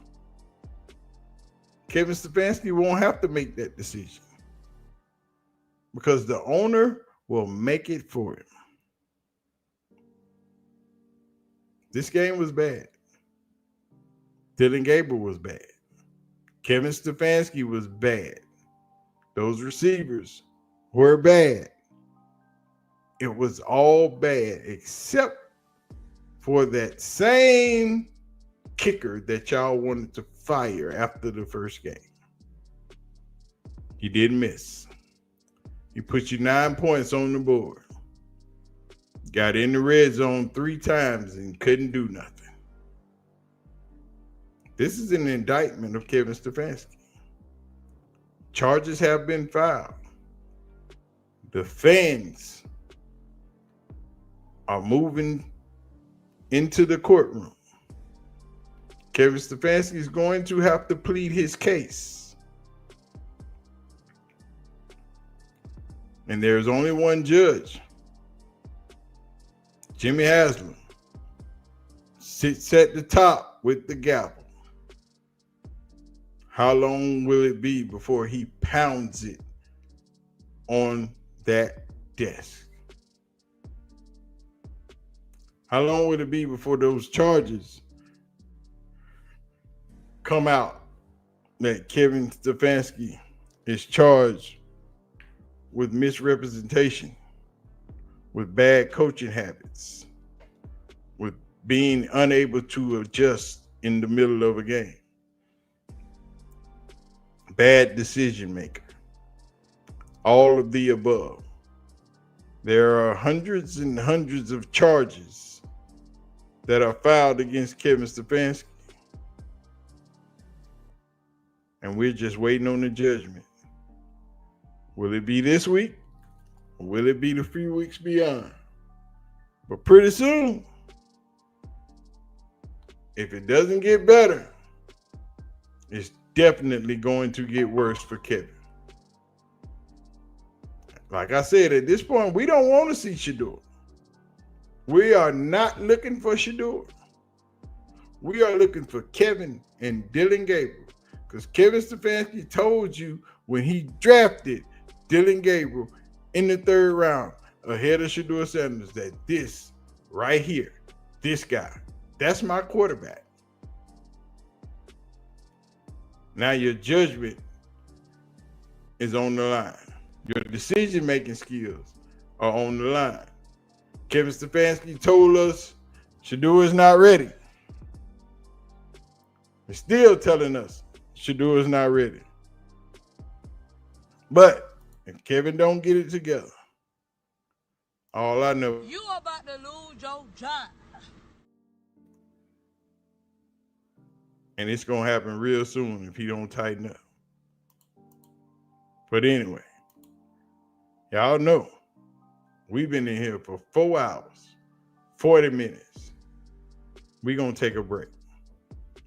Kevin Stefanski won't have to make that decision because the owner will make it for him. This game was bad. Dylan Gabriel was bad. Kevin Stefanski was bad. Those receivers were bad. It was all bad except for that same kicker that y'all wanted to fire after the first game. He didn't miss. He put you 9 points on the board. Got in the red zone 3 times and couldn't do nothing. This is an indictment of Kevin Stefanski. Charges have been filed. The fans are moving into the courtroom. Kevin Stefanski is going to have to plead his case. And there's only one judge. Jimmy Haslam sits at the top with the gavel. How long will it be before he pounds it on that desk? How long will it be before those charges come out that Kevin Stefanski is charged with misrepresentation, with bad coaching habits, with being unable to adjust in the middle of a game, bad decision maker, all of the above? There are hundreds and hundreds of charges that are filed against Kevin Stefanski. And we're just waiting on the judgment. Will it be this week? Or will it be the few weeks beyond? But pretty soon, if it doesn't get better, it's definitely going to get worse for Kevin. Like I said, at this point, we don't want to see Shedeur. We are not looking for Shedeur. We are looking for Kevin and Dylan Gabriel. Because Kevin Stefanski told you when he drafted Dylan Gabriel in the 3rd round ahead of Shedeur Sanders that this right here, this guy, that's my quarterback. Now your judgment is on the line. Your decision-making skills are on the line. Kevin Stefanski told us Shedeur is not ready. He's still telling us Shedeur is not ready. But if Kevin don't get it together, all I know, you about to lose your job. And it's gonna happen real soon if he don't tighten up. But anyway, y'all know we've been in here for 4 hours, 40 minutes. We're gonna take a break.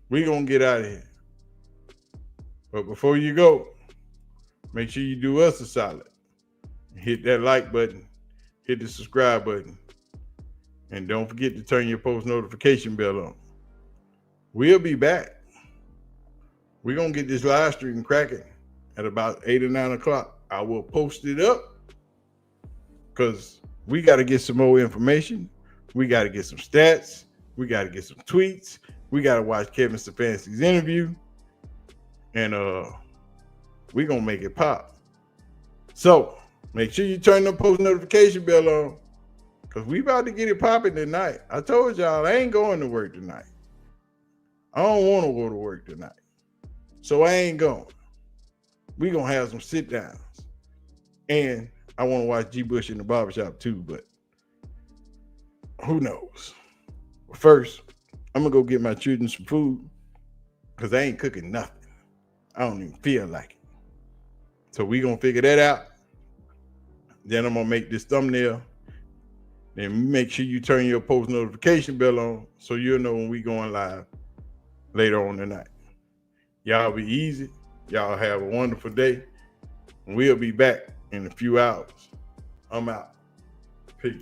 We're gonna get out of here. But before you go, make sure you do us a solid. Hit that like button, hit the subscribe button, and don't forget to turn your post notification bell on. We'll be back. We're going to get this live stream cracking at about 8 or 9 o'clock. I will post it up because we got to get some more information. We got to get some stats. We got to get some tweets. We got to watch Kevin Stefanski's interview. And we're going to make it pop. So make sure you turn the post notification bell on because we about to get it popping tonight. I told y'all I ain't going to work tonight. I don't want to go to work tonight. So I ain't going. We going to have some sit downs. And I want to watch G. Bush in the barbershop too, but who knows? First, I'm going to go get my children some food because I ain't cooking nothing. I don't even feel like it. So we going to figure that out. Then I'm going to make this thumbnail. Then make sure you turn your post notification bell on so you'll know when we going live later on tonight. Y'all be easy. Y'all have a wonderful day. We'll be back in a few hours. I'm out. Peace.